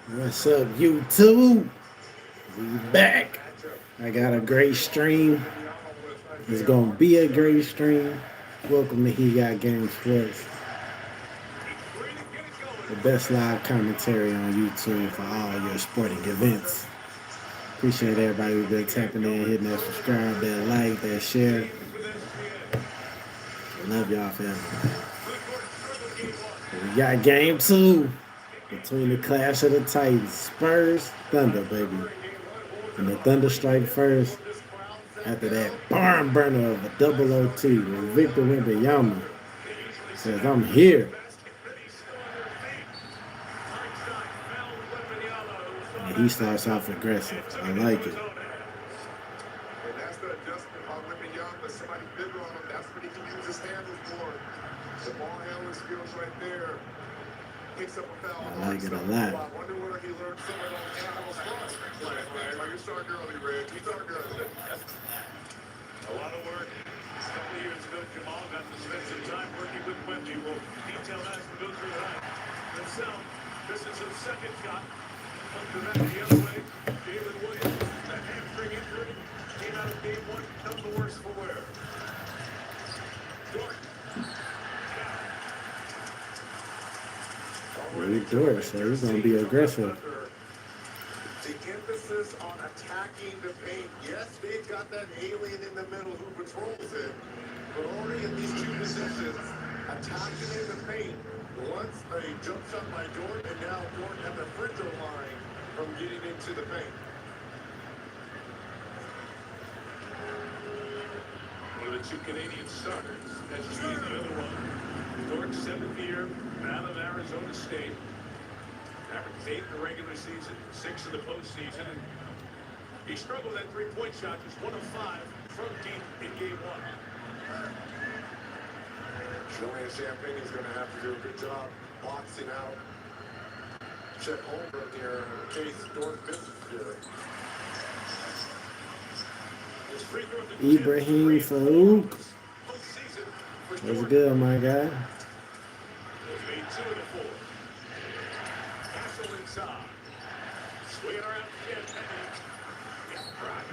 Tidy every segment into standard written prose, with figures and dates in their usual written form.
What's up, YouTube? We back. I got a great stream. It's gonna be a great stream. Welcome to He Got Game Sports, the best live commentary on YouTube for all your sporting events. Appreciate everybody who's been tapping in, hitting that subscribe, that like, that share. Love y'all family. We got game two between the Clash of the Titans, Spurs, Thunder, baby. And the Thunder strike first after that barn burner of a double OT when Victor Wembanyama says, I'm here. And he starts off aggressive. I like it. I like it a lot. A lot of work. A couple of years ago, Jamal got to spend some time working with Wemby. We'll detail that as we go through that. Himself, this is his second shot. Under that the other way, David Williams, that hamstring injury, came out of game one, none the worse for wear. Dort. Really Dort, so he's going to be aggressive. The emphasis on attacking the paint. Yes, they've got that alien in the middle who patrols it, but only in these two positions, attacking in the paint. Once a jump shot by Dort, and now Dort at the free throw line from getting into the paint. One of the two Canadian starters. That's the other one. Dort, seventh year, out of Arizona State. Averaged 8 in the regular season, 6 in the postseason. And he struggled at three-point shot, just 1 of 5 from deep in game one. Julian Champagne is going to have to do a good job boxing out Chet Holmgren here in case Dort misses here. Ibrahim Farouk. What's good, my guy?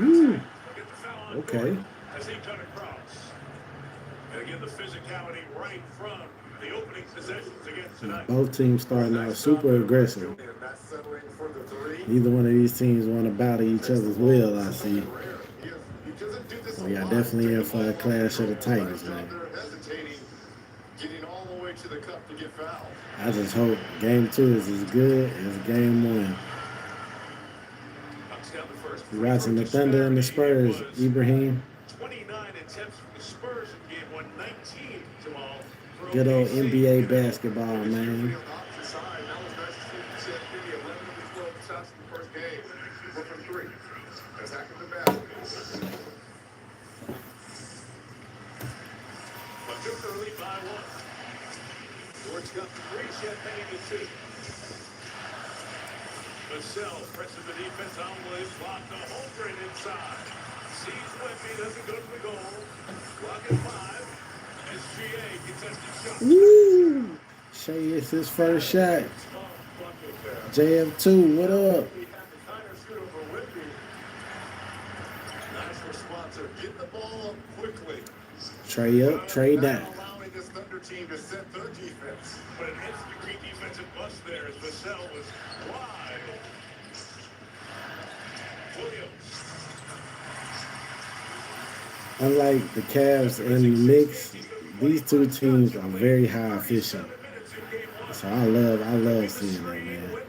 Ooh. Okay. As he cut across. And again, the physicality right from the opening possessions against tonight. Both teams starting out super aggressive. Neither one of these teams want to battle each other's will, I see. We are definitely in for a clash of the Titans, man. I just hope game two is as good as game one. You're watching the Thunder and the Spurs, Ibrahim. 29 attempts for the Spurs in game 119, Jamal. Good old NBA basketball, man. Vassell pressing the defense on Williams, blocked the Holmgren inside. Sees Wemby, doesn't go to the goal. Block at 5. SGA contested shot. Woo! Shea is his first shot. JF2, what up? Nice response. Get the ball quickly. Trey up, Trey down. Allowing this Thunder team to set their defense. But an instant great defensive bust there as Vassell was wide. Unlike the Cavs and the Knicks, these two teams are very high efficient. So I love seeing that, man.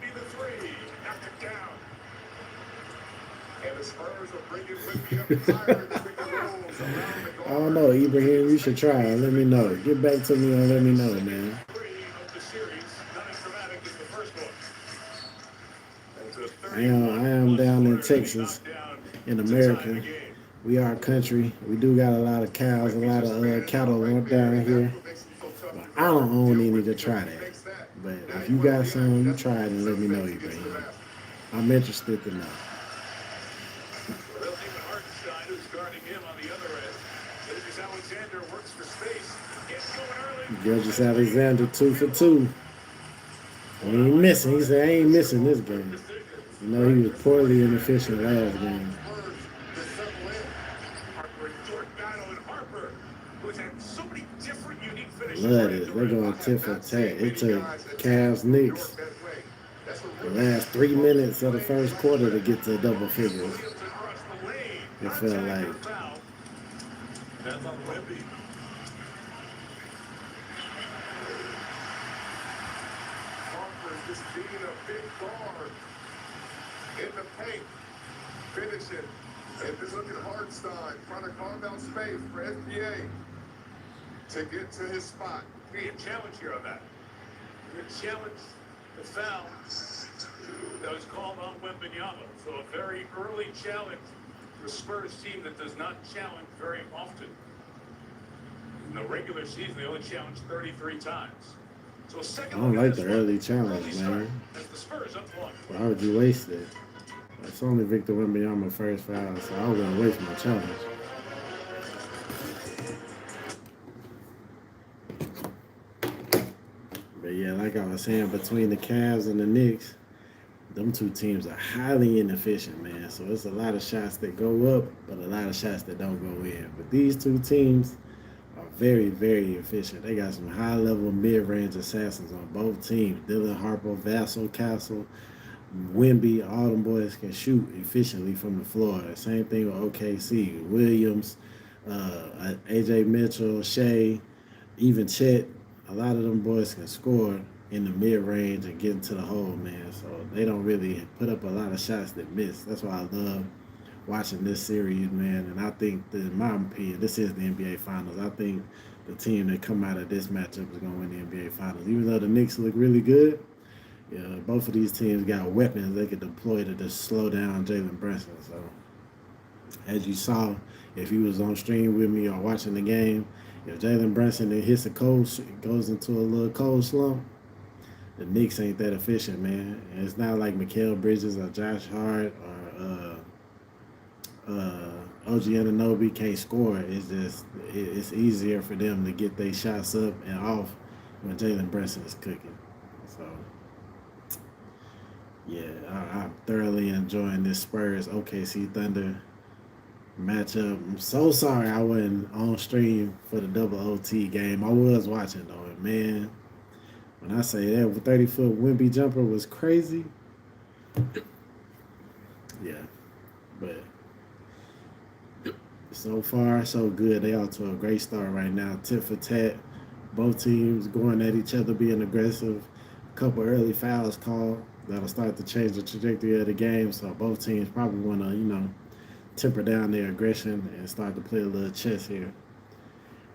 I don't know, Ibrahim, you should try it. Let me know. Get back to me and let me know, man. I am down in Texas, in America. We are a country. We do got a lot of cows, a lot of cattle down here. But I don't own any to try that. But if you got some, you try it and let me know, Ibrahim. I'm interested to know. Gilgeous Alexander 2 for 2. He ain't missing. He said, I ain't missing this game. You know, he was poorly inefficient last game. Love this. They're going tit for tat. It took Cavs Knicks the last 3 minutes of the first quarter to get to double figures. It felt like. That's on Wemby. Harper just being a big guard in the paint, finishing. And just look at Hartenstein trying to carve out space for SGA to get to his spot. Be a challenge here on that. You challenge the foul that was called on Wembanyama. So a very early challenge. The Spurs team that does not challenge very often. In the regular season, they only challenged 33 times. So I don't like the early challenge, man. Why would you waste it? It's only Victor Wembanyama first foul, so I was gonna waste my challenge. But yeah, like I was saying, between the Cavs and the Knicks, them two teams are highly inefficient, man. So it's a lot of shots that go up, but a lot of shots that don't go in. But these two teams are very, very efficient. They got some high-level mid-range assassins on both teams. Dylan Harper, Vassell, Castle, Wemby, all them boys can shoot efficiently from the floor. Same thing with OKC. Williams, AJ Mitchell, Shea, even Chet. A lot of them boys can score in the mid-range and get into the hole, man. So they don't really put up a lot of shots that miss. That's why I love watching this series, man. And I think, that, in my opinion, this is the NBA Finals. I think the team that come out of this matchup is going to win the NBA Finals. Even though the Knicks look really good, yeah, both of these teams got weapons they could deploy to just slow down Jalen Brunson. So, as you saw, if you was on stream with me or watching the game, if Jalen Brunson hits a cold, goes into a little cold slump, the Knicks ain't that efficient, man. And it's not like Mikal Bridges or Josh Hart or OG Anunoby can't score. It's just it's easier for them to get their shots up and off when Jalen Brunson is cooking. So, yeah, I'm thoroughly enjoying this Spurs OKC Thunder matchup. I'm so sorry I wasn't on stream for the double OT game. I was watching though, and man, when I say that 30-foot Wemby jumper was crazy, yeah. But so far, so good. They out to a great start right now. Tit for tat. Both teams going at each other, being aggressive. A couple early fouls called that'll start to change the trajectory of the game. So both teams probably want to, temper down their aggression and start to play a little chess here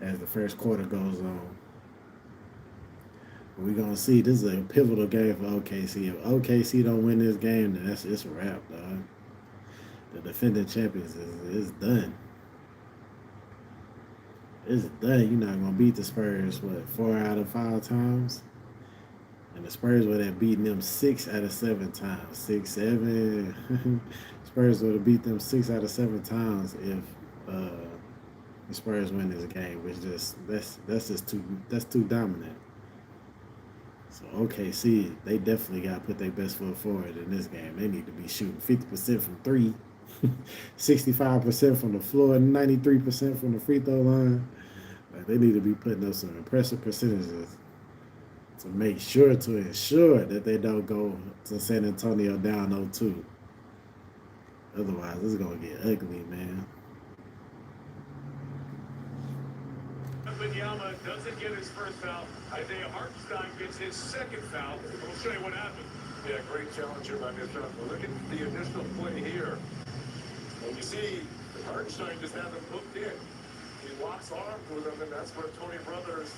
as the first quarter goes on. We're going to see. This is a pivotal game for OKC. If OKC don't win this game, then it's a wrap, dog. The defending champions is done. It's done. You're not going to beat the Spurs, 4 out of 5 times? And the Spurs would have beaten them 6 out of 7 times. 6, 7. Spurs would have beat them 6 out of 7 times if the Spurs win this game, which that's too dominant. So OKC, they definitely got to put their best foot forward in this game. They need to be shooting 50% from 3, 65% from the floor, 93% from the free throw line. Like, they need to be putting up some impressive percentages to make sure to ensure that they don't go to San Antonio down 0-2. Otherwise, it's going to get ugly, man. Wembanyama doesn't get his first foul. Isaiah Hartenstein gets his second foul. We'll show you what happened. Yeah, great challenge here by Mitchell. Look at the initial play here. And you see, Hartenstein just had him hooked in. He locks arms with him, and that's where Tony Brothers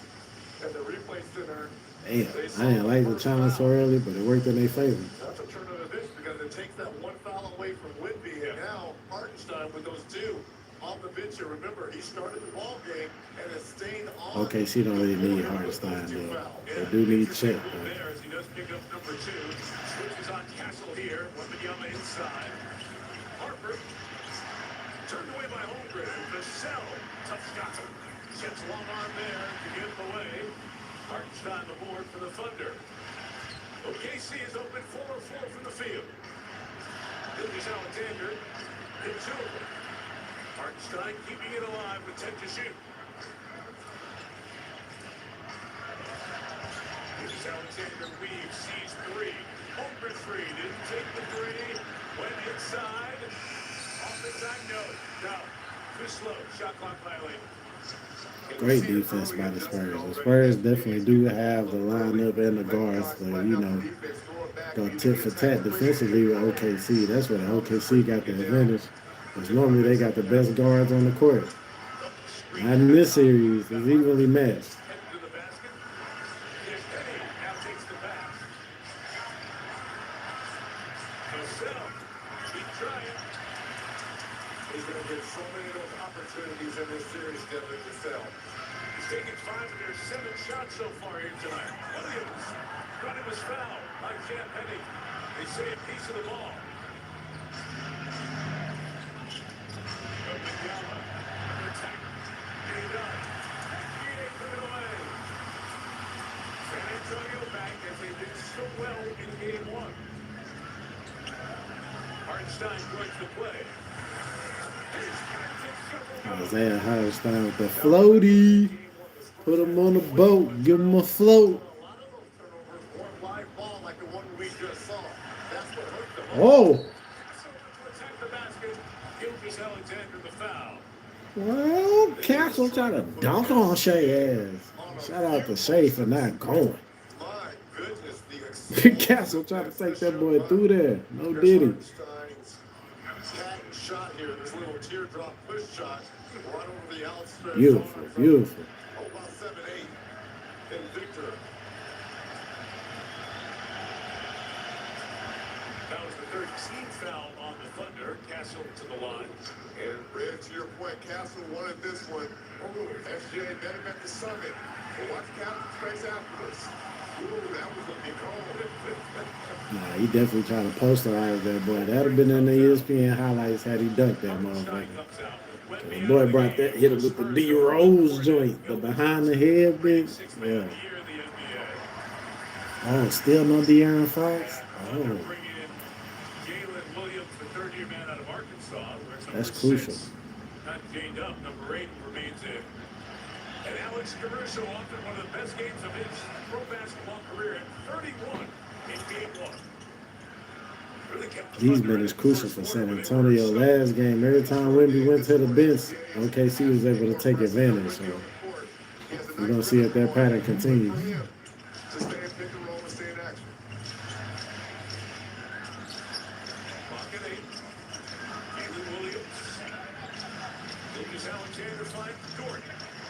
and the replay center. Damn, I didn't like the challenge so early, but it worked in their favor. That's a turn of events because it takes that one foul away from Wemby, and now Hartenstein with those 2 on the bench here. Remember, he started the ball game and is staying on. Okay, she don't really need Hartenstein, though. They do need Chet, though. He does pick up number 2. Switches on Castle here. Wembanyama inside. Harper turned away by Holmgren. Vassell, tough shot. Chet's long arm there to get it away. Hartenstein the board for the Thunder. OKC is open 4-4 from the field. Gilgeous Alexander hits over. Hartenstein keeping it alive with 10 to shoot. Gilgeous Alexander weaves, sees three. Open three, didn't take the three. Went inside. Offensive no. Down. Too slow. Shot clock violation. Great defense by the Spurs. The Spurs definitely do have the lineup and the guards to, go tit for tat defensively with OKC. That's where the OKC got the advantage. Because normally they got the best guards on the court. Not in this series. It's evenly matched. He's going to get so many of those opportunities in this series, Devin Vassell. He's taken 5 of their 7 shots so far here tonight. Williams, but it was fouled by Cam Penny. They say a piece of the ball. Miguel, attack. Getting done. He put it away. San Antonio back as they did so well in game 1. Hartenstein joins the play. Isaiah Hartenstein with the floaty. Put him on the boat. Give him a float. Oh. Well, Castle trying to dunk on Shea ass. Shout out to Shea for not going. Castle trying to take that boy through there. No diddy. Shot here, this little teardrop push shot right over the outstretched. Beautiful, beautiful. Oh, about 7-8. And Victor. That was the 13th foul on the Thunder. Castle to the line. And Red, to your point, Castle wanted this one. SGA met him at the summit. But watch Castle's face afterwards. Ooh, that was looking cold. Nah, he definitely trying to posterize that boy. That'd have been in the ESPN highlights had he dunked that motherfucker. The boy brought that, hit him with the D Rose joint, the behind the head bitch. Yeah. Oh, still no De'Aaron Fox? Oh. That's crucial. Not chained up, number 8 remains in. And Alex Caruso offered one of the best games of his pro basketball career at 31 in game 1. He's been as crucial for San Antonio last game. Every time Wemby went to the bench, OKC was able to take advantage. So we're going to see if that pattern continues. Alexander finds Gordon.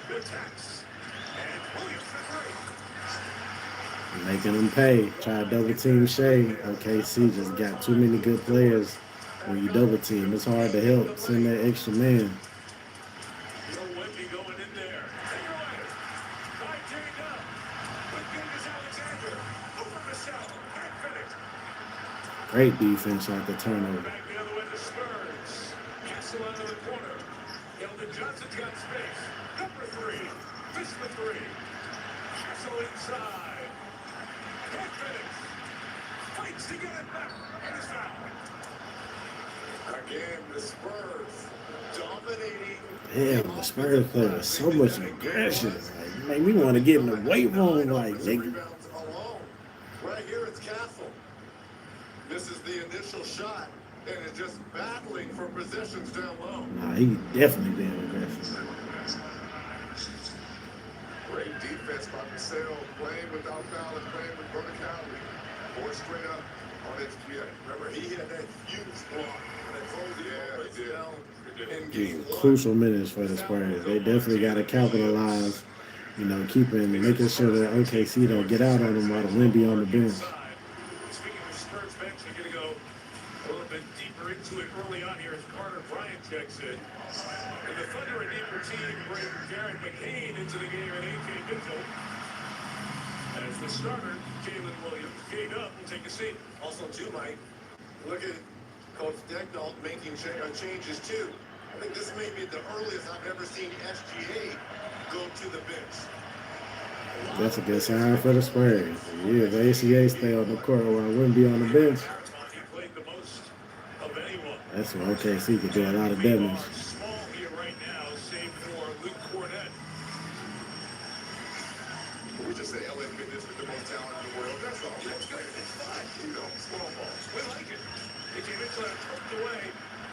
Good tax. And Williams for 3. Making them pay. Try to double team Shea. OKC just got too many good players. When you double team, it's hard to help. Send that extra man. Great defense at the turnover. Back the other way to Spurs. Castle out of the corner. Keldon Johnson's got space. Number 3. Fish for 3. Castle inside. Can't finish. Fights to get it back. And it's foul. Again, the Spurs dominating. Damn, the Spurs play with so much aggression. Like, made me want to get in the weight room. Like, nigga. Right here, it's Castle. This is the initial shot, and it's just battling for possessions down low. Nah, he definitely being aggressive. Great defense by Vassell, playing without foul and playing with verticality. 4 straight up on HGA. Remember, he had that huge block that closed the down in game 1. Crucial minutes for the Spurs. They definitely got to capitalize, making sure that OKC don't get out on them while the Wemby on the bench. Speaking of Spurs bench, they're going to go a little bit deeper into it early on here as Carter Bryant checks in. And the Thunder, a deeper team, bring Jared McCain into the game and A.J. Mitchell. As the starter, Jalen Williams, Jade up, will take a seat. Also, too, Mike, look at Coach Deckdahl making changes, too. I think this may be the earliest I've ever seen SGA go to the bench. That's a good sign for the Spurs. Yeah, the ACA stay on the court or I wouldn't be on the bench. Marathon, he played the most of anyone. That's what OKC could do a lot of We damage. are small here right now, save for Luke Cornett. We just say LA Fitness with the most talent in the world. That's all. That's good. It's fine. You know, small balls. We like it. They came in tucked away.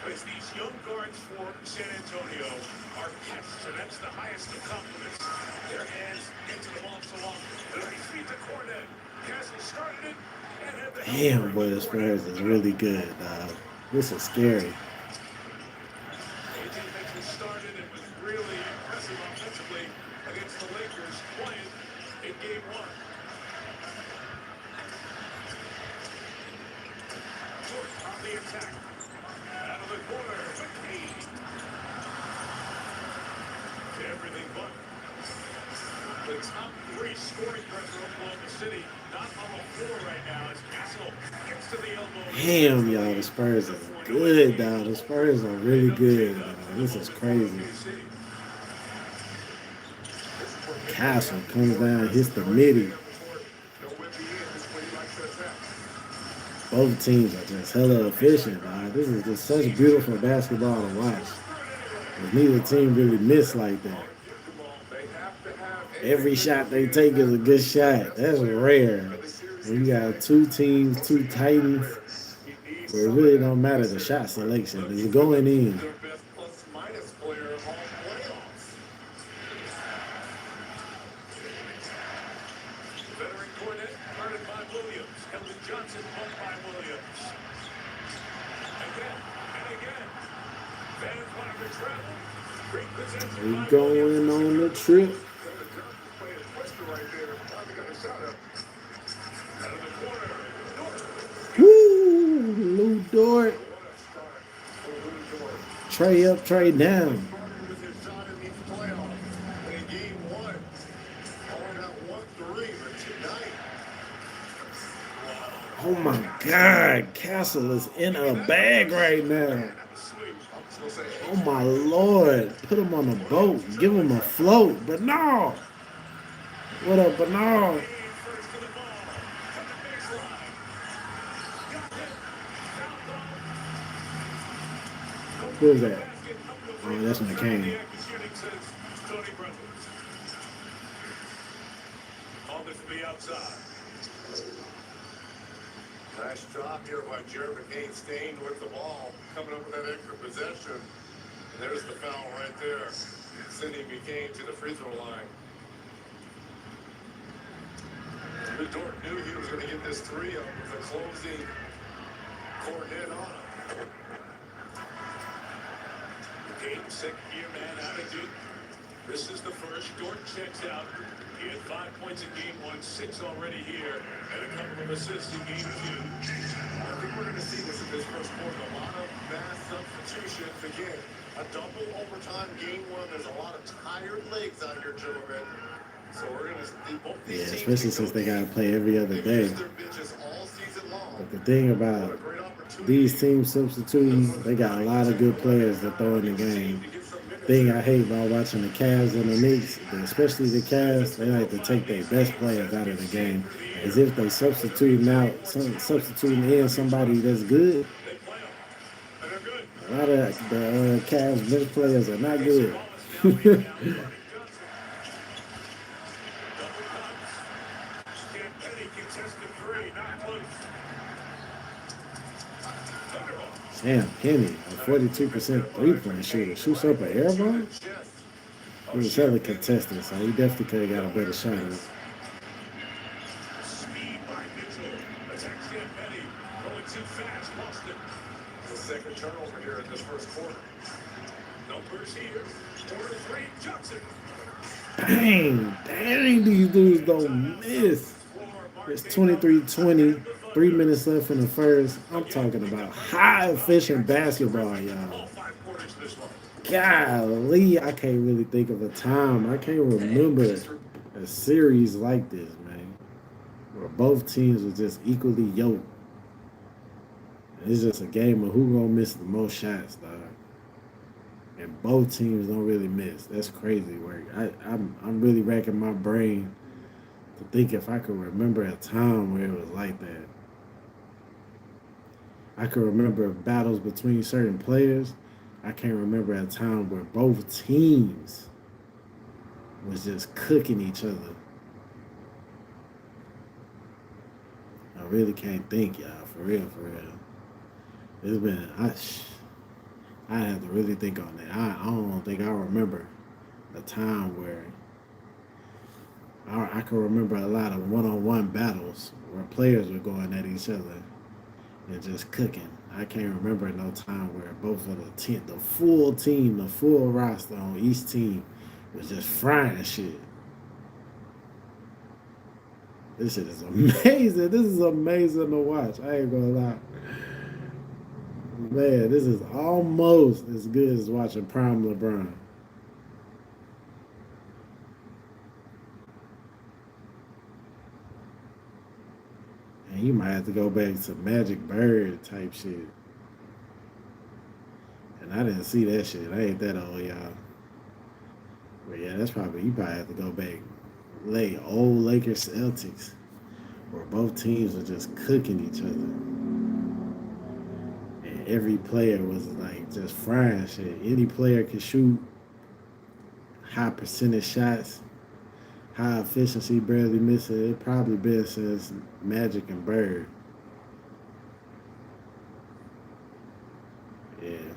But it's these young guards for San Antonio are pests, and that's the highest of compliments. Their hands into the ball so long. Nice feed to Cornett. Castle started it and had the Damn, boy, the Spurs is really good, dog. This is scary. AJ Mitchell started and was really impressive offensively against the Lakers playing in game one. Jordan on the attack. Out of the corner, McKee. Everything but. The top three scoring threat for Oklahoma City. Not on the floor right now as Castle gets to the elbow. Damn, y'all, the Spurs is good, dog. The Spurs are really good, dog. This is crazy. Castle comes down, hits the midi. Both teams are just hella efficient, dog. This is just such beautiful basketball to watch. But neither team really miss like that. Every shot they take is a good shot. That's rare. When you got two teams, two titans, where it really don't matter the shot selection. It's going in. Veteran Cornett, guarded by Williams. Keldon Johnson, bumped by Williams. Again and again. Fans wanted to travel. Great possession We by going Williams. on the trip. Keldon Johnson playing a twister right there. Finally got a shot up. Out of the corner. North. Woo! Lou Dort. What a start for Lou Dort. Trey up, Trey down. Started with his shot in these playoffs. And in game one, calling out 1-3 for tonight. Oh my God. Castle is in a bag right now. Sweep. I'm just gonna say, Oh my Lord. Put him on a boat. Give him a float. But no. What up, Bernard? first to the ball. From the baseline. Got hit. Fouled off. Who is that? Basket up the Oh, free that's throw. McCain. The active shooting says Tony Brothers. On this to be outside. Nice job here by Jared McCain, staying with the ball, coming up with that extra possession. And there's the foul right there, sending McCain to the free throw line. Lou Dort knew he was going to get this three up with a closing Cornett on him. McCain, second-year man attitude. This is the first. Dort checks out. He had 5 points in game one, 6 already here, and a couple of assists in game two. I think we're going to see this in this first quarter. A lot of mass substitutions. Again, a double overtime game one. There's a lot of tired legs out here, gentlemen. So we're going to see both these Yeah, teams especially since they got to play every other day. use their benches all season long. But the thing about these teams substituting, they got a lot of good players that throw in the game. Thing I hate about watching the Cavs and the Knicks, especially the Cavs, they like to take their best players out of the game, as if they substituting in somebody that's good. They play them, and they're good. A lot of the Cavs bench players are not good. Damn, Kenny, a 42% three-point shooter, shoots up an air ball. He was hella contested, so he definitely could have got a better shot at it. Speed by Mitchell. Attacks Petty. Going too fast. Lost it. The second turnover here in this first quarter. Numbers here. Quarter three. Johnson. Dang, these dudes don't miss. It's 23-20, 3 minutes left in the first. I'm talking about high efficient basketball, y'all. All 5 quarters this one. Golly, I can't really think of a time. I can't remember a series like this, man, where both teams were just equally yoked. It's just a game of who gonna miss the most shots, dog. And both teams don't really miss. That's crazy work. I'm really racking my brain To think if I could remember a time where it was like that. I could remember battles between certain players. I can't remember a time where both teams was just cooking each other. I really can't think, y'all. For real, for real. It's been I have to really think on that. I don't think I remember a time where I can remember a lot of one-on-one battles where players were going at each other and just cooking. I can't remember no time where both of the team, the full roster on each team was just frying shit. This shit is amazing. This is amazing to watch. I ain't gonna lie. Man, this is almost as good as watching Prime LeBron. And you might have to go back to Magic Bird type shit. And I didn't see that shit. I ain't that old, y'all. But yeah, you probably have to go back. Old Lakers Celtics, where both teams were just cooking each other. And every player was like just frying shit. Any player could shoot high percentage shots, high efficiency, barely missing. It probably been since Magic and Bird. Yeah.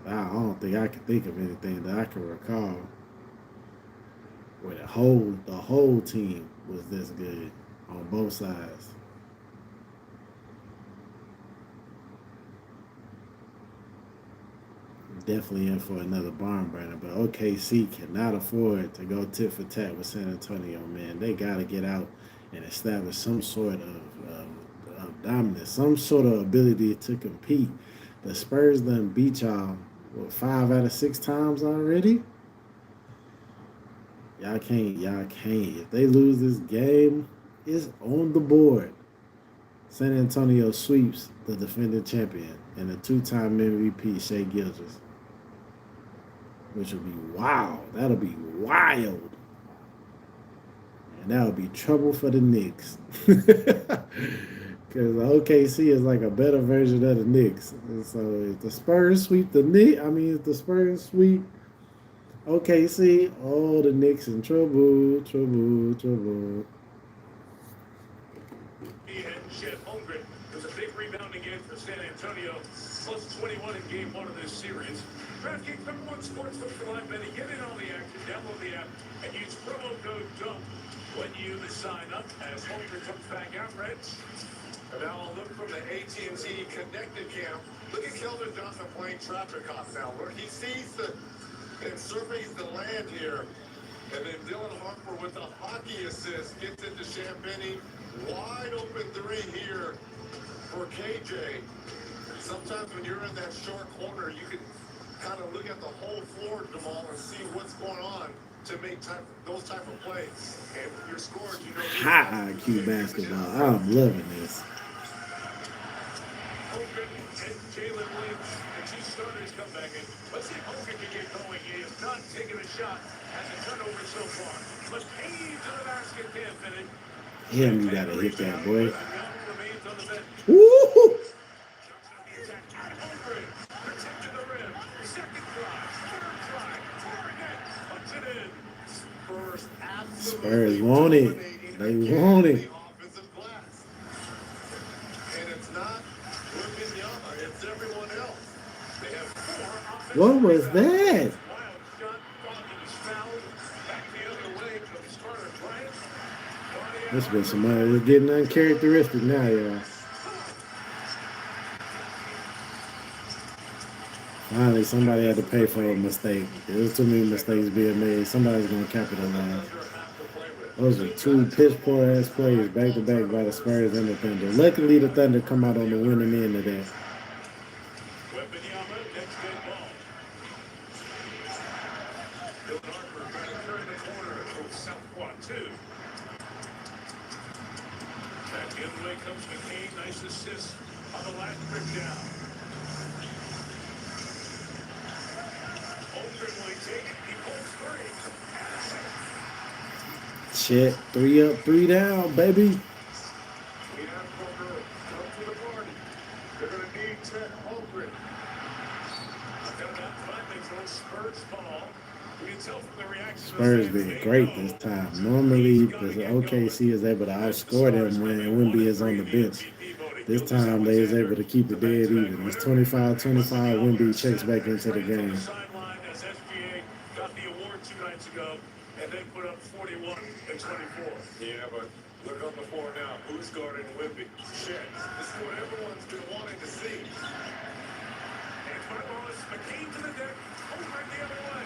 I don't think I can think of anything that I can recall where the whole team was this good on both sides. Definitely in for another barn burner, but OKC cannot afford to go tit for tat with San Antonio, man. They got to get out and establish some sort of dominance, some sort of ability to compete. The Spurs done beat y'all, what, 5 out of 6 times already? Y'all can't. If they lose this game, it's on the board. San Antonio sweeps the defending champion and the two-time MVP, Shea Gilgeous, which would be wild. That'll be wild. And that'll be trouble for the Knicks. Because OKC is like a better version of the Knicks. And so if the Spurs sweep if the Spurs sweep OKC, oh, the Knicks in trouble, trouble, trouble. He had Chet Holmgren. It was a big rebounding game for San Antonio. Plus 21 in game one of this series. DraftKings #1 sportsbook for live betting. Get in on the action. Download the app and use promo code DON'T when you sign up as Holmgren comes back out, Reds. And now I'll look from the AT&T Connected Cam. Look at Keldon Johnson playing traffic cops now. Where he sees and surveys the land here. And then Dylan Harper with the hockey assist gets into Champagne. Wide open three here for KJ. Sometimes when you're in that short corner, you can kind of look at the whole floor, Jamal, and see what's going on to make those type of plays. And your scores, High IQ basketball. I'm loving this. Hogan and Jalen Williams, the two starters come back in. Let's see if Hogan can get going. He has not taken a shot as a turnover so far. But Payne to the basket, can't finish. Him, you gotta hit that, boy. Woo! Spurs want it. They want it. What was that? That's been somebody that's getting uncharacteristic now, y'all. Finally, somebody had to pay for a mistake. There's too many mistakes being made. Somebody's going to capitalize. Those are two piss-poor ass plays back-to-back by the Spurs and the Thunder. Luckily, the Thunder come out on the winning end of that. Chet, 3 up, 3 down, baby. The Booker come to the party. They're going to need Chet Holmgren. Spurs ball. We can tell from the reaction Spurs being great this time. Normally, the OKC is able to outscore them when Wemby is on the bench. This time, they is able to keep it dead even. It's 25-25. Wemby checks back into the game. Got the award 2 nights ago, and they put up 41 and 24. Yeah, but look on the floor now. Who's guarding Wemby? Shit. This is what everyone's been wanting to see. McCain to the deck, over the other way.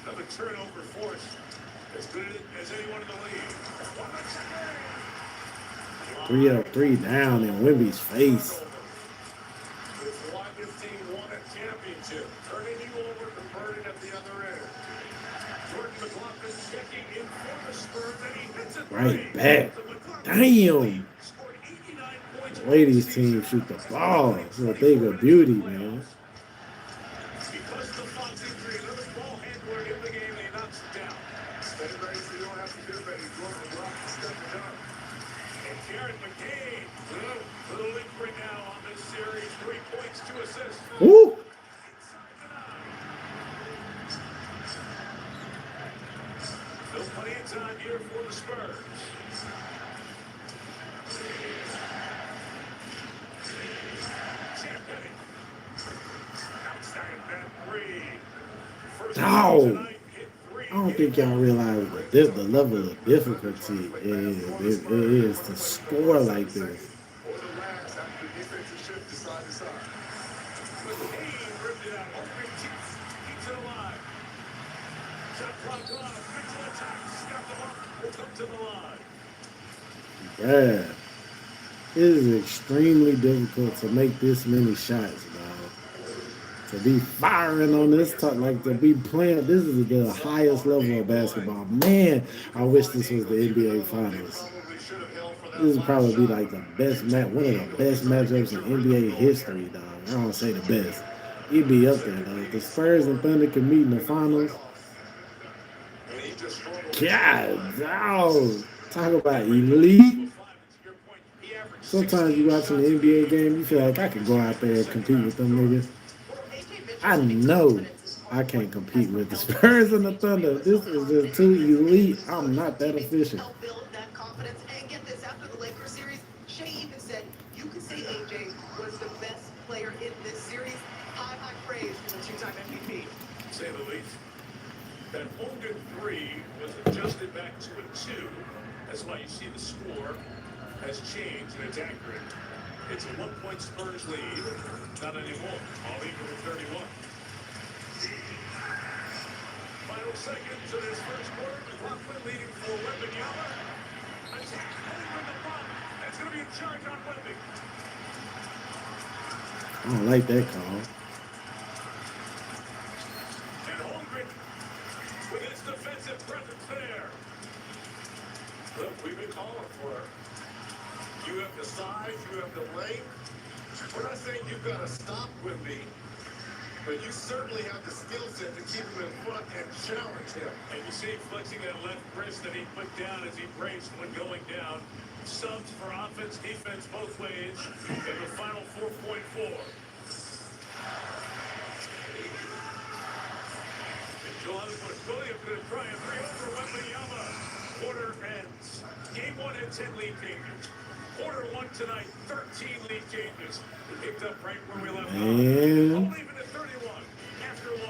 Another turnover force as good as anyone in the league. 3 up, 3 down in Wemby's face. This why this team won a championship. Turning you over, converting at the other end. Jordan McLaughlin checking in for the Spurs, and he hits it Right back. Damn. The way these teams shoot the ball, it's a thing of beauty, man. Because the Fox injury, another ball handler in the game, they knocks it down. Anybody, so you don't have to do that. He's going to block the step it up. And Jared McCain, little lingering now on this series. 3 points, 2 assists. Woo! Still plenty of time here for the Spurs. No, I don't think y'all realize that the level of difficulty is to score like this. Yeah, it is extremely difficult to make this many shots, dog. To be firing on this top, like to be playing, this is the highest level of basketball. Man, I wish this was the NBA Finals. This would probably be like the best match, one of the best matchups in NBA history, dog. I don't say the best. It'd be up there, though. If the Spurs and Thunder could meet in the finals. God, dog. Talk about elite. Sometimes you watch an NBA game, you feel like I could go out there and compete with them niggas. I know I can't compete with the Spurs and the Thunder. This is just too elite. I'm not that efficient. That confidence. And get this, after the Lakers series, Shea even said, you could say AJ was the best player in this series. High praise from the 2-time MVP. Say the least. That Hogan 3 was adjusted back to a 2. That's why you see the score has changed and it's accurate. It's a 1-point Spurs lead. Not anymore. All even with 31. Final seconds of this first quarter. McLaughlin leading for Wembanyama. Attack over the ball. That's going to be a charge on Wemby. I don't like that call. And Holmgren with his defensive presence there. Look, we've been calling for it. You have the size, you have the length. We're not saying you've got to stop Wemby, but you certainly have the skill set to keep him in front and challenge him. And you see him flexing that left wrist that he put down as he braced when going down. Subs for offense, defense both ways in the final 4.4. Williams going to try a 3 over Wembanyama. Quarter ends. Game 1 at 10 lead changes. Quarter 1 tonight, 13 lead changes. We picked up right where we left off. Only even at 31 after 1.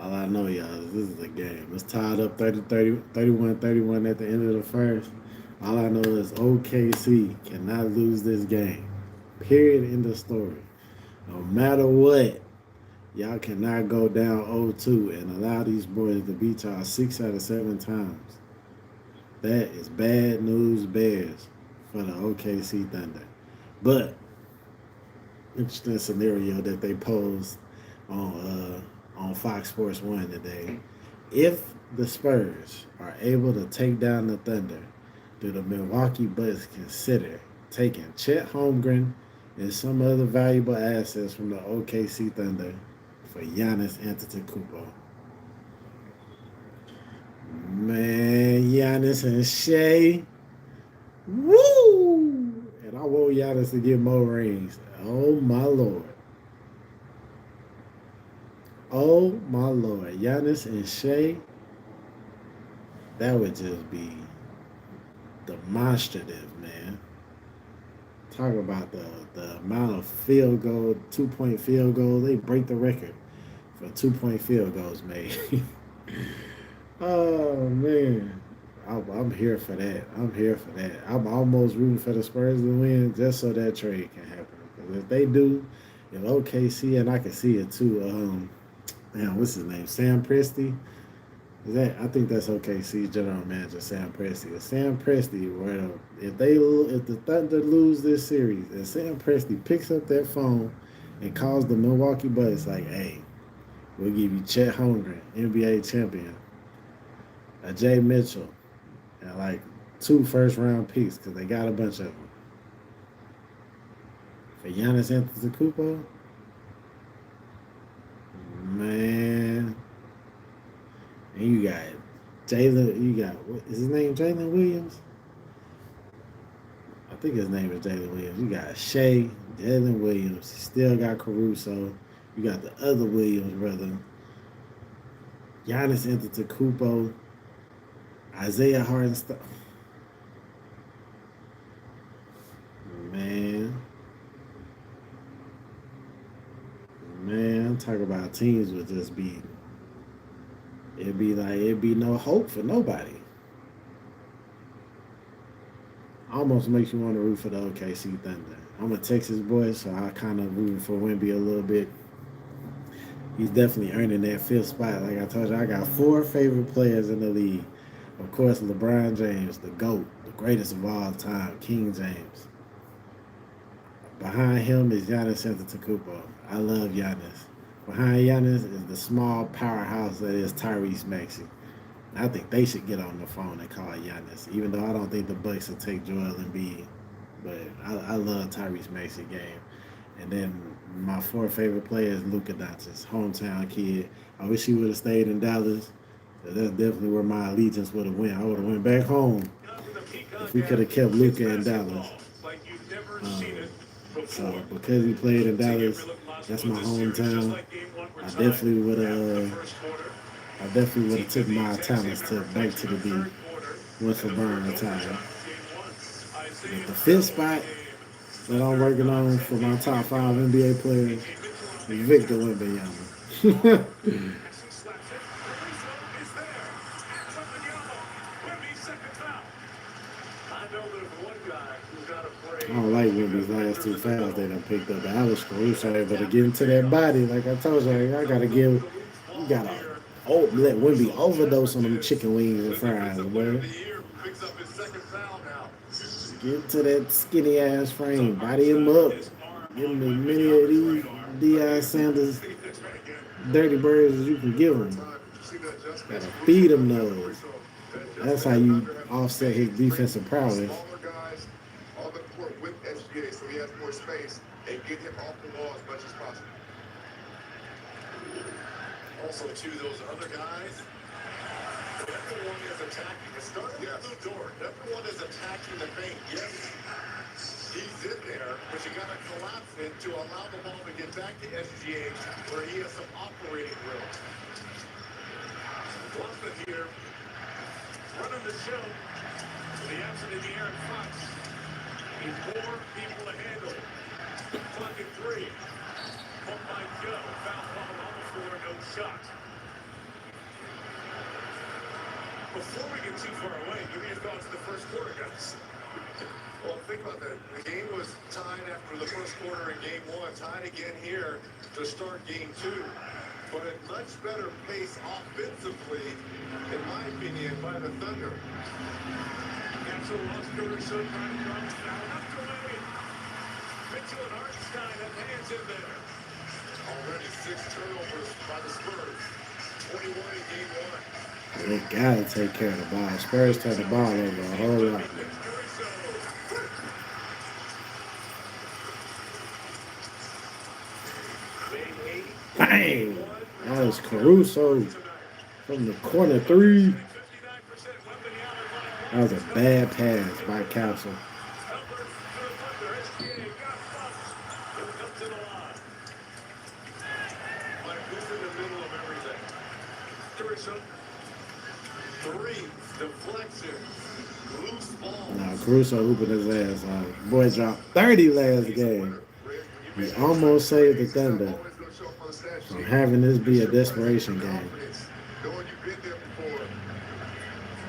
All I know, y'all, is this is a game. It's tied up 31-31 at the end of the first. All I know is OKC cannot lose this game. Period. End of story. No matter what, y'all cannot go down 0-2 and allow these boys to beat y'all 6 out of 7 times. That is bad news bears for the OKC Thunder. But interesting scenario that they posed on Fox Sports 1 today. If the Spurs are able to take down the Thunder, do the Milwaukee Bucks consider taking Chet Holmgren and some other valuable assets from the OKC Thunder for Giannis Antetokounmpo. Man, Giannis and Shea. Woo! And I want Giannis to get more rings. Oh my lord. Oh my lord. Giannis and Shea. That would just be demonstrative, man. Talk about the amount of field goal, 2-point field goal. They break the record for 2-point field goals made. Oh man, I'm here for that. I'm here for that. I'm almost rooting for the Spurs to win just so that trade can happen. Because if they do, if OKC, and I can see it too. Man, what's his name? Sam Presti. Is that? I think that's OKC general manager Sam Presti. If Sam Presti were if the Thunder lose this series, and Sam Presti picks up that phone and calls the Milwaukee Bucks like, "Hey, we'll give you Chet Holmgren, NBA champion, a Jay Mitchell, and like 2 first-round picks because they got a bunch of them for Giannis Antetokounmpo." Man, and you got Jalen. You got what is his name? Jalen Williams. I think his name is Jalen Williams. You got Shea, Jalen Williams. You still got Caruso. You got the other Williams brother, Giannis Antetokounmpo, Isaiah Hartenstein. Man, talk about teams would just be. It'd be no hope for nobody. Almost makes you want to root for the OKC Thunder. I'm a Texas boy, so I kind of rooting for Wemby a little bit. He's definitely earning that 5th spot. Like I told you, I got 4 favorite players in the league. Of course, LeBron James, the GOAT, the greatest of all time, King James. Behind him is Giannis Antetokounmpo. I love Giannis. Behind Giannis is the small powerhouse that is Tyrese Maxey. I think they should get on the phone and call Giannis, even though I don't think the Bucks will take Joel Embiid. But I love Tyrese Maxey game. And then my 4 favorite players, Luka Doncic, hometown kid. I wish he would have stayed in Dallas. That's definitely where my allegiance would have went. I would have went back home if we could have kept Luka in Dallas. So because he played in Dallas, that's my hometown. I definitely would have took my talents back to the D once LeBron retired. But the 5th spot that I'm working on for my top 5 NBA players is Victor Wembanyama. I don't like Wemby's last 2 fouls they done picked up. Alex Caruso, but to get into that body, like I told you, I gotta let Wemby overdose on them chicken wings and fries, boy. Get to that skinny ass frame, body him up. Give him as many of these Deion Sanders dirty birds as you can give him. Gotta feed him those. That's how you offset his defensive prowess. So he has more space and get him off the ball as much as possible. Also, too, those other guys, everyone is attacking. It started with Lou Dort. Everyone is attacking the paint. Yes, he's in there, but you got to collapse it to allow the ball to get back to SGA, where he has some operating room. Bluffing here, running the show for the absent of De'Aaron Fox. Need 4 people to handle. Clock at 3. Pump by Joe. Foul ball on the floor. No shot. Before we get too far away, give me your thoughts on the first quarter, guys. Well, think about that. The game was tied after the first quarter in game 1. Tied again here to start game 2. But a much better pace offensively, in my opinion, by the Thunder. Mitchell lost Caruso trying to cross down. Knocked away. Mitchell and Hartenstein have hands in there. Already 6 turnovers by the Spurs. 21 in game 1. They gotta take care of the ball. Spurs turn the ball over a whole lot. Alex Caruso from the corner three. That was a bad pass by Castle. Three, deflection, loose ball. Nah, Caruso hooping his ass off. Boy dropped 30 last game. He almost saved the Thunder from having this be a desperation game. Knowing you've been there before,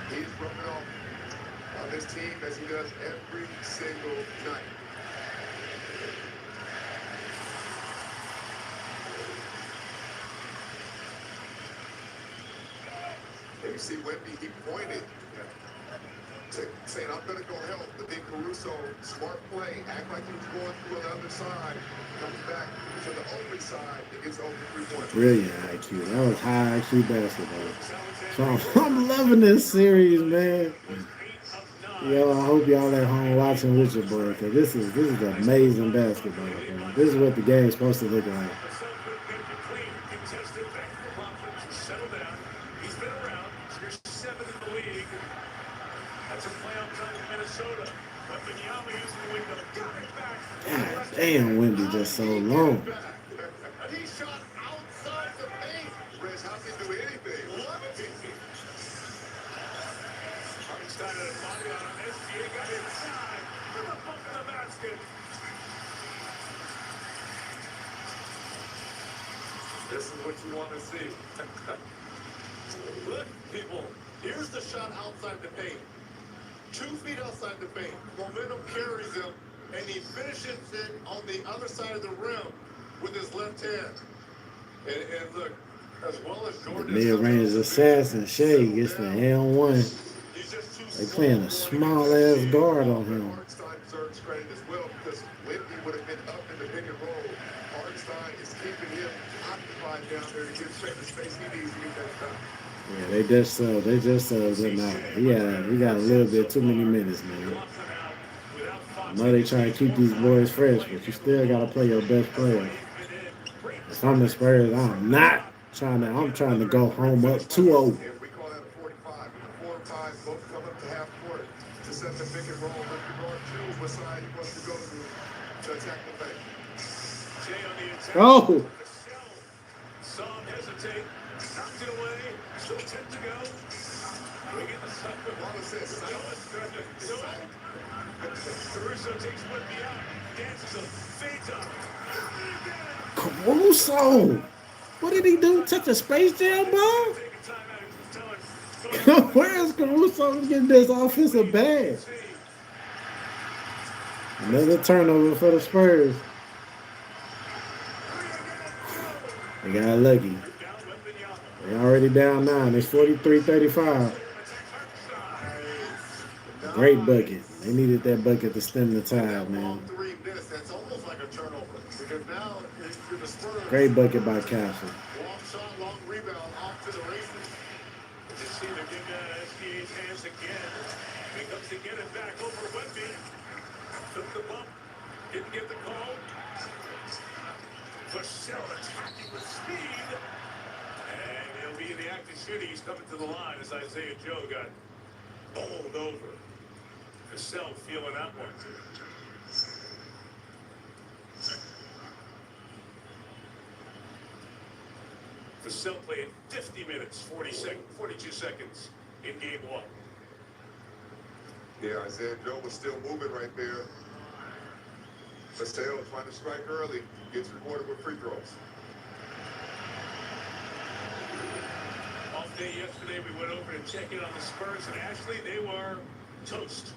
he's rubbing off on this team as he does every single night. And you see Wemby, he pointed to saying, I'm going to go help. But then Caruso, smart play, act like he was going through on the other side, comes back to the open side and gets open 3-point. Brilliant IQ. That was high IQ basketball. So I'm loving this series, man. Yo, I hope y'all at home watching with your boy, because this is amazing basketball, bro. This is what the game's supposed to look like. God damn, Wemby just so long. He shot outside the paint. Rez, how can he do anything? Hartenstein had a body on him. SGA got inside. With a bump in the basket. This is what you want to see. Look, people, here's the shot outside the paint. 2 feet outside the paint. Momentum carries him, and he finishes it on the other side of the rim with his left hand. And look, as well as Jordan. Mid-range assassin Shea gets the L1. They playing a small-ass guard on him. Hartenstein deserves credit as well because Wemby would have been up in the pick and roll. Hartenstein is keeping him occupied down there to give Shea the space he needs to get that shot. Yeah, they just subbed him out. He got a little bit too many minutes, man. I know they try to keep these boys fresh, but you still got to play your best players. If I'm the Spurs, I'm trying to go home up 2-0. We call that a 45. 4 and 5 both come up to half court to set the pick and roll. With regard to what side he wants to go to attack the paint. Jay on the attack. Oh! Saw him hesitate. Knocked it away. Still 10 to go. We get the stuff with one assist. Caruso takes Wemby out. Dances a fades up. Caruso! What did he do? Touch a Space Jam ball? Where is Caruso getting this offensive bag? Another turnover for the Spurs. They got lucky. They already down 9. It's 43-35. Great bucket. They needed that bucket to stem the tide, man. That's almost like a turnover. Because now the Spurs. Great bucket by Castle. Long shot, long rebound, off to the races. Just see to get that SGA's hands again. He comes to get it back over Wemby. Took the bump. Didn't get the call. Vassell attacking with speed. And he'll be in the active shooting. He's coming to the line as Isaiah Joe got bowled over. Vassell feeling that one. Vassell playing 50 minutes, 42 seconds in game 1. Yeah, Isaiah Joe was still moving right there. Vassell trying to strike early, gets rewarded with free throws. Off day yesterday, we went over to check in on the Spurs, and Ashley, they were toast.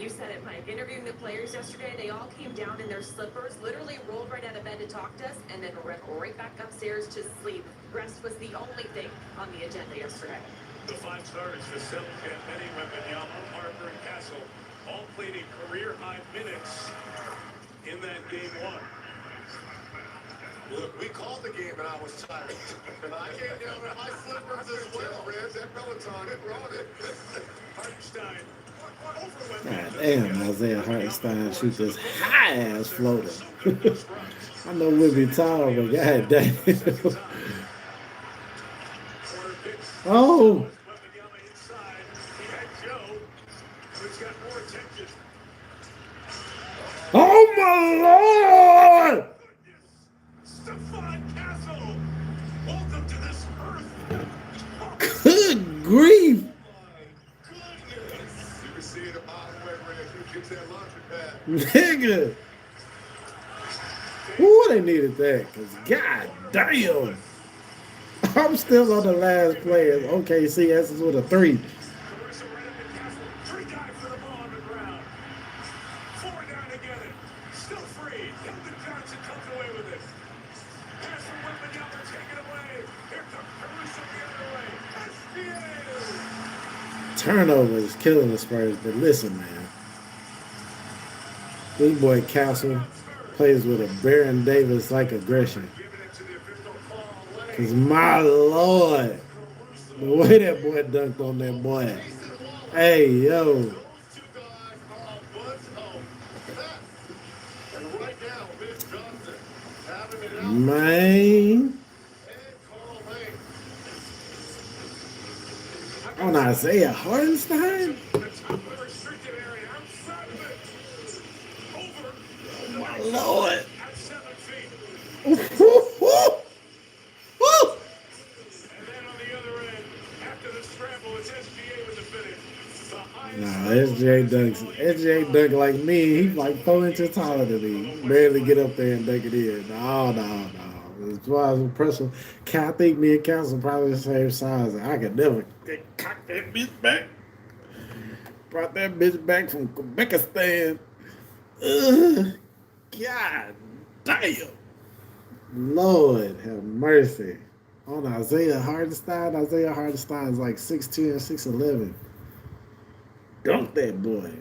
You said it, Mike. Interviewing the players yesterday, they all came down in their slippers, literally rolled right out of bed to talk to us, and then went right back upstairs to sleep. Rest was the only thing on the agenda yesterday. The 5 starters, Vassell, Campbell, Wembanyama, Harper, and Castle, all played in career-high minutes in that game 1. Look, we called the game and I was tired. And I came down in my slippers as well, Reds. That Peloton, it brought it. Hartenstein. God damn, Isaiah Hartenstein shoot this high-ass floater. I know Wemby tall, but god damn. Oh, Wembanyama inside. He had Joe, who's got more attention. oh my Lord! Stephon Castle, welcome to this earth. Good grief! My goodness. You can see it a mile away where he gets that laundry pad. Nigga. Ooh, they needed that, because god damn. I'm still on the last play. OKC S's with a 3. Caruso right up in Castle. 3 guys for the ball on the ground. 4 down to get it. Still free. Keldon Johnson comes away with it. Pass from Wembanyama, take it away. Here comes Caruso the other way. SGA. Turnover is killing the Spurs, but listen, man. This boy Castle plays with a Baron Davis-like aggression. Giving it to the official call. Because my Lord, the way that boy dunked on that boy. Hey, yo. Those 2 guys are buds home. And right now, Vince Johnson having it out. Man. And Carl Lane. On Isaiah Hardenstein? The top of the restricted area outside of it. Over. My Lord. At 7 feet. Woo, woo, woo. Woo. And then on the other end, after the scramble, it's SGA with the finish. The highest Nah, level SJ of dunks. basketball SJ dunk like me. He's like 4 inches taller than me. Barely get up there and dunk it in. No. As far as impressive, I think me and Castle probably the same size. I could never cock that bitch back. Brought that bitch back from Quebecistan. God damn. Lord have mercy. On Isaiah Hardenstein is like 6'10", 6'11". Dunk that boy.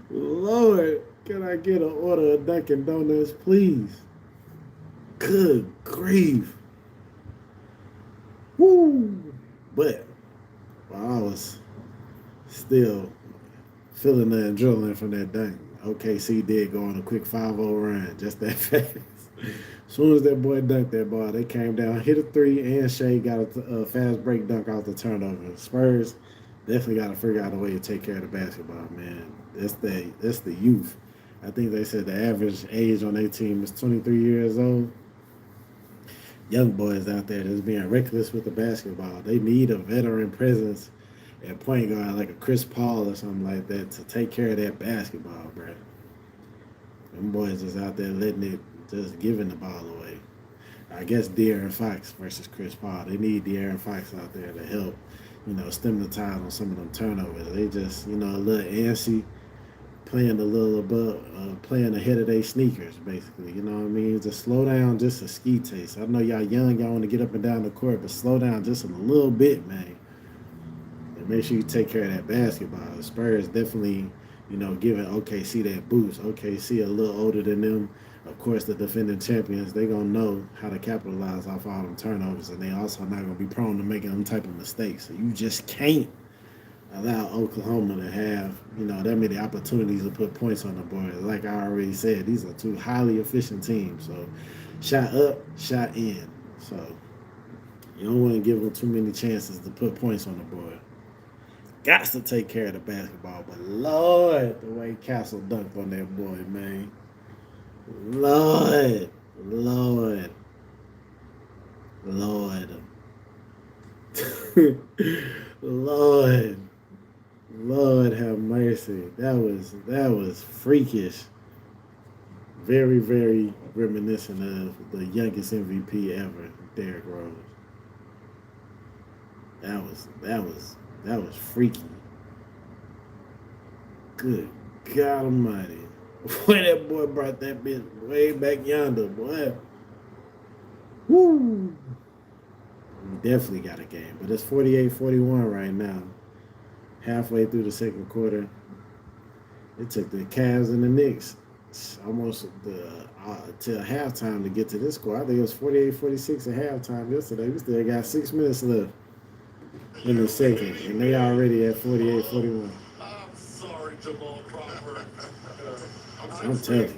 Lord, can I get an order of Dunkin' Donuts, please? Good grief. Woo. But while I was still feeling the adrenaline from that dunk, OKC did go on a quick 5-0 run, just that fast. As soon as that boy dunked that ball, they came down, hit a 3, and Shea got a fast break dunk off the turnover. Spurs definitely got to figure out a way to take care of the basketball, man. That's the youth. I think they said the average age on their team is 23 years old. Young boys out there that's being reckless with the basketball. They need a veteran presence at point guard like a Chris Paul or something like that to take care of that basketball, bro. Them boys is out there letting it, just giving the ball away. I guess De'Aaron Fox versus Chris Paul. They need De'Aaron Fox out there to help, stem the tide on some of them turnovers. They just, a little antsy, playing a little above, playing ahead of their sneakers, basically. You know what I mean? Just slow down just a ski taste. I know y'all young, y'all want to get up and down the court, but slow down just a little bit, man. And make sure you take care of that basketball. The Spurs definitely, giving OKC that boost. OKC a little older than them. Of course, the defending champions, they're going to know how to capitalize off all them turnovers, and they also not going to be prone to making them type of mistakes. So you just can't allow Oklahoma to have, that many opportunities to put points on the board. Like I already said, these are 2 highly efficient teams. So shot up, shot in. So you don't want to give them too many chances to put points on the board. Got to take care of the basketball. But Lord, the way Castle dunked on that boy, man. Lord. Lord have mercy. That was freakish. Very, very reminiscent of the youngest MVP ever, Derrick Rose. That was freaky. Good God Almighty. When that boy brought that bitch way back yonder, boy. Woo! We definitely got a game, but it's 48-41 right now. Halfway through the second quarter, it took the Cavs and the Knicks almost till halftime to get to this score. I think it was 48-46 at halftime yesterday. We still got 6 minutes left in the second, and they already at 48-41. I'm sorry, Jamal Crawford. I'm I'm telling you.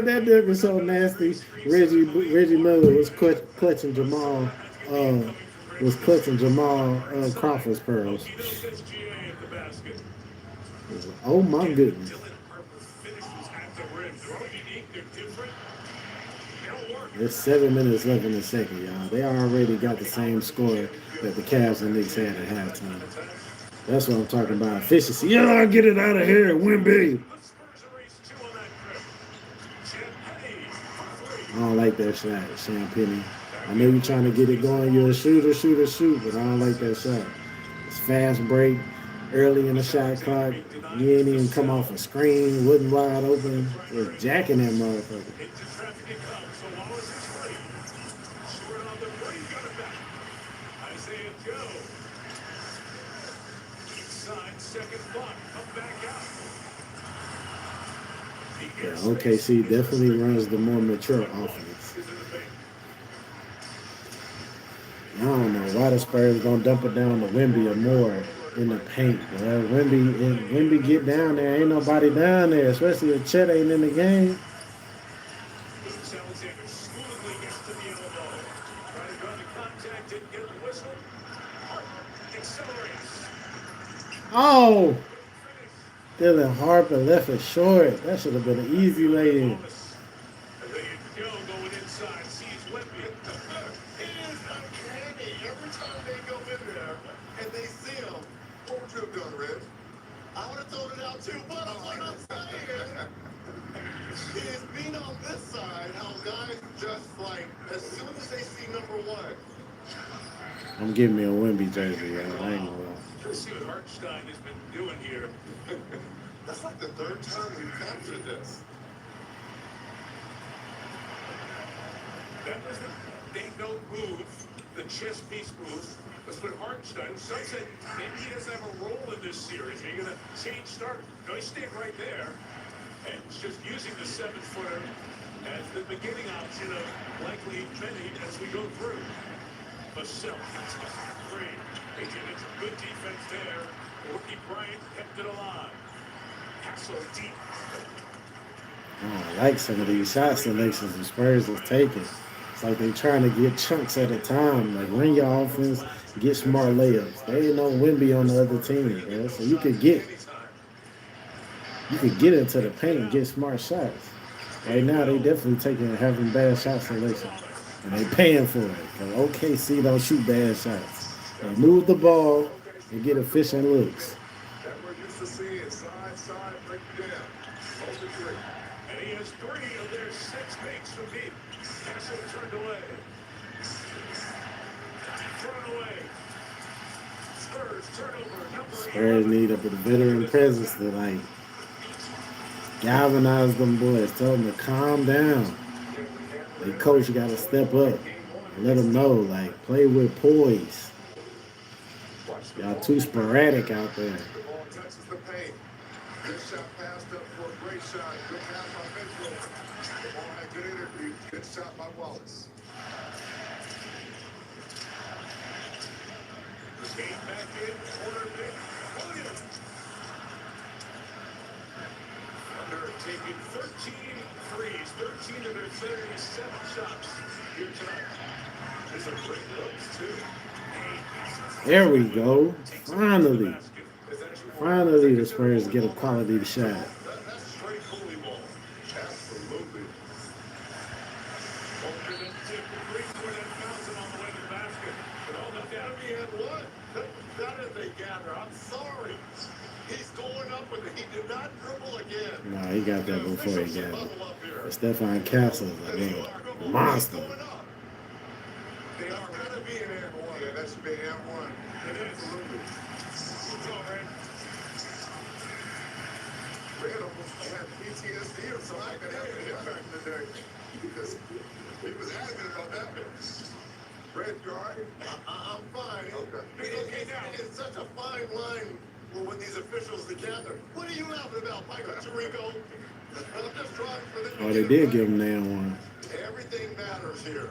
That dude was so nasty. Reggie Miller was clutching Jamal Crawford's pearls. Oh my goodness. There's 7 minutes left in the second, y'all. They already got the same score that the Cavs and Knicks had at halftime. That's what I'm talking about. Efficiency. Yeah, get it out of here. Wimby. I don't like that shot, Champagne. I know you're trying to get it going. You're a shooter, but I don't like that shot. It's fast break, early in the shot clock. You ain't even come off a screen, wasn't wide open. Was jacking that motherfucker. Yeah, OKC definitely runs the more mature offense. I don't know why the Spurs gonna dump it down to Wemby or more in the paint. Wemby get down there, ain't nobody down there, especially if Chet ain't in the game. Oh! Dylan Harper left it short. That should have been an easy lay-in. Every time they go in there and they see him, what would you have done, Red? I would have thrown it out too, but what I'm saying is being on this side, how guys just like, as soon as they see number one. I'm giving me a Wemby jersey, yo. I ain't gonna lie. Let's see what Hartenstein has been doing here. That's like the third time we've captured this. That was the they don't move, the chess piece moves. Let's put Hartenstein. Some said maybe he doesn't have a role in this series. Are you going to change start? No, he's staying right there. And just using the 7-footer as the beginning option of likely many as we go through. Vassell gets three. They did it. Good defense there. Ricky Bryant kept it alive. Hassel deep. I like some of these shot selections the Spurs is taking. It's like they trying to get chunks at a time. Like run your offense, get smart layups. There ain't no Wemby on the other team, bro. So you could get into the paint and get smart shots. Right now they definitely having bad shot selection. And they paying for it. Because OKC don't shoot bad shots. They move the ball and get efficient looks. That we're used to seeing side, break down. Hold the three. And he has 3 of their 6 makes from deep. Hassel turned away. Thrown away. Spurs turnover. Spurs need a bit of veteran presence to like galvanize them boys. Tell them to calm down. The coach got to step up and let them know, like, play with poise. Y'all too sporadic out there. The ball touches the paint. Good shot passed up for a great shot. Good pass by Mitchell. The ball had good energy. Good shot by Wallace. The game back in. Corner pick. Williams. Thunder taking 13 threes. 13 of their 37 shots here tonight. These are great looks, too. There we go. Finally, the Spurs get a quality shot. That's straight bully ball. Absolutely. Open and tip the three-point and bounce it on the way to the basket. But all the Academy had what? That is a gather. I'm sorry. He's going up with it. He did not dribble again. Nah, he got that before he got it. Stephon Castle is a monster. They are going to be an air one. Yeah, that should be an air one. It is. Absolutely. What's up, Red? Red almost had PTSD or something like that back in the day. Because he was adamant about that bit. Red, you all right? I'm fine. Okay, now, it's such a fine line when these officials together. What are you laughing about, Michael Tirico? I'm just trying for them. Oh, they did give him that one. Everything matters here.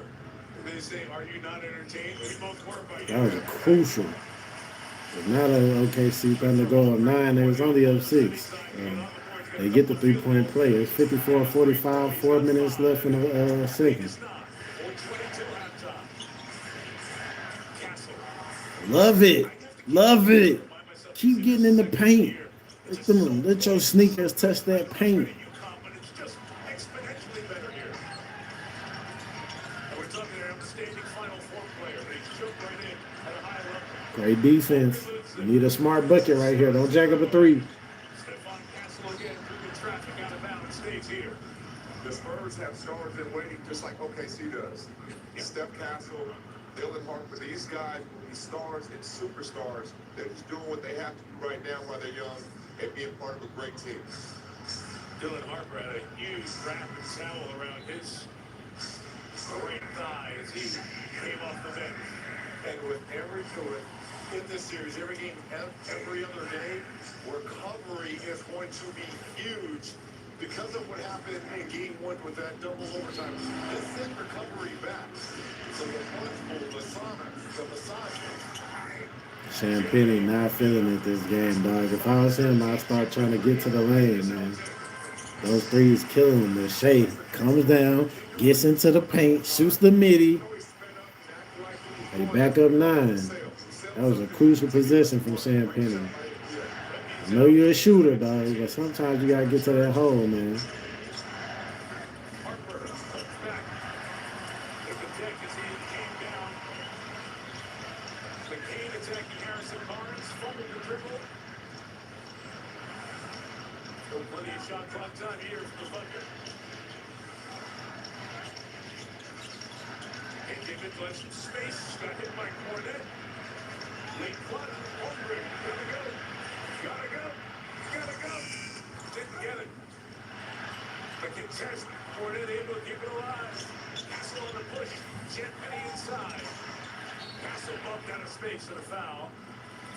They say, are you not entertained? We both were by That was crucial. If not an OKC Thunder go up 9, they was only up 6. They get the 3-point play. It's 54-45, 4 minutes left in the second. Love it. Love it. Keep getting in the paint. Let your sneakers touch that paint. Great defense. You need a smart bucket right here. Don't jack up a three. The Spurs have stars in waiting just like OKC does. Steph Castle, Dylan Harper, these guys, these stars and superstars that is doing what they have to do right now while they're young and being part of a great team. Dylan Harper had a huge wrap and towel around his great thigh as he came off the bench. And with every in this series, every game, every other day, recovery is going to be huge because of what happened in game 1 with that double overtime. This sent recovery back. So the punch, the sauna, the massage. Champagnie not feeling it this game, dog. If I was him, I'd start trying to get to the lane, man. Those threes kill him. But Shea comes down, gets into the paint, shoots the midi. They back up 9. That was a crucial possession from Champagnie. I know you're a shooter, dog, but sometimes you gotta get to that hole, man. Harper back. If the deck as he came down. McCain attacking Harrison Barnes. Fumbled the dribble. Still plenty of shot clock time here for the Thunder. And give it left some space. Got hit by Cornet. Late clutch. Holmgren. Gotta go. Gotta go. Gotta go. Didn't get it. The contest. Cornet able to keep it alive. Castle on the push. Champagnie inside. Castle bumped out of space for the foul.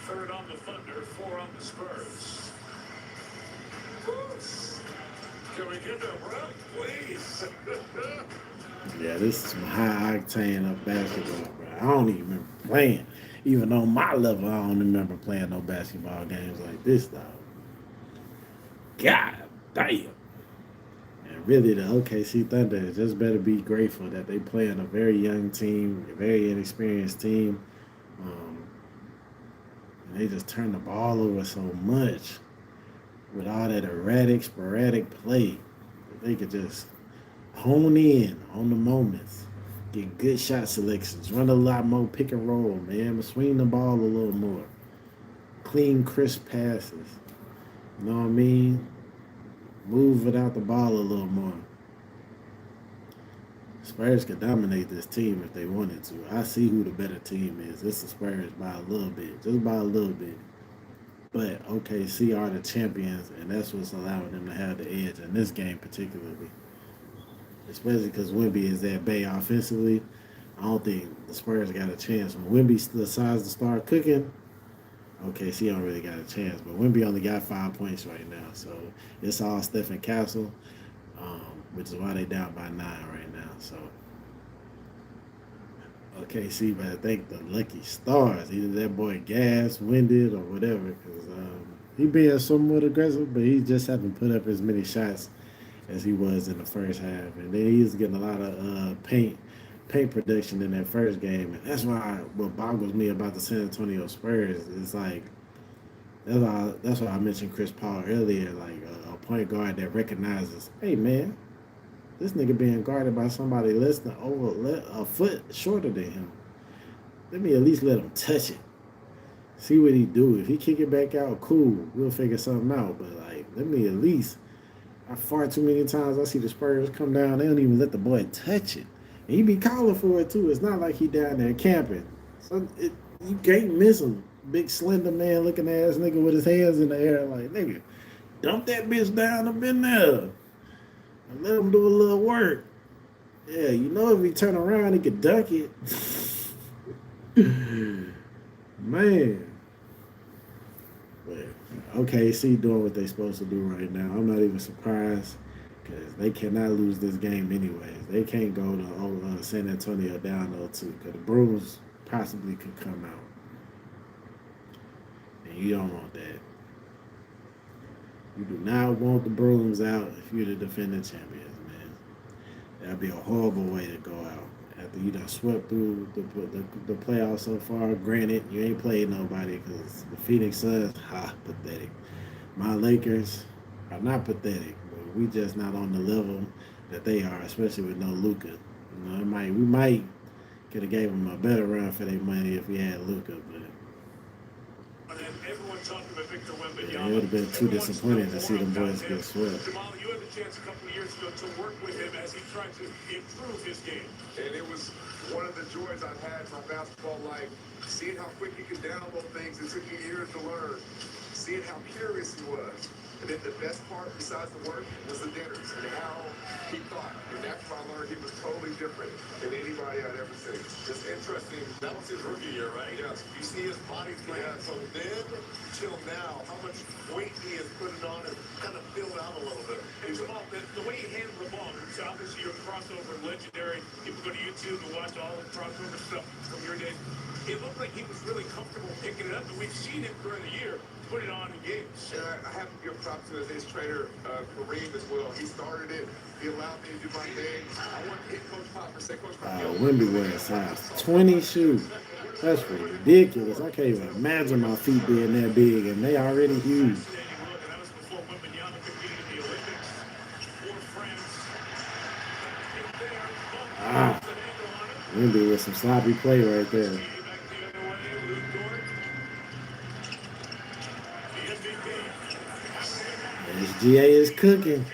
3rd on the Thunder, 4 on the Spurs. Can we get the run, please? Yeah, this is some high octane of basketball, bro. I don't even remember playing. Even on my level, I don't remember playing no basketball games like this, dog. God damn. And really, the OKC Thunder just better be grateful that they play in a very young team, a very inexperienced team. And they just turn the ball over so much with all that erratic, sporadic play. They could just hone in on the moments, get good shot selections, run a lot more pick and roll, man, swing the ball a little more, clean, crisp passes. You know what I mean? Move without the ball a little more. Spurs could dominate this team if they wanted to. I see who the better team is. It's the Spurs by a little bit, just by a little bit. But OKC are the champions, and that's what's allowing them to have the edge in this game particularly. Especially because Wemby is at bay offensively. I don't think the Spurs got a chance. When Wemby decides to start cooking, OKC don't really got a chance. But Wemby only got 5 points right now. So it's all Stephen Castle, which is why they down by 9 right now. So OKC better thank the lucky stars. Either that boy gas, winded, or whatever. Because he being somewhat aggressive, but he just haven't put up as many shots as he was in the first half. And then he was getting a lot of paint production in that first game. And that's what boggles me about the San Antonio Spurs. It's like, that's why I mentioned Chris Paul earlier, like a point guard that recognizes, hey, man, this nigga being guarded by somebody less than a foot shorter than him. Let me at least let him touch it. See what he do. If he kick it back out, cool. We'll figure something out. But, like, let me at least... far too many times I see the Spurs come down, they don't even let the boy touch it. And he be calling for it, too. It's not like he down there camping. So you can't miss him. Big, slender man looking ass nigga with his hands in the air like, nigga, dump that bitch down up in there. And let him do a little work. Yeah, you know if he turn around, he could dunk it. Man. But OKC doing what they supposed to do right now. I'm not even surprised because they cannot lose this game anyways. They can't go to San Antonio down 0-2 because the Bruins possibly could come out. And you don't want that. You do not want the brooms out if you're the defending champions, man. That'd be a horrible way to go out. After you done swept through the playoffs so far, granted, you ain't played nobody because the Phoenix Suns, pathetic. My Lakers are not pathetic, but we just not on the level that they are, especially with no Luca. You know, we might could have gave them a better run for their money if we had Luca, but Everyone talking about Victor Wembanyama. yeah, it would have been too disappointing to see them boys get swept. Jamal, you had the chance a couple of years ago to work with him as he tried to improve his game. And it was one of the joys I've had in my basketball life, seeing how quick he could download things. It took me years to learn. Seeing how curious he was. And then the best part, besides the work, was the dinners and how he thought. And that's when I learned he was totally different than anybody I'd ever seen. Just interesting. That was his rookie year, right? Yes. You see his body plan from then till now, how much weight he has put it on and kind of filled out a little bit. And Jamal, the way he handled the ball, it's obviously your crossover legendary. People go to YouTube and watch all the crossover stuff from your days. It looked like he was really comfortable picking it up, and we've seen him during the year put it on in games. And I have to give props to his trainer, Kareem, as well. He started it. He allowed me to do my thing. I want to hit Coach Popper. Say, Coach Popper. Wemby wears size 20 shoes. That's ridiculous. I can't even imagine my feet being that big, and they already huge. Fascinating look, and that was before Wembanyama competed in the Olympics. Four friends. Ah, Wemby with some sloppy play right there. Back the other way, Luke Dort. The MVP. And his GA is cooking.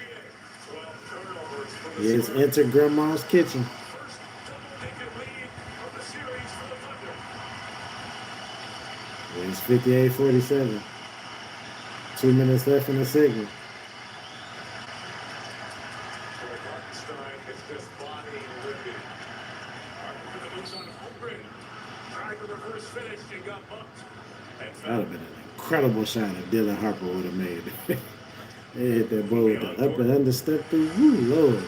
12 turnovers for the He has entered Grandma's kitchen. first double-digit lead of the series for the Thunder. It's 58-47. 2 minutes left in the segment. Hartenstein is just bodying Wemby. Harper the moves on Holmgren. Tried to reverse finish and got bumped. And That would fouled. have been an incredible shot if Dylan Harper would have made it. They hit that ball with the up and under step through. Woo, Lord.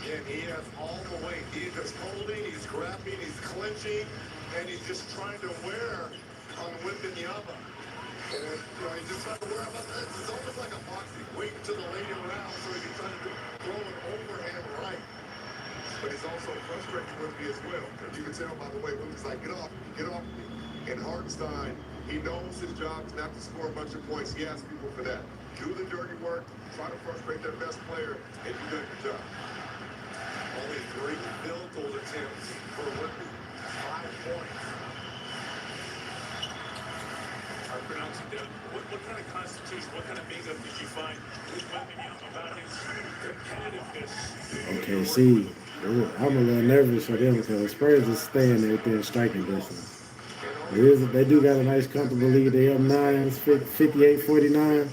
Again, he has all the weight. He's just holding, he's grabbing, he's clinching, and he's just trying to wear on Wembanyama. And he's just trying to wear him. It's almost like a boxing. Wait until the later round so he can try to throw an overhand right. But he's also frustrated with me as well. You can tell by the way Wemby's like, get off me. And Hartenstein, he knows his job is not to score a bunch of points. He asks people for that. Do the dirty work, try to frustrate their best player, and you done your job. Only 3 field goal attempts for Wemby. 5 points. I pronounce it down. What kind of constitution, what kind of makeup did you find with Wembanyama about his competitiveness? Okay, see, I'm a little nervous for them because the Spurs is staying within striking distance. They do got a nice, comfortable lead. They up 9, 58-49.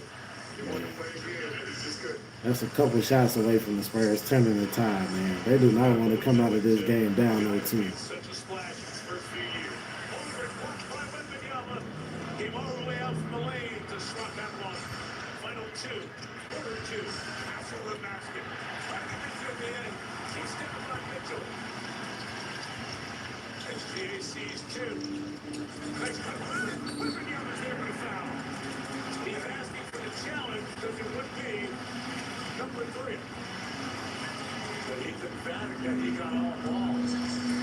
That's a couple shots away from the Spurs turning the tide, man. They do not want to come out of this game down 0-2. Such a splash in his first few years. Holmgren worked by Wembanyama. Came all the way out from the lane to swat that one. Final 2. Quarter 2. Castle the basket. Trying to get to the end. He's stepping by Mitchell. SGA sees 2. Next cut. Wembanyama's there for the foul. He's asking for the challenge because it would be number 3. But he's emphatic that he got all balls.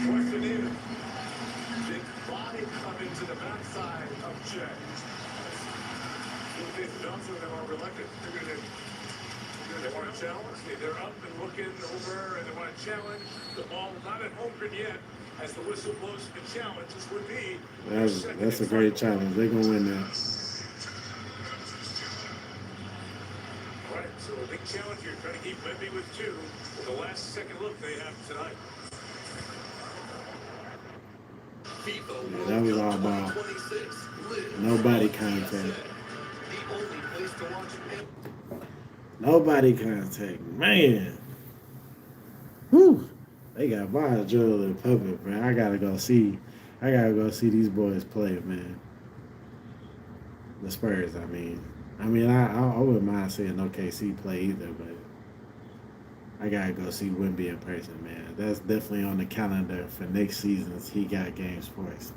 Question is, did body come into the backside of Chet? If Johnson and are reluctant, they want to challenge. They're up and looking over, and they want to challenge. The ball not at Holmgren yet. As the whistle blows for the challenge, this would be That's a great challenge. They're going to win that. Right, so a big challenge here, trying to keep Wemby with 2 with the last second look they have tonight. Yeah, that was all ball. Nobody contact. Nobody contact. Man. Whew. They got Von Joel in the puppet, man. I gotta go see these boys play, man. The Spurs, I mean. I wouldn't mind seeing OKC play either, but I gotta go see Wemby in person, man. That's definitely on the calendar for next season's He Got Game Sports.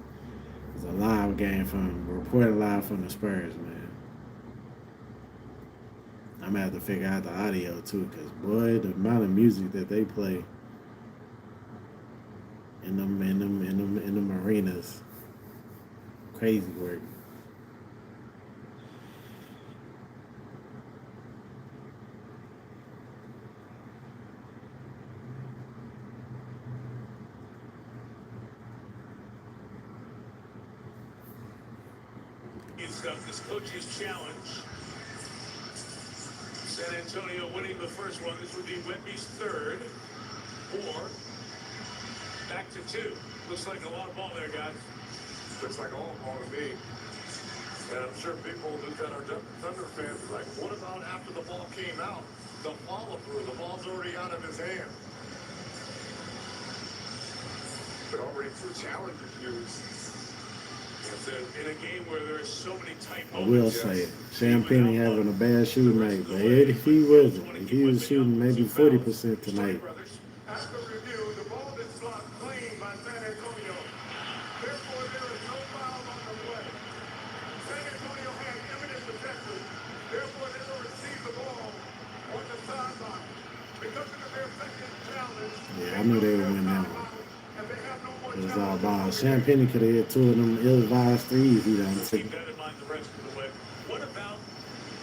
It's a live game reported live from the Spurs, man. I'm gonna have to figure out the audio too, cause boy, the amount of music that they play in them arenas, crazy work. Stuff, this coach's challenge. San Antonio winning the first one. This would be Wemby's third. 4. Back to 2. Looks like a lot of ball there, guys. Looks like all ball to me. And I'm sure people that are Thunder fans are like, what about after the ball came out? The follow-through, the ball's already out of his hand. But already 2 challenges used. In a game where there's so many tight I will moments. say, Champagne having a bad shooting night, but if he wasn't, if he was shooting maybe 40% tonight, After review, the ball is blocked clean by San Antonio. Therefore, there is no foul on the play. San Antonio has eminent possession. Therefore, they will receive the ball on the sideline. Because of their second challenge, yeah, I knew they would win that one. and they have no more It was all ball. challenges. Champagne could have hit 2 of them ill-advised threes. He done took. Keep that in mind the rest of the way. What about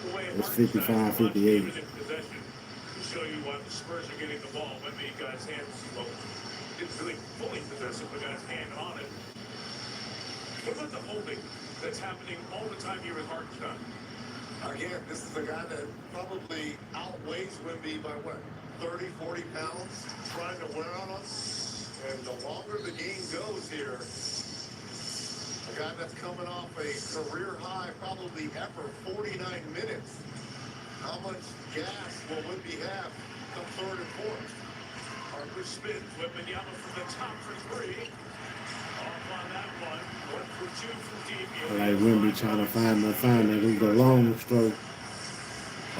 the way It's Hartenstein 55-58. even in possession to show you why the Spurs are getting the ball when they got his hands, well, didn't really fully possess it, but got his hand on it. What about the holding that's happening all the time here with Hartenstein? Again, this is a guy that probably outweighs Wemby by what, 30, 40 pounds, trying to wear on us. And the longer the game goes here, a guy that's coming off a career high, probably ever, 49 minutes. How much gas will Wemby have come third and fourth? Harper spins, Wembanyama from the top for 3. Off on that one. 1 for 2 from deep. I like Wemby trying to find the long stroke,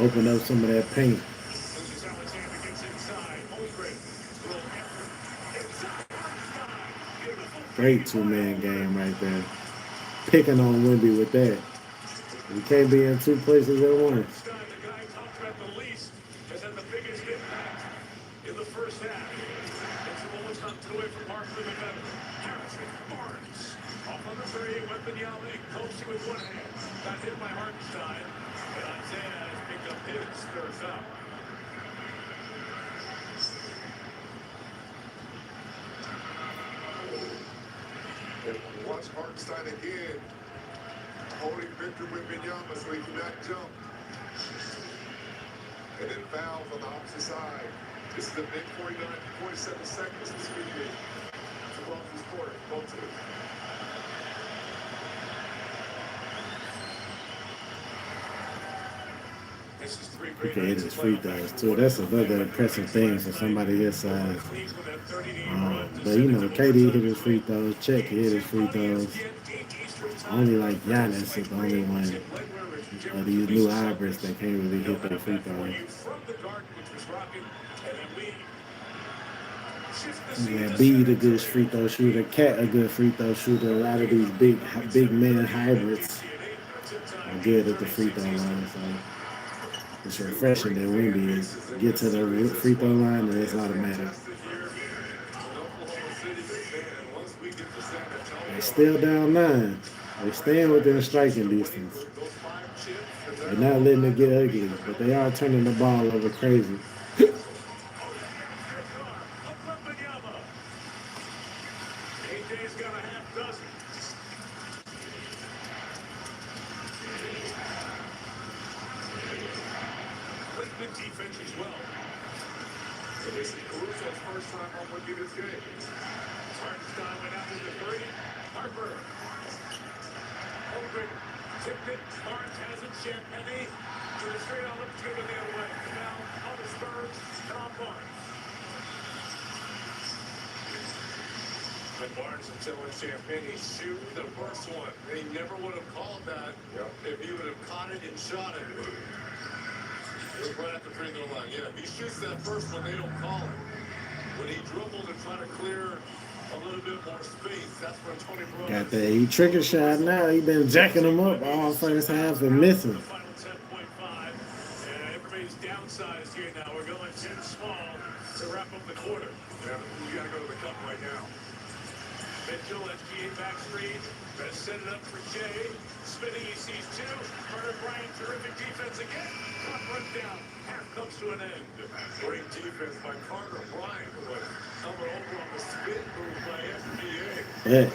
open up some of that paint. This is Alexander gets inside. Holmgren. Little effort. Inside. Hartenstein. Beautiful. Great 2-man game right there. Picking on Wemby with that. You can't be in 2 places at once. Hartenstein, the guy talked about the least, has had the biggest impact in the first half. It's the ball knocked away from Harper the better. Harrison Barnes. Off on the 3. Wembanyama coasting with one hand. Got hit by Hartenstein. And Isaiah has picked up his third foul. And watch Hartenstein again, holding Victor Wembanyama so he cannot jump. And then fouls on the opposite side. This is a big 47 seconds, excuse me, to cross this court. Both teams. This is 3 He great can hit nights his of free playoff throws action. too. That's another impressive thing for somebody his size. Cleveland at 30-game run to But send you it know, to KD hit overtime. his free throws. Chet can hit his free throws. Only like Giannis is the only one of these new hybrids that can't really hit their free throws. Yeah, Bede a good free throw shooter. Cat a good free throw shooter. A lot of these big man hybrids are good at the free throw line. So it's refreshing that Wemby is get to the free throw line and it's automatic. They're still down 9. They're staying within striking distance. They're not letting it get ugly, but they are turning the ball over crazy. AJ's got a half dozen. Played good defense as well. So this is Caruso's first time on Wemby this game. Hartenstein went out to the 3. Harper. Holmgren tipped it. Barnes has it. Champagny to the straight on. Let's go the other way. Now on the Spurs. And on Barnes. And Barnes and telling Champagne shoot the first one. They never would have called that if he would have caught it and shot it. It was right at the free throw line. Yeah, if he shoots that first one, they don't call it. When he dribbled and tried to clear a little bit more space, that's when Tony Brown Got that. He trigger shot now. He been jacking them up all first half and missing. The final 10.5. And size here now. We're going 10 small to wrap up the quarter. Yeah, we got to go to the cup right now. Mitchell, SGA backstreet. Better set it up for Jay. Spinning, he sees two. Carter Bryant, terrific defense again. Clock runs down. Half comes to an end. Great defense by Carter Bryant, but coming over on the spin move by SBA. Yeah,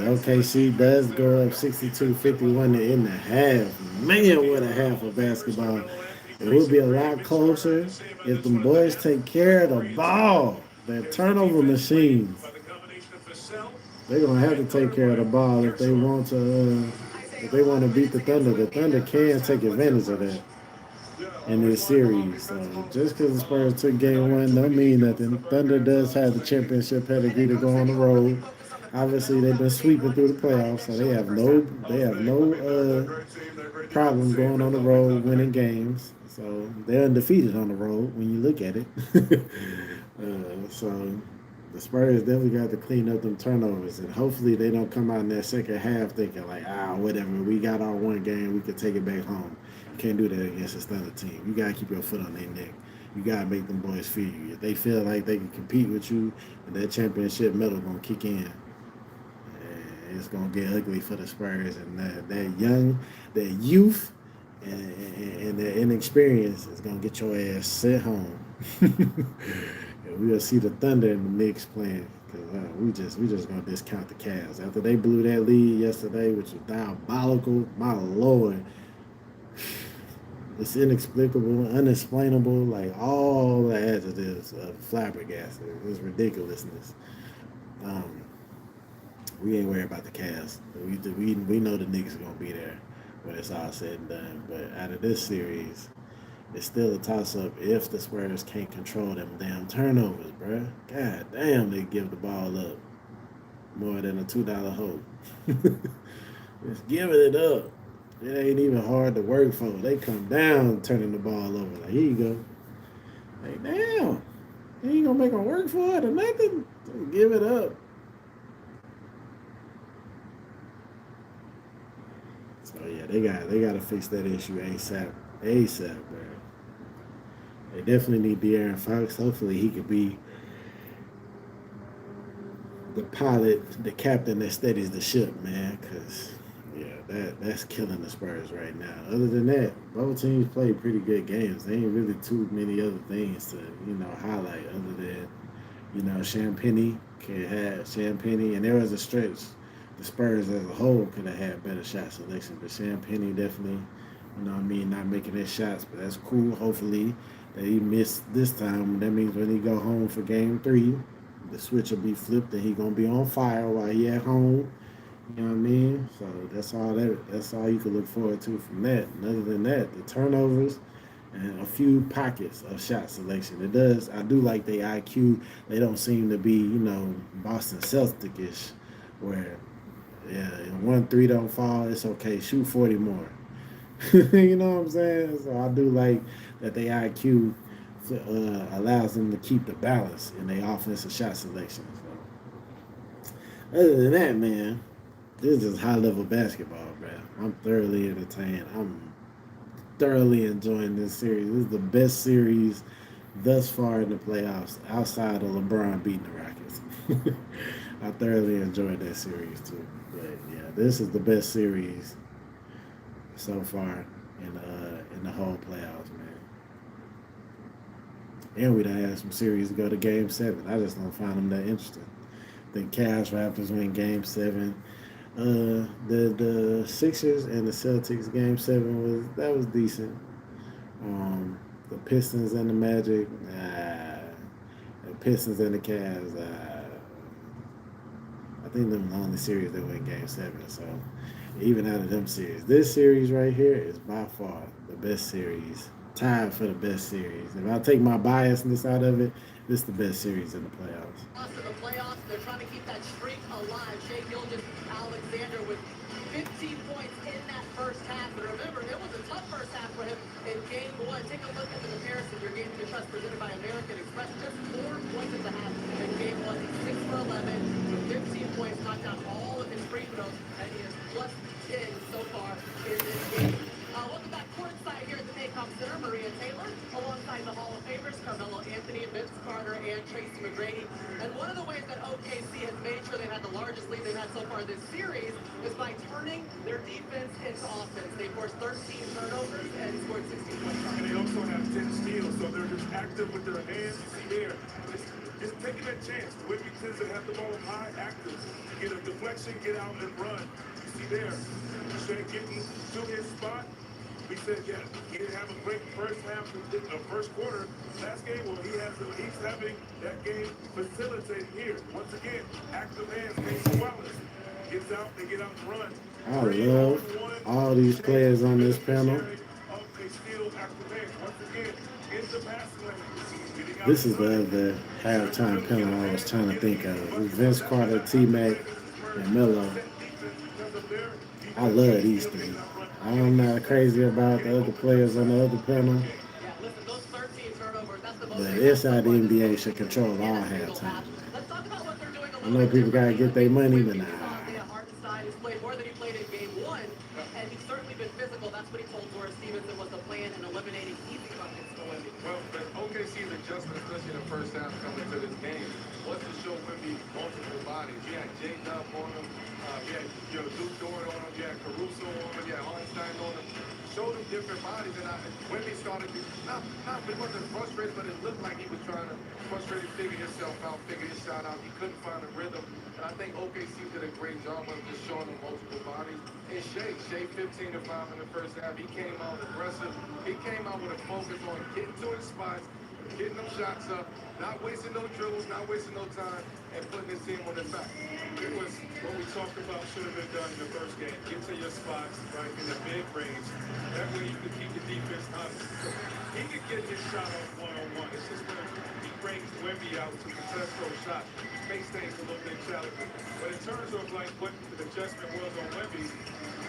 OKC does go up 62-51 in the half. Man, what a half of basketball. It would be a lot closer if the boys take care of the ball. They're turnover machines. By the combination of Vassell. They're gonna have to take care of the ball if they want to. If they want to beat the Thunder, the Thunder can take advantage of that in this series. So just because the Spurs took game one, don't mean nothing. Thunder does have the championship pedigree to go on the road. Obviously, they've been sweeping through the playoffs, so they have no problem going on the road winning games. So they're undefeated on the road when you look at it. So the Spurs definitely got to clean up them turnovers, and hopefully they don't come out in that second half thinking like, whatever, we got our one game, we could take it back home. You can't do that against this Thunder team. You got to keep your foot on their neck. You got to make them boys feel you. If they feel like they can compete with you, that championship medal going to kick in. And it's going to get ugly for the Spurs, and that youth and that inexperience is going to get your ass sent home. We'll see the Thunder and the Knicks playing, because we just gonna discount the Cavs after they blew that lead yesterday, which was diabolical. My Lord, it's inexplicable, unexplainable, like all the adjectives of flabbergasted. It's ridiculousness. We ain't worried about the Cavs. We know the Knicks are gonna be there when it's all said and done. But out of this series, it's still a toss-up if the Spurs can't control them damn turnovers, bruh. God damn, they give the ball up more than a $2 hope. Just giving it up. It ain't even hard to work for. They come down turning the ball over. Like, here you go. Like, damn. You ain't gonna make them work for it or nothing. Just give it up. So, yeah, they got to fix that issue ASAP. ASAP, bro. They definitely need De'Aaron Fox. Hopefully he could be the pilot, the captain that steadies the ship, man. Because, yeah, that's killing the Spurs right now. Other than that, both teams play pretty good games. There ain't really too many other things to, highlight other than, Champagnie and there was a stretch. The Spurs as a whole could have had better shot selection, but Champagnie definitely, not making his shots, but that's cool. Hopefully that he missed this time. That means when he go home for game 3, the switch will be flipped and he gonna be on fire while he at home. You know what I mean? So that's all you can look forward to from that. And other than that, the turnovers and a few pockets of shot selection. I do like their IQ. They don't seem to be, Boston Celtic-ish, where if 1-3 don't fall, it's okay. Shoot 40 more. You know what I'm saying? So I do like that their IQ allows them to keep the balance in their offensive shot selection. So, other than that, man, this is high-level basketball, man. I'm thoroughly entertained. I'm thoroughly enjoying this series. This is the best series thus far in the playoffs, outside of LeBron beating the Rockets. I thoroughly enjoyed that series, too. But, yeah, this is the best series so far in the whole playoffs, man. And we done had some series go to Game 7. I just don't find them that interesting. The Cavs Raptors win Game 7. The Sixers and the Celtics Game 7 was decent. The Pistons and the Magic, the Pistons and the Cavs, I think them the only series that win Game 7. So even out of them series, this series right here is by far the best series, tied for the best series. If I take my biasness out of it, this is the best series in the playoffs. In the playoffs, they're trying to keep that streak alive. Shai Gilgeous-Alexander with 15 points in that first half. And remember, it was a tough first half for him in Game 1. Take a look at the comparison. Your Game to Trust presented by American Express. Just 4 points at the half in Game 1. He's 6 for 11 with 15 points, knocked out all of his free throws, and he is plus 10 so far in this game. Welcome back courtside here at the Maycom Center. Maria Taylor, along Tracy McGrady. And one of the ways that OKC has made sure they've had the largest lead they've had so far this series is by turning their defense into offense. They forced 13 turnovers and scored 16 points. And they also have 10 steals, so they're just active with their hands. You see there, just taking that chance. Whitby tends to have the ball high, active. Get a deflection, get out and run. You see there, Shea getting to his spot. We said, yeah, he didn't have a great first half, first quarter. Last game, well, he's having that game facilitated here. Once again, active hands, Mason Wallace gets out, they get out and run. I love all these players on this panel. This is the other halftime panel I was trying to think of. Vince Carter, T-Mac, and Melo. I love these three. I'm not crazy about the other players on the other panel. Yeah, listen, those 13 turnovers, that's the most. But inside the NBA should control all halftime. Let's talk about what they're doing a I little know bit people gotta get their money, but differently. nah. Isaiah Hartenstein has played more than he played in game one, and he's certainly been physical. That's what he told Doris Stevenson was the plan in eliminating easy buckets for Wemby. Well, the OKC's adjustment, especially in the first half coming into this game, was to show Wemby multiple bodies. He had J-Dub on him. He had Luke Dort on him. He had Caruso on him. He had Hartenstein on him. Showed him different bodies, and Wemby started to, he wasn't frustrated, but it looked like he was trying to frustrated, figure himself out, figure his shot out. He couldn't find a rhythm. And I think OKC did a great job of just showing him multiple bodies. And Shea 15 to 5 in the first half. He came out aggressive. He came out with a focus on getting to his spots, getting them shots up, not wasting no dribbles, not wasting no time, and putting his team on their back. It was what we talked about should have been done in the first game. Get to your spots, right, in the mid-range. That way you can keep the defense honest. He could get his shot off one-on-one. It's just when he brings Wemby out to contest those shots, it makes things a little bit challenging. But in terms of like what the adjustment was on Wemby,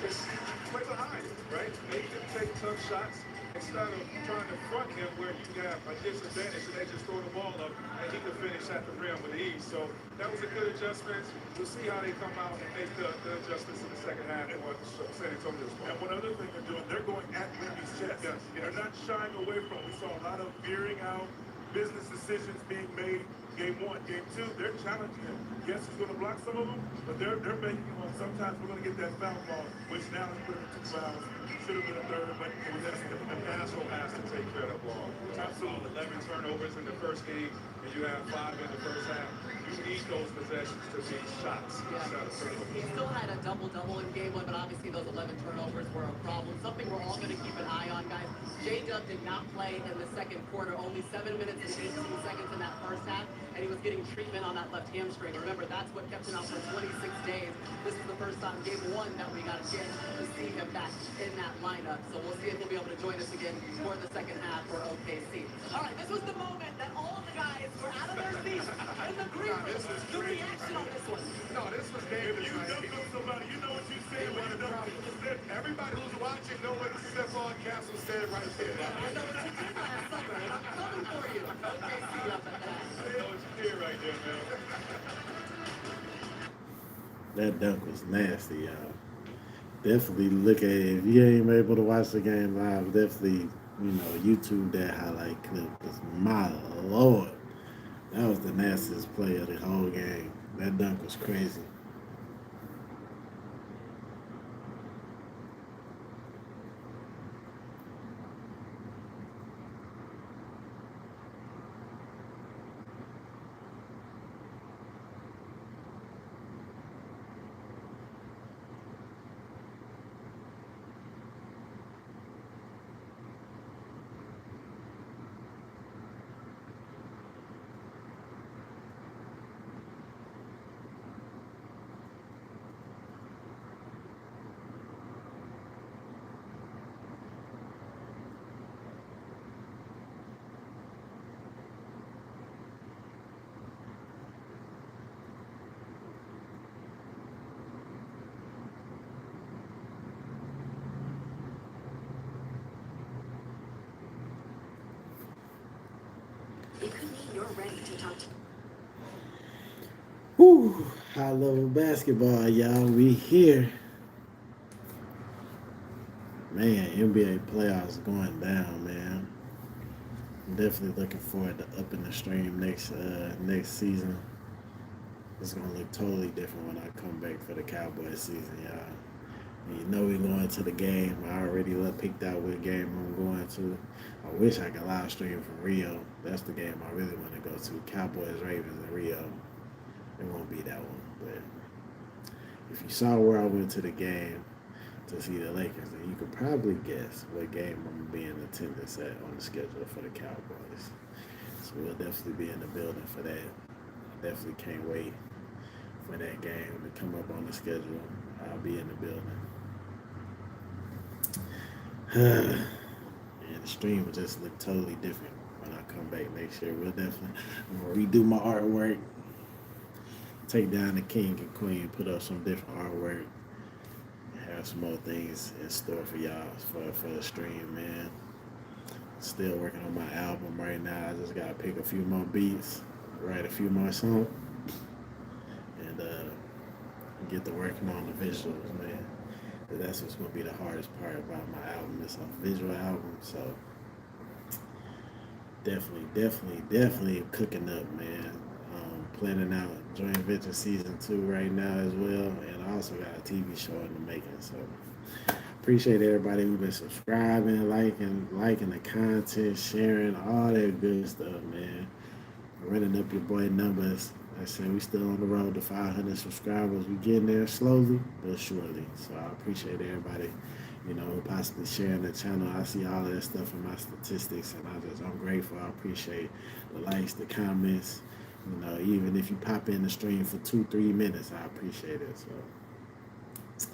it's play behind him, right? Make him take tough shots instead of trying to front him where you have a disadvantage and they just throw the ball up and he can finish at the rim with ease. So that was a good adjustment. We'll see how they come out and make the adjustments in the second half and what San Antonio's going. And one other thing they're doing, they're going at Wemby's chest. Yes. They're not shying away from it. We saw a lot of veering out, business decisions being made. Game one, game two, they're challenging him. Yes, he's going to block some of them, but they're making him on. Sometimes we're going to get that foul ball, which now he put him in 2 fouls. Should have been a third, but it was the asshole has to take care of the ball. Absolutely, 11 turnovers in the first game, and you have 5 in the first half. You need those possessions to be shots instead of turnovers. He still had a double-double in game one, but obviously those 11 turnovers were a problem. Something we're all going to keep an eye on, guys. J-Dub did not play in the second quarter, only 7 minutes and 18 seconds in that first half, and he was getting treatment on that left hamstring. Remember, that's what kept him out for 26 days. This is the first time, game one, that we got a chance to see him back in that lineup. So we'll see if he'll be able to join us again for the second half for OKC. All right, this was the moment that all of the guys were out of their seats in the green room. The reaction on this one. No, this was game. If you dunk on somebody, you know what you said when you dunk on them. Everybody who's watching know what Stephon Castle said right there. I know what you did last summer, and I'm coming for you. OKC up at that. I know what you did right there, man. That dunk was nasty, y'all. Definitely look at it. If you ain't able to watch the game live, definitely, YouTube that highlight clip. Because my Lord, that was the nastiest play of the whole game. That dunk was crazy. It could mean you're ready to talk to. Whew, high level basketball, y'all. We here. Man, NBA playoffs going down, man. I'm definitely looking forward to upping the stream next season. It's gonna look totally different when I come back for the Cowboys season, y'all. And you know we going to the game. I already picked out what game I'm going to. I wish I could live stream from Rio. That's the game I really want to go to. Cowboys, Ravens, and Rio. It won't be that one. But if you saw where I went to the game to see the Lakers, then you could probably guess what game I'm gonna be in attendance at on the schedule for the Cowboys. So we'll definitely be in the building for that. I definitely can't wait for that game to come up on the schedule. I'll be in the building. And the stream will just look totally different when I come back next year. We'll definitely redo my artwork, take down the king and queen, put up some different artwork, have some more things in store for y'all for the stream, man. Still working on my album right now. I just gotta pick a few more beats, write a few more songs, and get to working on the visuals, man. But that's what's gonna be the hardest part about my album. It's a visual album, so definitely cooking up, man. Planning out Joint Venture Season 2 right now as well, and I also got a TV show in the making. So appreciate everybody who's been subscribing, liking the content, sharing, all that good stuff, man. Running up your boy numbers. Like I said, we still on the road to 500 subscribers. We getting there slowly but surely. So I appreciate everybody, who possibly sharing the channel. I see all of that stuff in my statistics, and I'm grateful. I appreciate the likes, the comments. Even if you pop in the stream for 2-3 minutes, I appreciate it. So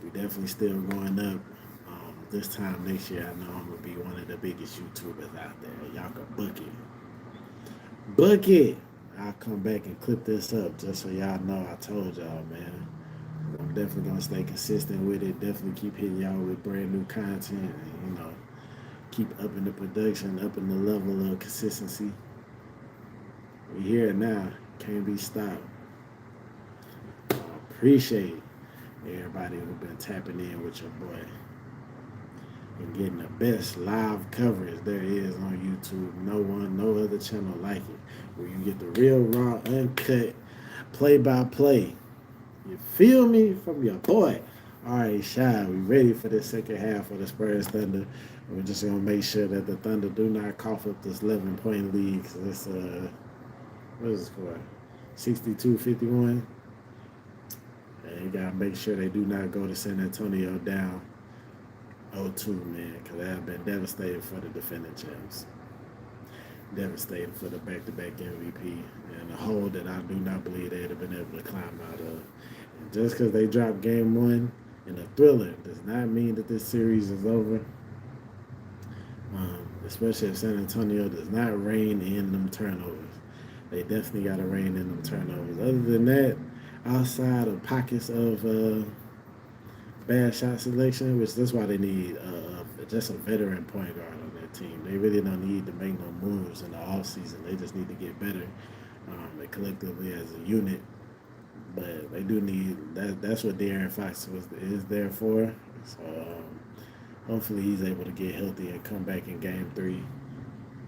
we definitely still going up. This time next year, I know I'm gonna be one of the biggest YouTubers out there. Y'all can book it. I'll come back and clip this up just so y'all know I told y'all, man. I'm definitely gonna stay consistent with it. Definitely keep hitting y'all with brand new content. And, keep upping the production, upping the level of consistency. We here now, can't be stopped. I appreciate everybody who's been tapping in with your boy and getting the best live coverage there is on YouTube. No other channel like it, where you get the real, raw, uncut, play-by-play. You feel me? From your boy. All right, Shy, we ready for the second half of the Spurs Thunder. We're just going to make sure that the Thunder do not cough up this 11-point lead, because it's what is the score? 62-51. And you got to make sure they do not go to San Antonio down 0-2, man, because that have been devastating for the defending champs. Devastating for the back-to-back MVP, and a hole that I do not believe they'd have been able to climb out of. And just because they dropped game one in a thriller does not mean that this series is over. Especially if San Antonio does not rein in them turnovers. They definitely got to rein in them turnovers. Other than that, outside of pockets of bad shot selection, which that's why they need just a veteran point guard on their team. They really don't need to make no moves in the offseason. They just need to get better collectively as a unit. But they do need that. That's what De'Aaron Fox is there for. So hopefully he's able to get healthy and come back in Game 3,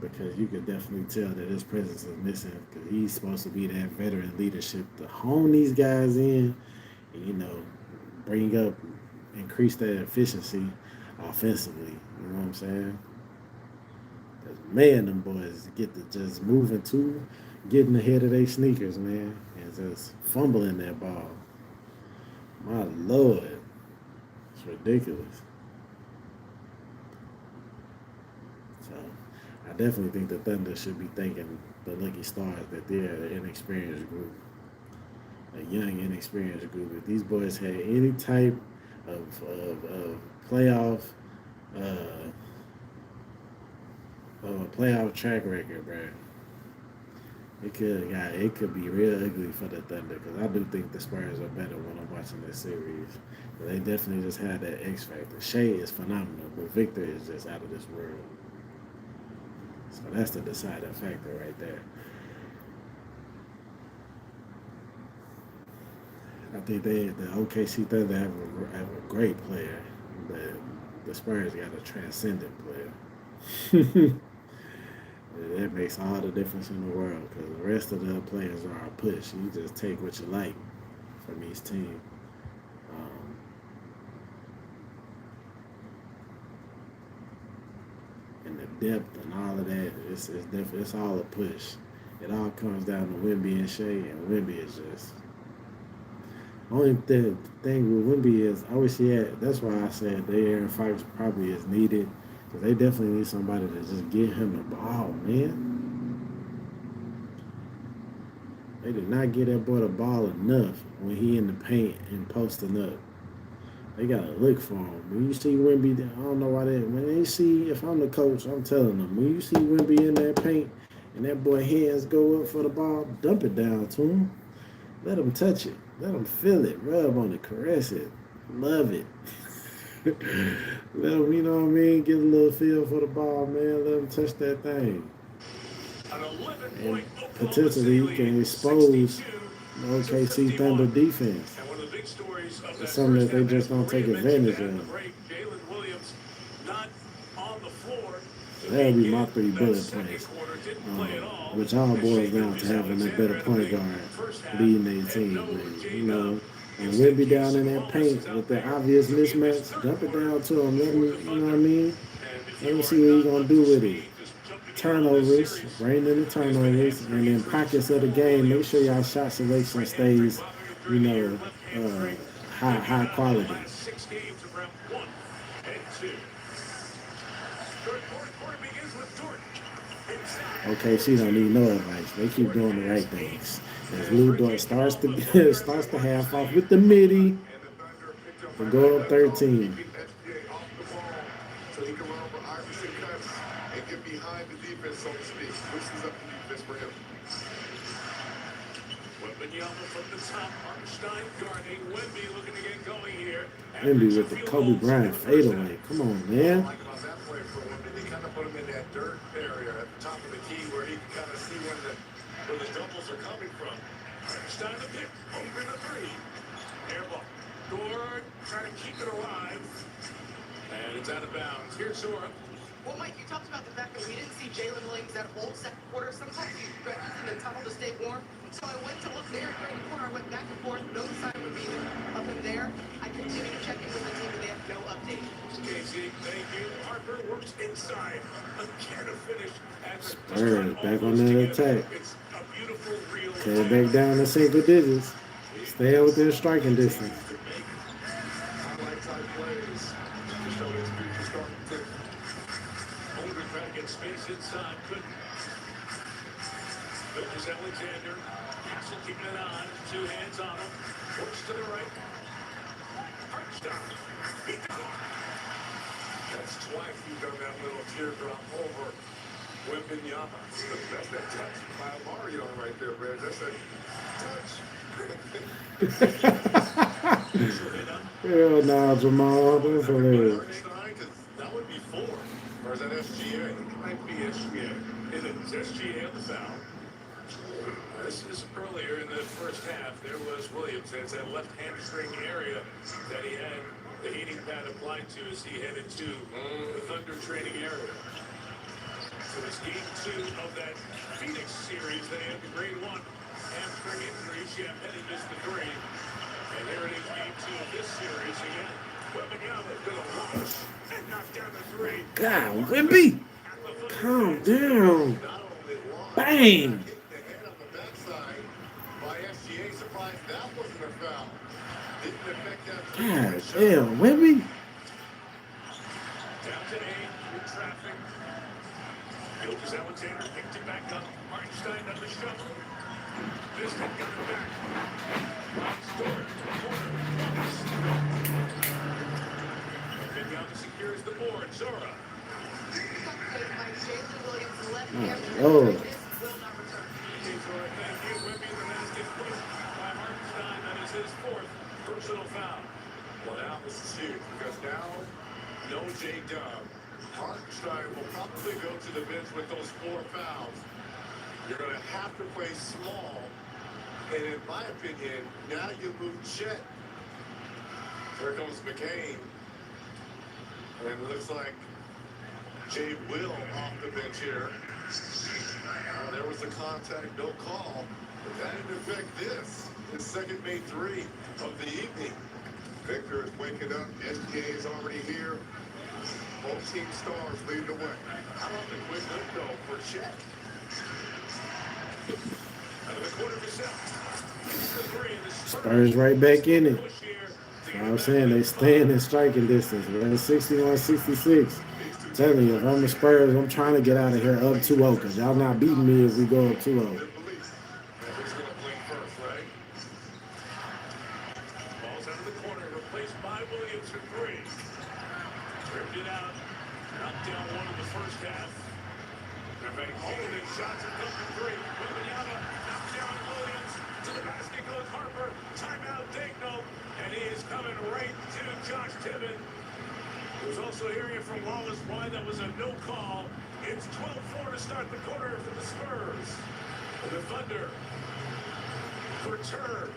because you could definitely tell that his presence is missing, because he's supposed to be that veteran leadership to hone these guys in and, increase that efficiency offensively. You know what I'm saying? Because, man, them boys get to just moving getting ahead of their sneakers, man, and just fumbling that ball. My Lord. It's ridiculous. So I definitely think the Thunder should be thanking the Lucky Stars that they're an inexperienced group, a young, inexperienced group. If these boys had any type of playoff track record, bro, it could be real ugly for the Thunder, because I do think the Spurs are better when I'm watching this series. But they definitely just had that X factor. Shea is phenomenal, but Victor is just out of this world. So that's the deciding factor right there. I think the OKC Thunder have a great player, but the Spurs got a transcendent player. That makes all the difference in the world because the rest of the players are a push. You just take what you like from each team. Um, and the depth and all of that, it's different. It's all a push. It all comes down to Wimby and Shea, and Wimby is just only thing with Wimby is I wish he had. That's why I said the Aaron Fox probably is needed because they definitely need somebody to just give him the ball, man. They did not get that boy the ball enough when he in the paint and posting up. They gotta look for him. When you see Wimby, I don't know why they. When they see, if I'm the coach, I'm telling them. When you see Wimby in that paint and that boy hands go up for the ball, dump it down to him. Let him touch it. Let him feel it. Rub on it. Caress it. Love it. Let him, you know what I mean? Get a little feel for the ball, man. Let him touch that thing. An And 11-point Oklahoma potentially City he can lead, expose 62 the to OKC Thunder 51. defense. And one of the big stories of that It's something first that they half, just as don't take Maria mentioned advantage at the of. break, Jalen Williams not on the floor to That'll be my begin 3 that bullet second points. quarter. Didn't play at all. Which all As Shai boils down to having that better Gilgeous-Alexander had a point big guard first half, leading their and no team. But, you J-Dub. know, when Instead, Wimby down in Houston that Wallace is paint out with the there obvious to begin this mismatch, third dump it quarter down to him. Let for him, the you know what I Thunder. mean? And if Let you him are see what he's not gonna up do to with it. speed, just jumping in on this Turnovers, series, bring in the there's been turnovers, and hamstring in injuries to pockets of the Jamal game, make sure Williams. y'all shot selection Right hamstring stays, bothering him you through the year. know, Left hamstring. high Maybe not in the quality. last 6 games of round 1 and 2. Fourth quarter begins with Dort. Inside. Okay, she don't need no advice. They keep Dort doing the has right 8. things. As As Lou Rick Dort kicked it starts off, the the Thunder starts the at half off Hartenstein. with the midi And the Thunder picked up to right go back up that zone, 13. keeping SGA off the ball so he can run over Iverson cuts and get behind the defense, so to speak. Loosens up the defense for him. Wembanyama from the top. Hartenstein guarding. Wemby looking to get going here. Wimby After 2 with the field Kobe goals in Bryant the first half. fadeaway. Come on, What I man. like about that play for Wemby, they kind of put him in that dirt area at the top of the key where he can kind of see where the doubles are coming from. Hartenstein the pick. Open the 3. Air ball. Gord trying to keep it alive. And it's out of bounds. Here's Zora. Well, Mike, you talked about the fact that we didn't see Jalen Williams that whole second quarter. Sometimes he stretches in the tunnel to stay warm. So I went to look there during the quarter. I went back and forth. No sign of him there. I continue to check in with the team, but they have no update. Casey, thank you. Harper works inside. Again, a finish. At the Spurs back on almost the together. attack. It's a beautiful reel. Cut it back down to single digits. Stay within striking distance. Highlight type plays to show his future starting potential. Holmgren trying to get space inside. Couldn't. Gilgeous-Alexander. Castle keeping it on. 2 hands on him. Works to the right. Hartenstein. Beat the clock. That's twice he's done that little teardrop over Wembanyama. That's that touch by Mario right there, man. That's that touch. Hell nah, Jamal. That's hilarious. Hartenstein, 'cause that would be 4. Or is that SGA? It might be SGA. It is SGA on the foul. This is earlier in the first half. There was Williams. It's that left hamstring area that he had the heating pad applied to as he headed to the Thunder training area. So it's game 2 of that Phoenix series. They had the grade 1 hamstring injury. Champagne missed the 3. And here it is, game 2 of this series again. Wembanyama gonna launch and knock down the 3. God, Wimby, calm down. Not only launched, Bang. hit the head on the backside by SGA. Surprised that wasn't a foul. Didn't affect that. God damn, Wimby. Down to 8, through traffic. Gilgeous-Alexander picked it back up. Hartenstein on the shovel. Biscuit got it back. Stewart, corner, Wembanyama secures the board. Zora. Jalen Williams, left My hamstring Lord. tightness, will not return. Okay, Zora, thank you. Wemby in the basket pushed by Hartenstein. That is his 4th personal foul. Well, now this is huge because now no J-Dub. Hartenstein will probably go to the bench with those 4 fouls. You're going to have to play small. And in my opinion, now you move Chet. There comes McCain. And it looks like Jay Will off the bench here. There was the contact, no call, but that didn't affect this. His second made three of the evening. Victor is waking up. NBA is already here. Both team stars leading the way. How about the quick look, though, for Chet? Out of the corner of his cell. It's the three, and the Spurs right back in it. push here. That's what I'm saying. They staying in striking distance. We're at 61-66. Telling you, if I'm the Spurs, I'm trying to get out of here up 2-0 because y'all not beating me if we go up 2-0. Who's going to blink first, right? Ball's out of the corner, replaced by Williams for three. Ripped it out. Knocked down one in the first half. Holding shots are coming three. Wembanyama knocked down Williams. To the basket goes Harper. Timeout Dagno. And he is coming right to Josh Tibbin. There's also hearing from Wallace why that was a no call. It's 12-4 to start the quarter for the Spurs. The Thunder return.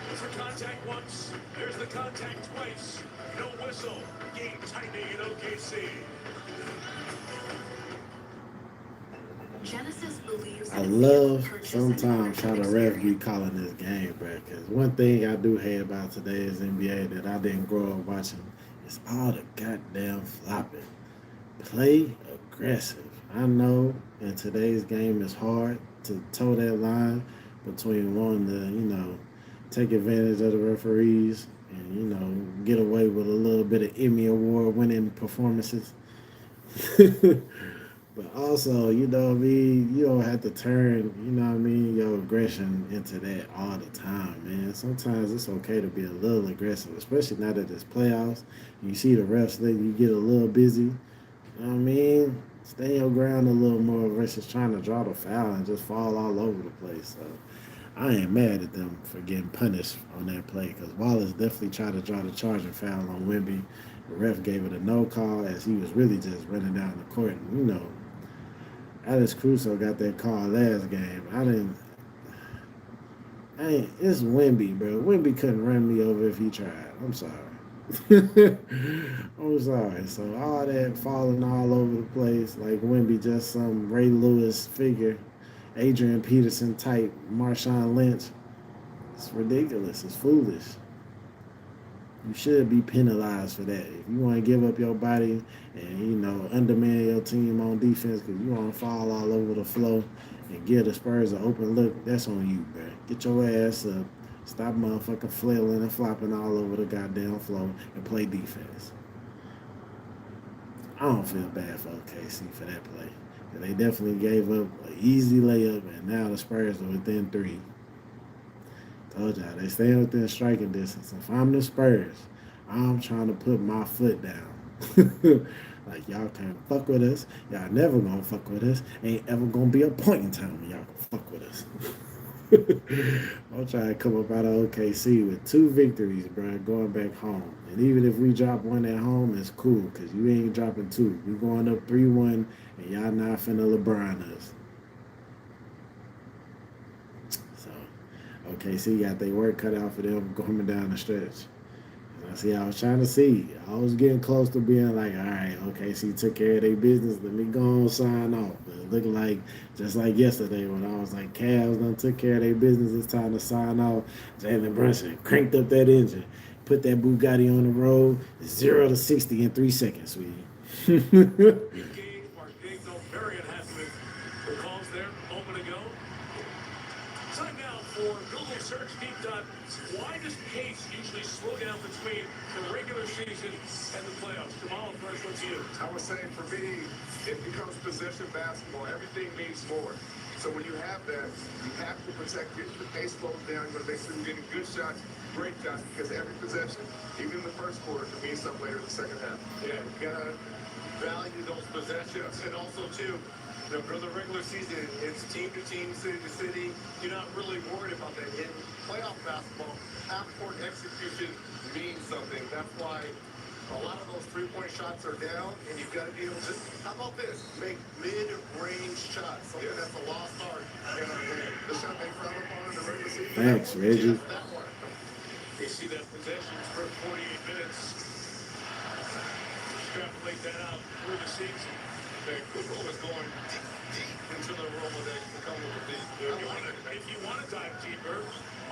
There's the contact once. There's the contact twice. No whistle. Game tightening in OKC. Genesis believes I love sometimes how the ref be calling this game, bro. Because one thing I do hate about today's NBA that I didn't grow up watching is all the goddamn flopping. Play aggressive. I know in today's game it's hard to toe that line between wanting to, take advantage of the referees and, get away with a little bit of Emmy Award winning performances. But also, you don't have to turn, your aggression into that all the time, man. Sometimes it's okay to be a little aggressive, especially now that it's playoffs. You see the refs letting you get a little busy. You know what I mean? Stay your ground a little more versus trying to draw the foul and just fall all over the place. So I ain't mad at them for getting punished on that play because Wallace definitely tried to draw the charging foul on Wemby. The ref gave it a no call as he was really just running down the court. And, Alex Caruso got that call last game. It's Wemby, bro. Wemby couldn't run me over if he tried. I'm sorry. I'm sorry. So all that falling all over the place, like Wemby just some Ray Lewis figure, Adrian Peterson type, Marshawn Lynch. It's ridiculous. It's foolish. You should be penalized for that. If you want to give up your body and, underman your team on defense because you want to fall all over the floor and give the Spurs an open look, that's on you, bro. Get your ass up. Stop motherfucking flailing and flopping all over the goddamn floor and play defense. I don't feel bad for OKC for that play. They definitely gave up an easy layup, and now the Spurs are within 3. Told y'all, they stay within striking distance. If I'm the Spurs, I'm trying to put my foot down. Like, y'all can't fuck with us. Y'all never gonna fuck with us. Ain't ever gonna be a point in time when y'all can fuck with us. I'm trying to come up out of OKC with 2 victories, bro, going back home. And even if we drop one at home, it's cool, because you ain't dropping 2. We going up 3-1, and y'all not finna LeBron us. OKC got their work cut out for them coming down the stretch. I was trying to see. I was getting close to being like, all right, OKC took care of their business. Let me go and sign off. But it looked like, just like yesterday when I was like, Cavs done took care of their business. It's time to sign off. Jalen Brunson cranked up that engine. Put that Bugatti on the road. 0 to 60 in 3 seconds, sweetie. Good game. Mark Dagno very unhappy with the calls there a moment ago. Time now for Google Search Deep Dive. Why does pace usually slow down between the regular season and the playoffs? Jamal, first, what's you? I was saying, for me, it becomes possession basketball. Everything means more. So when you have that, you have to protect it. The pace slows down. You got to make sure you're getting good shots, great shots, because every possession, even in the first quarter, can mean something later in the second half. Yeah. You got to value those possessions. And also, too, for the regular season, it's team to team, city to city. You're not really worried about that. In playoff basketball, half-court execution means something. That's why a lot of those three-point shots are down, and you've got to be able to, how about this? Make mid-range shots. Something that's a lost art. The shot they frown upon in the regular season. Thanks, Reggie. That one. You see that possession for 48 minutes. Extrapolate that out through the season. pick. People was going deep into the Rolodex to come up with these. I like it. If you want to dive deeper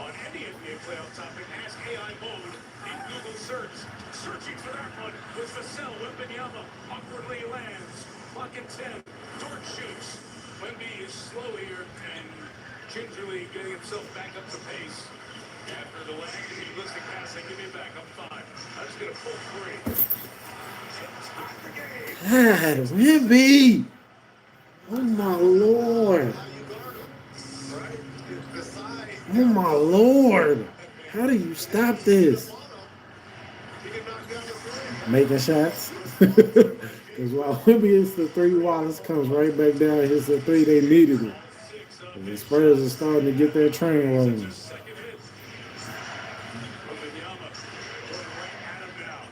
on any NBA playoff topic, ask AI Mode in Google search. Searching for that one was Vassell Wembanyama. Awkwardly lands. Clock at 10. Dort shoots. Wemby is slow here and gingerly getting himself back up to pace. After the lag, he looks at pass and give me back. I'm fine. I'm just going to pull three. It's the game. God, Wemby. Oh my Lord. How you guard him, right? Decide. Oh my Lord. How do you stop this? He can knock down the three. Making shots. Because while Wemby hits the three, Wallace comes right back down and hits the three. They needed it. And the Spurs are starting to get their train rolling. Second hit. Wembanyama going right at him now.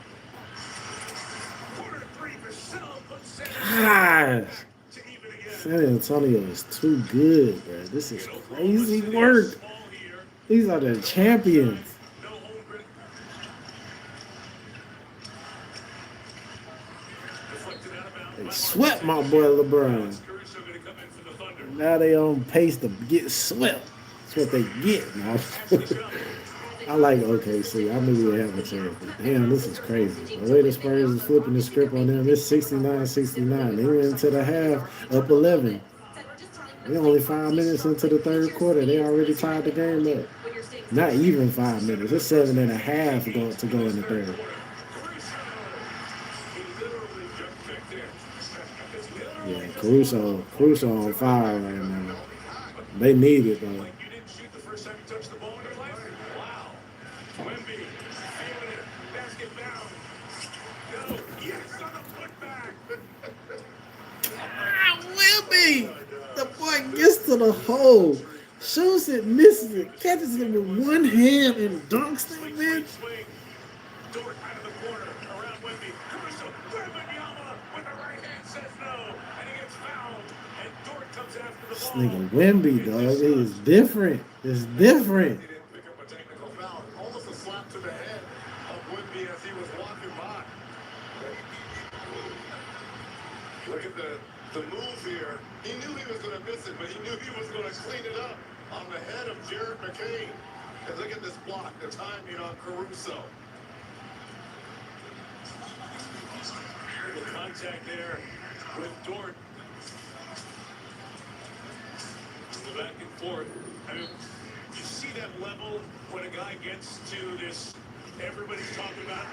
Corner three, Vassell puts San Gosh. to even again. San Antonio is too good, bro. This is crazy work. Small here. These are the champions. No Holmgren. Deflected out of bounds. They swept my boy LeBron. Caruso going to come in for the Thunder. Now they on pace to get swept. That's what they get now. I like OKC. I knew we would have a chance. But damn, this is crazy. The way the Spurs is flipping the script on them, it's 69-69. They went into the half up 11. We're only 5 minutes into the third quarter. They already tied the game up. Not even 5 minutes. It's 7.5 to go in the third. Yeah, Caruso on fire right now. They need it though. You didn't shoot the first time you touched the ball in your life? Wow. Wemby, feeling it, basket down. No, yes, on the putback. Wemby! The boy gets to the hole, shoots it, misses it, catches it with one hand and dunks that Swing, bitch. swing. Dort out of the corner, around Wemby. Caruso, Wembanyama with the right hand says no, and he gets fouled. And Dort comes after the This ball. nigga Wemby, dog, it is different. It's different. He didn't pick up a technical foul. Almost a slap to the head of Wemby as he was walking by. Look at the move here. He knew he was going to miss it, but he knew he was going to clean it up on the head of Jared McCain. And look at this block, the timing on Caruso. The contact there with Dort. The back and forth. I mean, you see that level when a guy gets to this, everybody's talking about,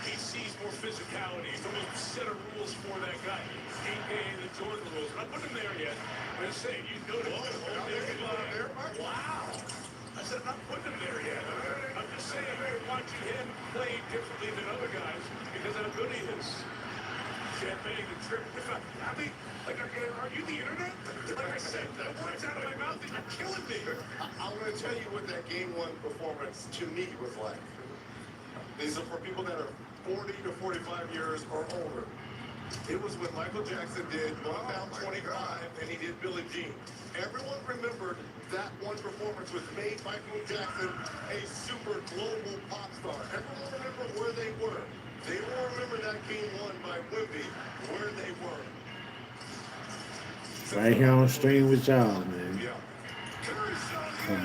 he sees more physicality. It's almost a set of rules for that guy. AKA the Jordan rules. I'm not putting him there yet. I'm just saying, you notice there. Wow. I said, I'm not putting him there yet. I'm just saying, I'm watching him play differently than other guys because of how good he is. Champagne, the trip. I mean, like, are you the internet? Like I said, the words out of my mouth and you're killing me. I'm going to tell you what that game one performance to me was like. These are for people that are 40 to 45 years or older. It was when Michael Jackson did One Down 25 and he did Billie Jean. Everyone remembered that one performance which made Michael Jackson a super global pop star. Everyone remembered where they were. They will remember that game won by Wemby, where they were. Right here on stream with y'all, man. Yeah.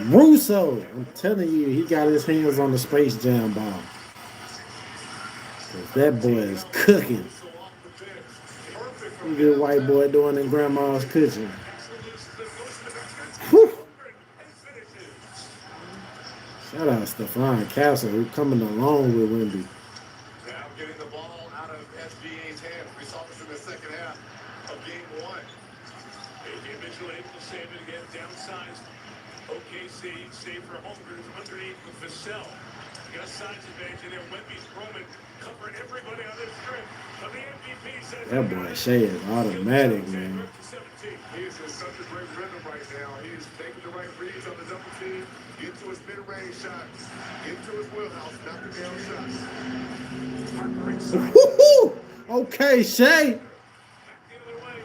Caruso, I'm telling you, he got his hands on the Space Jam ball. 'Cause that boy is cooking. So off the bench. Perfect for Look at the white boy doing in grandma's kitchen. Whew. Whew. Shout out Stephon Castle, who coming along with Wemby. Now getting the ball out of SGA's hands. We saw this in the second half of game one. AJ Mitchell able to save it again, downsized. OKC, save for Holmgren underneath with Vassell. Got a size advantage in there. Wemby's roaming, covering everybody on this strip. But the MVP says That boy Shea is automatic, man. He is in such a great rhythm right now. He is taking the right reads on the double team, get to his mid-range shots, get to his wheelhouse, knock it down shots. Parker inside. Woo-hoo! Okay, Shea. The other way.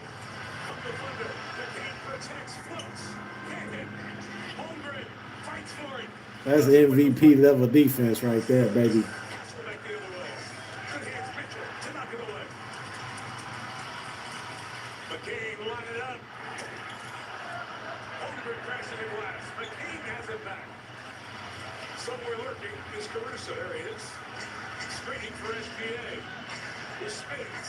From the Thunder. The game protects, floats. Can't hit. Holmgren fights for it. That's MVP level defense right there, baby. Castle back the other way. Good hands, Mitchell to knock it away. But second glass. McCain has it back. Somewhere lurking is Caruso. There he is. Screening for SGA. He spins.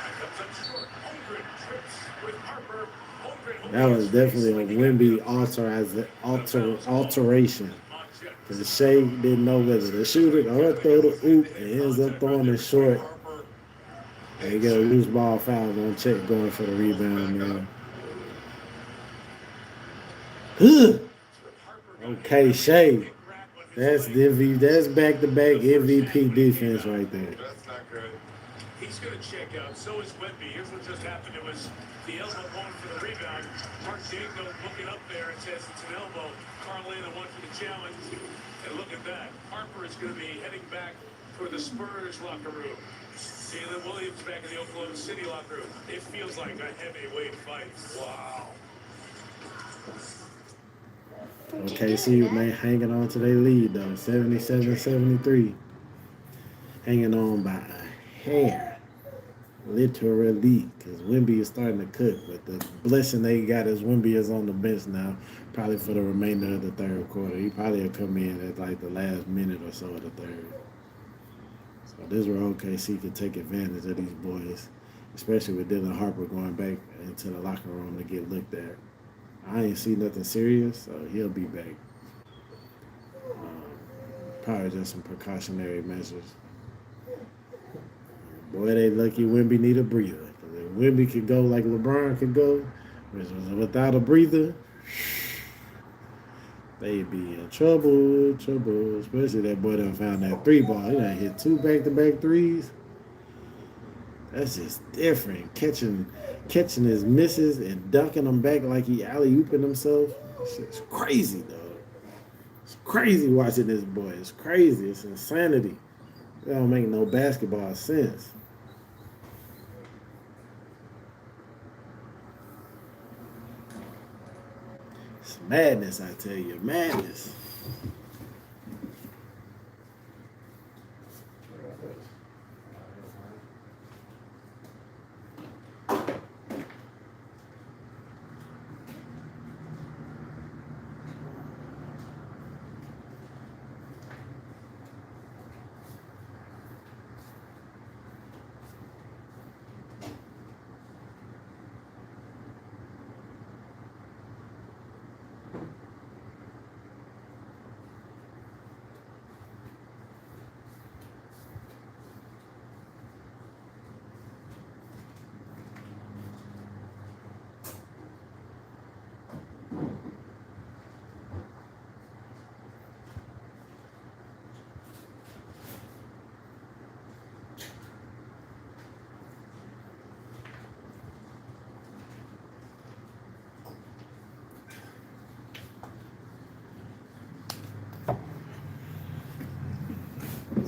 And comes up short. Holmgren trips with Harper. Holmgren. That was definitely a Wemby alteration. Because Shea didn't know whether to shoot it or throw the oop and ends up throwing it short. And you get a loose ball foul on check going for the rebound, man. Okay, Shea. That's back-to-back MVP defense right there. That's not good. He's going to check out. So is Wemby. Here's what just happened. It was the elbow going for the rebound. Mark Daigneault looking up there and says it's an elbow. Carlin one for the challenge. And look at that. Harper is going to be heading back for the Spurs locker room. Jalen Williams back in the Oklahoma City locker room. It feels like a heavyweight fight. Wow. OKC, man, hanging on to their lead, though. 77-73. Hanging on by a hair. Literally. Because Wemby is starting to cook. But the blessing they got is Wemby is on the bench now. Probably for the remainder of the third quarter. He probably will come in at like the last minute or so of the third. So this is where OKC could take advantage of these boys. Especially with Dylan Harper going back into the locker room to get looked at. I ain't see nothing serious, so he'll be back. Probably just some precautionary measures. Boy, they lucky Wemby need a breather. Because if Wemby could go like LeBron could go, which was without a breather, they'd be in trouble. Especially that boy done found that three ball. He done hit 2 back-to-back threes. That's just different. Catching his misses and dunking them back like he alley-ooping himself. It's crazy, dog. It's crazy watching this boy. It's crazy. It's insanity. It don't make no basketball sense. It's madness, I tell you. Madness.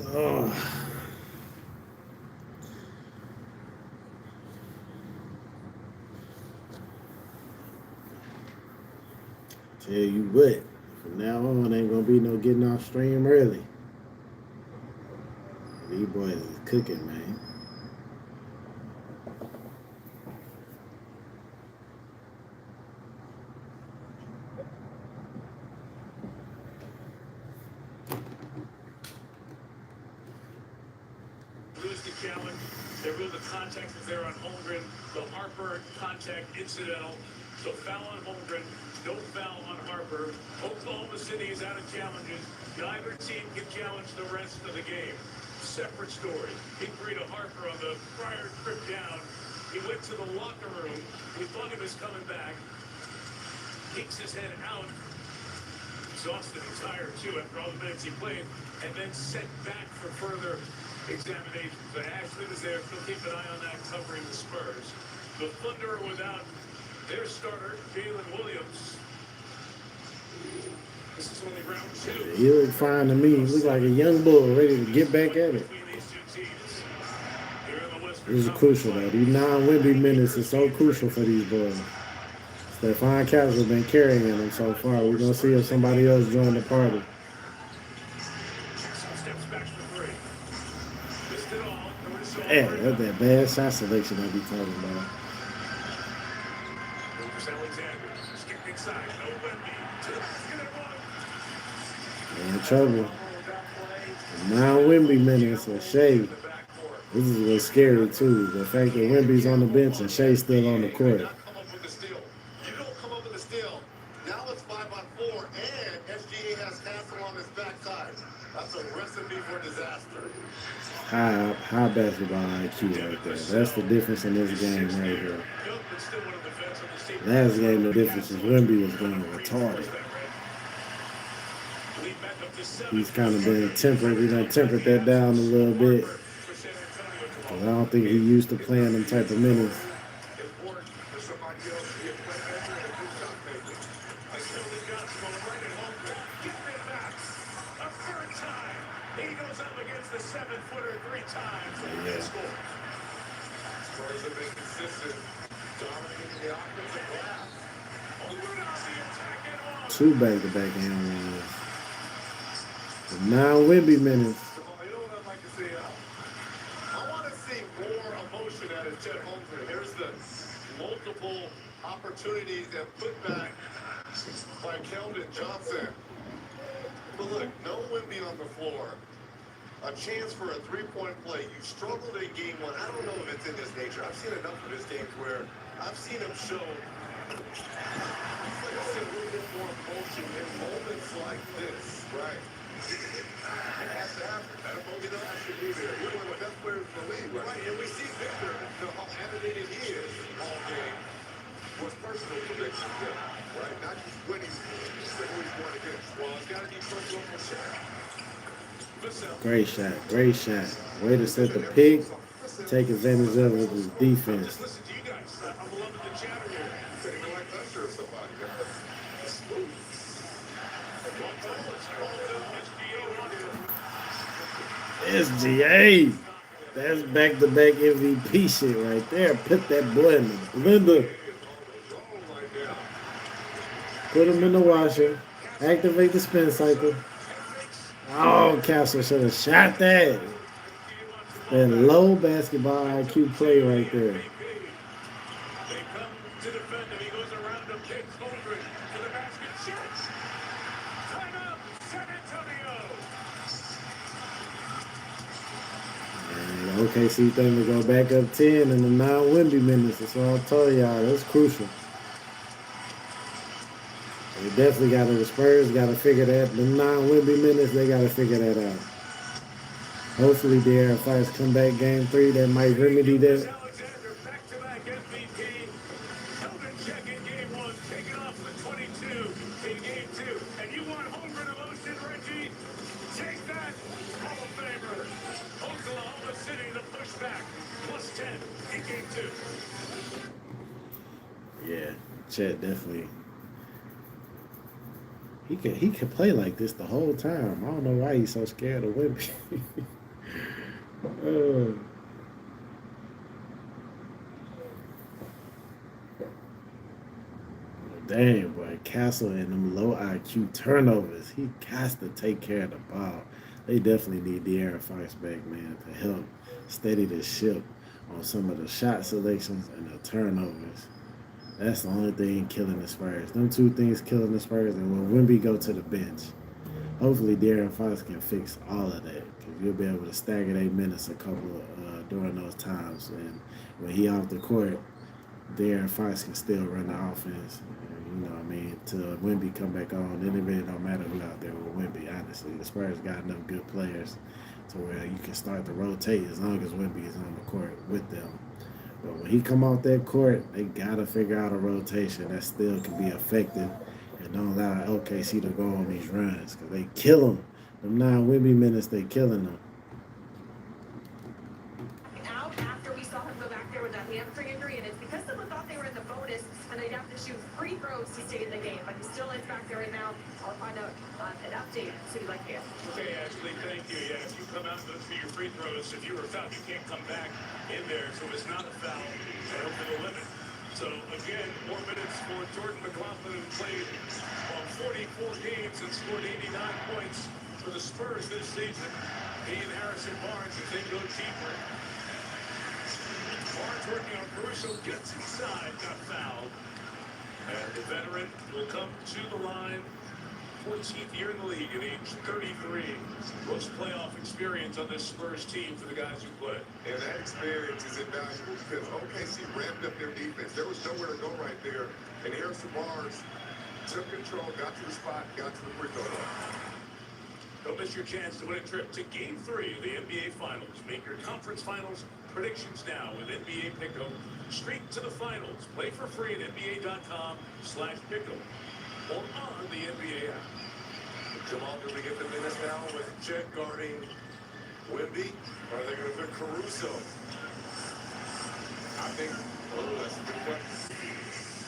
Oh. Tell you what, from now on, ain't gonna be no getting off stream early. These boys is cooking, man. Lose the challenge. They ruled the contact was there on Holmgren. The Harper contact incidental. So foul on Holmgren. No foul on Harper. Oklahoma City is out of challenges. Neither team can challenge the rest of the game. Separate story. Injury to Harper on the prior trip down. He went to the locker room. We thought he was coming back. Peeks his head out. Exhausted and tired, too, after all the minutes he played. And then sent back for further examination. But Ashley was there. Still keep an eye on that, covering the Spurs. The Thunder are without their starter, Jalen Williams. This is only round 2. He look fine to me. He look like a young bull ready to get back at it. Between these two teams. Here in the Western This is Conference crucial, though. These non-Wemby minutes is so crucial for these boys. Stephon Castle has been carrying them so far. We're going to see if somebody else join the party. steps back for 3. Missed it all. Caruso Yeah, that's that bad shot selection I be talking about. Lucas Alexander. Skip back inside. No Wemby. To the basket and one. They're in trouble. Now Wemby minutes and Shea. This is what's scary too. The fact that Wemby's on the bench and Shea's still on the court. Not come up with the steal. You don't come up with the steal. Now it's 5-on-4, and SGA has Castle on his backside. That's a recipe for disaster. High basketball IQ right there. That's the difference in this game right here. Young, but still one of the vets on the team. Last game, the difference is Wemby was going retarded. Lead back up to 7. He's kind of been tempered. We done tempered that down a little bit. For San Antonio to 'Cause I don't think he used to playing them type of minutes. Important for somebody else to be a playmaker and a good shot maker. I Sterling Johnson going right at Holmgren. Getting it back. A third time. He goes up against the 7-footer 3 times. Yeah. And scores. Spurs have been consistent, dominating the offensive glass. Holmgren on the attack and one. 2 back-to-back hand runs. But now Wemby minutes. You know what I'd like to see? I want to see more emotion out of Chet Holmgren. Here's the multiple opportunities and putback by Keldon Johnson. But look, no Wemby on the floor. A chance for a three-point play. You struggled in game 1. I don't know if it's in this nature. I've seen enough of this game where I've seen him show like I said, a little bit more emotion in moments like this. Right. It has to happen. You know, I should be there. You're one of the best players in the league, right? And we see Victor, how animated he is all game. Was personal predictions there, right? Not just when he's won against. Well, it's got to be personal for Shaq. Great shot. Great shot. Way to set the pick. Take advantage of it with his defense. Just listen to you guys. I'm loving the chatter here. Sitting like Usher or somebody. Smooth. SGA. That's back-to-back MVP shit right there. Put that boy in the blender. Put him in the washer. Activate the spin cycle. Oh, Castle should have shot that. That low basketball IQ play right there. They come to defend him. He goes around him. Takes Holmgren to the basket. Shoots. Timeout. San Antonio. And OKC thing to go back up 10 in the 9 Wemby minutes. That's what I told y'all. That's crucial. They definitely got to, the Spurs got to figure that. The 9 Wemby minutes, they got to figure that out. Hopefully, De'Aaron Fox come back game 3. That might remedy that. Alexander back-to-back MVP. Keldon check in game 1. Taking off the 22 in game 2. And you want Holmgren emotion, Reggie? Take that, Hall of Famer. Oklahoma City the pushback. Plus 10 in game 2. Yeah, Chet definitely. He could play like this the whole time. I don't know why he's so scared of Wemby. Damn, boy, Castle and them low IQ turnovers. He has to take care of the ball. They definitely need De'Aaron Fox back, man, to help steady the ship on some of the shot selections and the turnovers. That's the only thing killing the Spurs. Them 2 things killing the Spurs, and when Wemby go to the bench, hopefully De'Aaron Fox can fix all of that, because you'll be able to stagger 8 minutes a couple during those times. And when he off the court, De'Aaron Fox can still run the offense. You know what I mean? Till Wemby come back on, then it really don't matter who out there with Wemby, honestly. The Spurs got enough good players to where you can start to rotate as long as Wemby is on the court with them. But when he come off that court, they got to figure out a rotation that still can be effective and don't allow OKC to go on these runs, because they kill them. Them 9 Wemby minutes, they killing them. Out after we saw him go back there with that hamstring injury, and it's because someone thought they were in the bonus and they'd have to shoot free throws to stay in the game. But he still is back there right now. I'll find out an update as soon as I can. Okay, Ashley, thank you. Yeah, if you come out for your free throws, if you were fouled, you can't come back in there. So it's not a foul. I hope it'll limit. So again, more minutes for Jordan McLaughlin, who played on 44 games and scored 89 points for the Spurs this season. He and Harrison Barnes as they go deeper. Barnes working on Caruso, gets inside, got fouled. And the veteran will come to the line. 14th year in the league at age 33. Most playoff experience on this Spurs team for the guys who play. And that experience is invaluable because OKC ramped up their defense. There was nowhere to go right there. And Harrison Barnes took control, got to the spot, got to the free throw line. Don't miss your chance to win a trip to Game 3 of the NBA Finals. Make your conference finals predictions now with NBA Pick'em. Streak to the finals. Play for free at NBA.com/Pick'em or on the NBA app. Jamal, do we get the minutes now with Chet guarding Wemby? Or are they going to put Caruso? I think, that's a good question.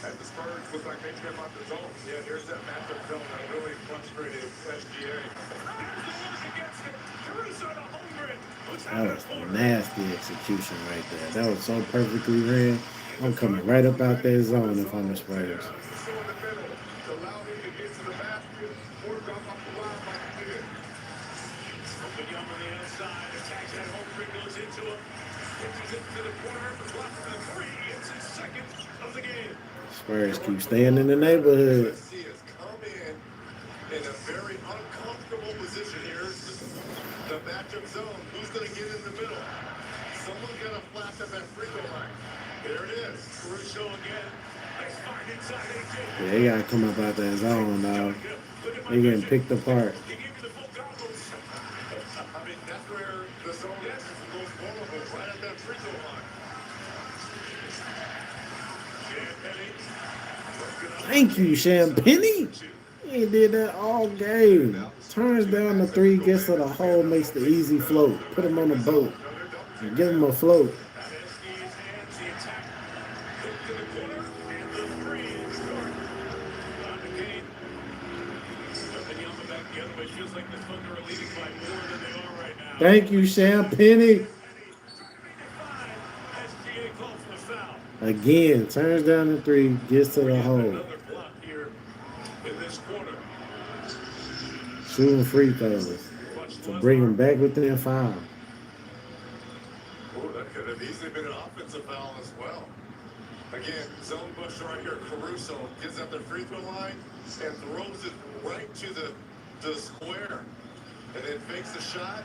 And the Spurs look like they came out the zone. Yeah, there's that matchup zone that really frustrated SGA. That was nasty execution right there. That was so perfectly ran. I'm coming right up out that zone if I'm the Spurs. So in the middle, to allow him to get to the basket, or drop off the line like he did. Open Young on the outside. Attacks that Holmgren goes into him. Pitches it to the corner. Block for the three. It's his second of the game. Spurs keep staying in the neighborhood. He has come in a very uncomfortable position here. The matchup zone. Who's going to get in the middle? Someone's got to flash up that free throw line. There it is. Caruso again. Nice find inside AJ. Yeah, they gotta come up out that zone, dog. They getting picked apart. He gave you the full goggles. I mean, that's where the zone is most vulnerable, right at that free throw line. Thank you, Champagny. He did that all game. Turns down the three, gets to the hole, makes the easy float. Put him on the boat and give him a float. Thank you, Champagny. Again, turns down the three, gets to the hole. Shooting free throws to bring him back within 5. Oh, that could have easily been an offensive foul as well. Again, zone push right here. Caruso gets at the free throw line and throws it right to the square. And then fakes the shot.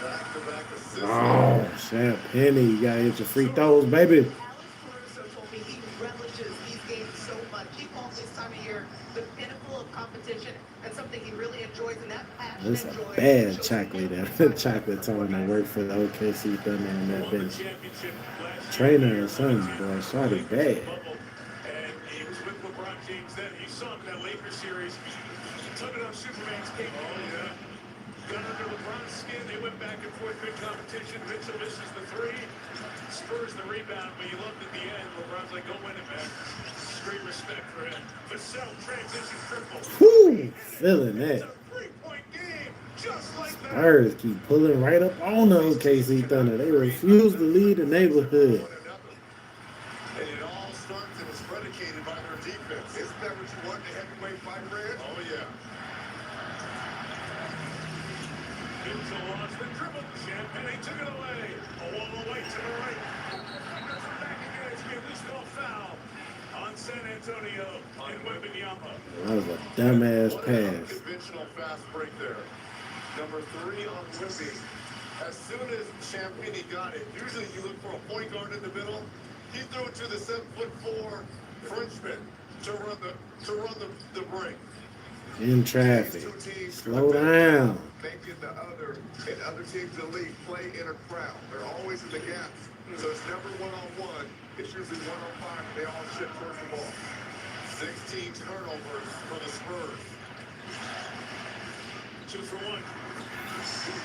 Back-to-back assists. Oh, Champagny, you gotta hit your free throws, baby. Alex Caruso told me he relishes these games so much. He calls this time of year the pinnacle of competition and something he really enjoys, and that passion It's and a joy bad shows chocolate. in That chocolate tone that worked for the OKC Thunder on that bench. Trainer or something, boy. Shot it bad. And he was with LeBron James then. He saw him in that Lakers series. Tugging on Superman's cape. Oh, yeah. Got under LeBron's skin. They went back and forth in competition. Mitchell misses the three. Spurs the rebound, but you loved at the end. LeBron's like, go win it, man. Great respect for him. Vassell transition triple. Whew, feeling It's that. a three-point game, just like that. Spurs keep pulling right up on the OKC Thunder. They refuse to leave the neighborhood. And it all starts and is predicated by their defense. Isn't that what you want, the heavyweight fight, Red? Oh, yeah. Mitchell lost the dribble. Champagne took it away. A wall away to the right. That's a back again. It's a loose ball foul on San Antonio and Wembanyama. That was a dumbass What an pass. unconventional fast break there. Number 3 on Wemby. As soon as Champagny got it, usually you look for a point guard in the middle. He threw it to the 7'4" Frenchman to run the break. In traffic. These two teams Slow down. making the other teams in the league play in a crowd. They're always in the gaps. So it's never one-on-one. It's usually 1-on-5. They all shift towards the ball. 16 turnovers for the Spurs. 2 for 1.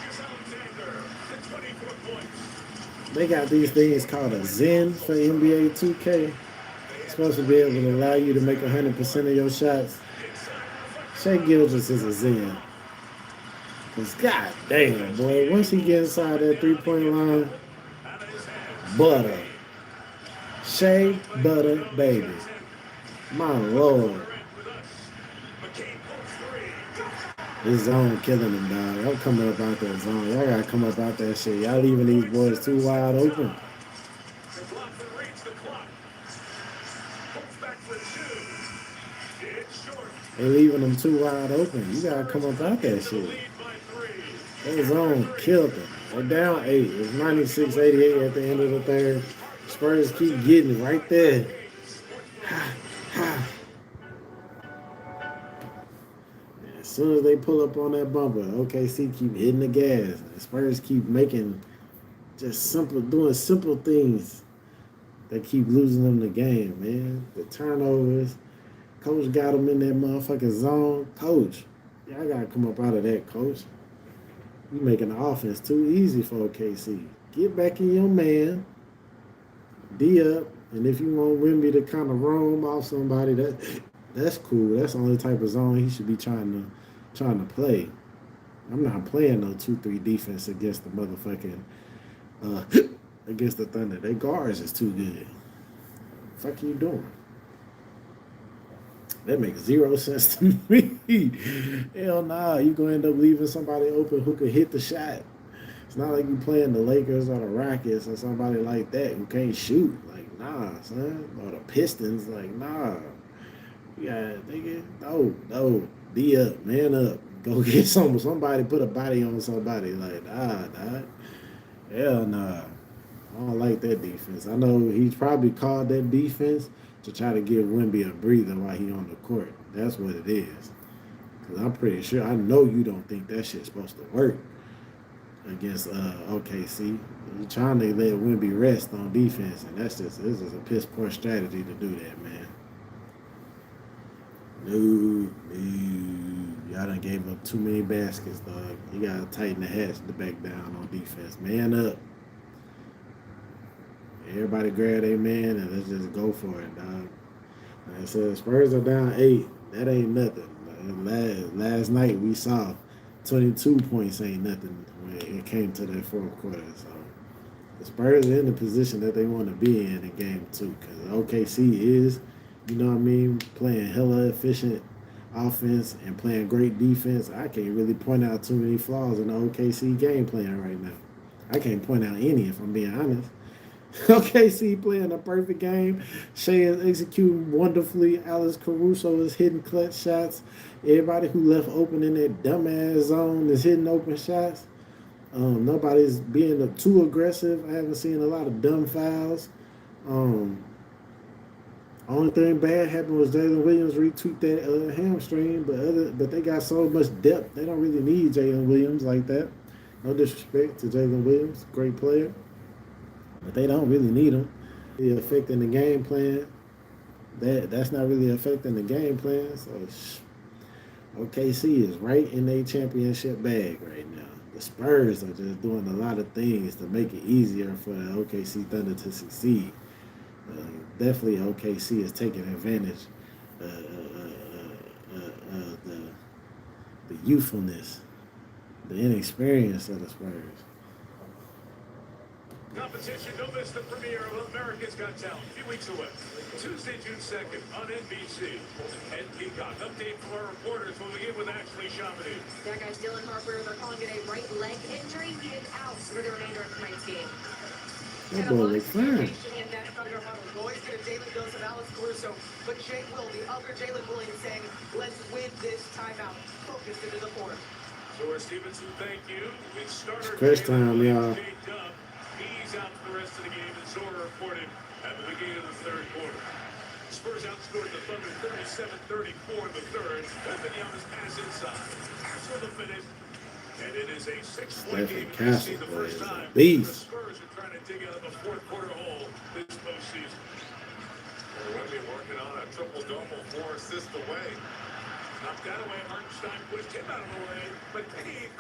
Here's Alexander to 24 points. They got these things called a Zen for NBA 2K. It's supposed to be able to allow you to make 100% of your shots. Shea Gilgeous is a Zen. Cause god damn, boy, once he gets inside that 3-point line, butter. Shea Butter Baby. My lord. This zone killing him, dog. I'm coming up out that zone. Y'all gotta come up out that shit. Y'all leaving these boys too wide open. They leaving them too wide open. You gotta come up out that shit. Lead by 3. That zone killed them. They're down 8. It's 96-88 at the end of the third. Spurs keep getting it right there. As soon as they pull up on that bumper, OKC keep hitting the gas. The Spurs keep making doing simple things that keep losing them the game, man. The turnovers. Coach got them in that motherfucking zone. Coach, y'all gotta come up out of that, coach. You making the offense too easy for OKC. Get back in your man. D up. And if you want Wemby to kind of roam off somebody, that's cool. That's the only type of zone he should be trying to play. I'm not playing no 2-3 defense against the motherfucking against the Thunder. Their guards is too good. What the fuck are you doing? That makes zero sense to me. Hell nah, you gonna end up leaving somebody open who could hit the shot. It's not like you playing the Lakers or the Rockets or somebody like that who can't shoot. Like, nah, son. Or the Pistons, like, nah. Yeah, nigga, no. D up, man up. Go get somebody put a body on somebody. Like, nah. Hell nah. I don't like that defense. I know he's probably called that defense to try to give Wemby a breather while he on the court. That's what it is. Because I'm pretty sure, I know you don't think that shit's supposed to work against OKC. You're trying to let Wemby rest on defense, and this is a piss poor strategy to do that, man. No. Y'all done gave up too many baskets, dog. You gotta tighten the hats to back down on defense. Man up. Everybody grab their man and let's just go for it, dog. Like I said, Spurs are down 8. That ain't nothing. Last night we saw 22 points ain't nothing when it came to that fourth quarter. So the Spurs are in the position that they want to be in game 2 because OKC is, you know what I mean, playing hella efficient offense and playing great defense. I can't really point out too many flaws in the OKC game plan right now. I can't point out any if I'm being honest. OKC playing a perfect game. Shea is executing wonderfully. Alex Caruso is hitting clutch shots. Everybody who left open in that dumbass zone is hitting open shots. Nobody's being too aggressive. I haven't seen a lot of dumb fouls. Only thing bad happened was Jalen Williams retweaked that hamstring, but they got so much depth. They don't really need Jalen Williams like that. No disrespect to Jalen Williams, great player. But they don't really need him. It's affecting the game plan. That's not really affecting the game plan. So OKC is right in their championship bag right now. The Spurs are just doing a lot of things to make it easier for the OKC Thunder to succeed. Definitely OKC is taking advantage of the youthfulness, the inexperience of the Spurs. Competition, don't miss the premiere of America's Got Talent. A few weeks away. Tuesday, June 2nd on NBC. And Peacock. Update from our reporters. We'll begin with Ashley Chamonix. That guy's Dylan Harper. They're calling it a right leg injury. He is out for the remainder of tonight's game. That boy looks fine. In that Thunder huddle, noise get a daily dose of Alex Caruso, but Jay Will, the other Jalen Williams, saying, let's win this timeout. Focus into the fourth. George Stevenson, thank you. It's starter First time, y'all. He's out for the rest of the game, and Zora reported at the beginning of the third quarter. Spurs outscored the Thunder 37-34 in the third. Wembanyama's pass inside. So the finish. And it is a 6-point game. Castle The first is a time beast. the Spurs are trying to dig out of the fourth quarter hole this postseason. Wemby working on a triple-double, 4 assists away. Knocked that away. Hartenstein pushed him out of the way. But Penny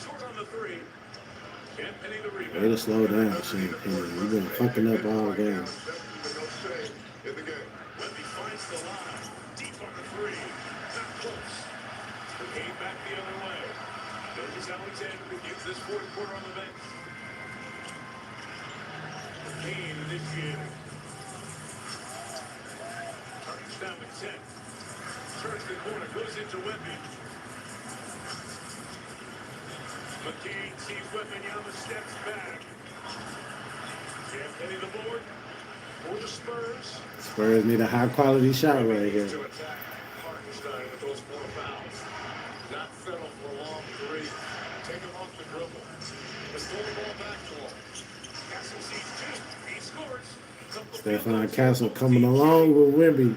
short on the three. And Penny the rebound. Way to slow down, Shane Penny. You've been fucking up all game. In the game. Wemby finds the line. Deep on the three. Not close. The game back the other way. Gilgeous Alexander begins this fourth quarter on the bench. Kane initiating. Hartenstein with 10. Turns the corner, goes into Wemby. McCain sees Wembanyama, steps back. And Penny the board for the Spurs. Spurs need a high quality shot right here. To attack. Harden Hartenstein with those 4 fouls. Not settle for a long 3. Take him off the dribble. Let's throw the ball back to him. Castle sees 2. He scores. Stefan Castle coming along with Wemby.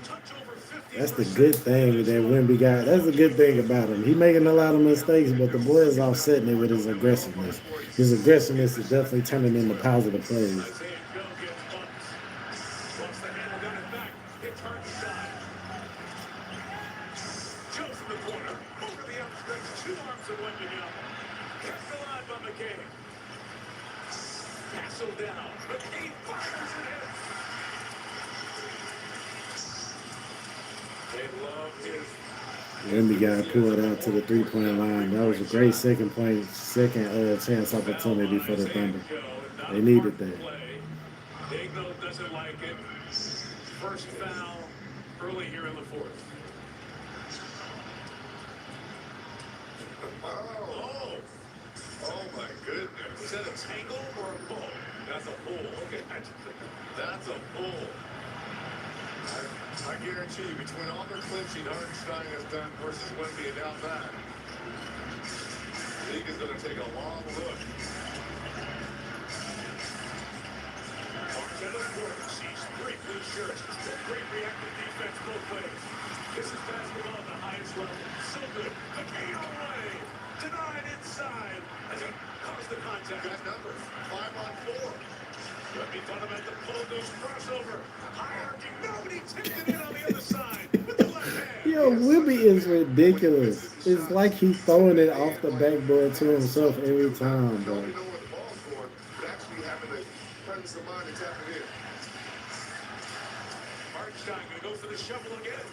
That's the good thing that Wemby got. That's the good thing about him. He making a lot of mistakes, but the boy is offsetting it with his aggressiveness. His aggressiveness is definitely turning into positive plays. Isaiah Joe gets bumped. Wants the handle, got it back. Hits Hartenstein. Joe from the corner. Over the outstretched 2 arms of Wembenyama. Kept alive by McKay. Castle down. McKay fires and hits. They love his. Wemby got pulled out to the 3-point line. That was a great second chance opportunity for the Thunder. They needed that. Daigneault doesn't like it. First foul early here in the 4th. Oh, oh my goodness. Is that a tangle or a pull? That's a pull. Okay, that's a pull. I guarantee you, between all the clinching Hartenstein has done versus Wemby and now that, the league is going to take a long look. Marcelo Gordon sees 3 blue shirts. Great reactive defense both ways. This is basketball at the highest level. So good. McKay away. Denied inside. As he caused the contact. Got numbers. 5 on 4. Let me fundamental pull goes crossover. Hierarchy. Nobody tipped it in on the other side with the left hand. Yo, Wemby is ridiculous. It's like he's throwing it off the backboard to himself every time, bro. Don't know where the ball's going, but actually having the presence of mind to tap it in. Hartenstein going to go for the shovel again.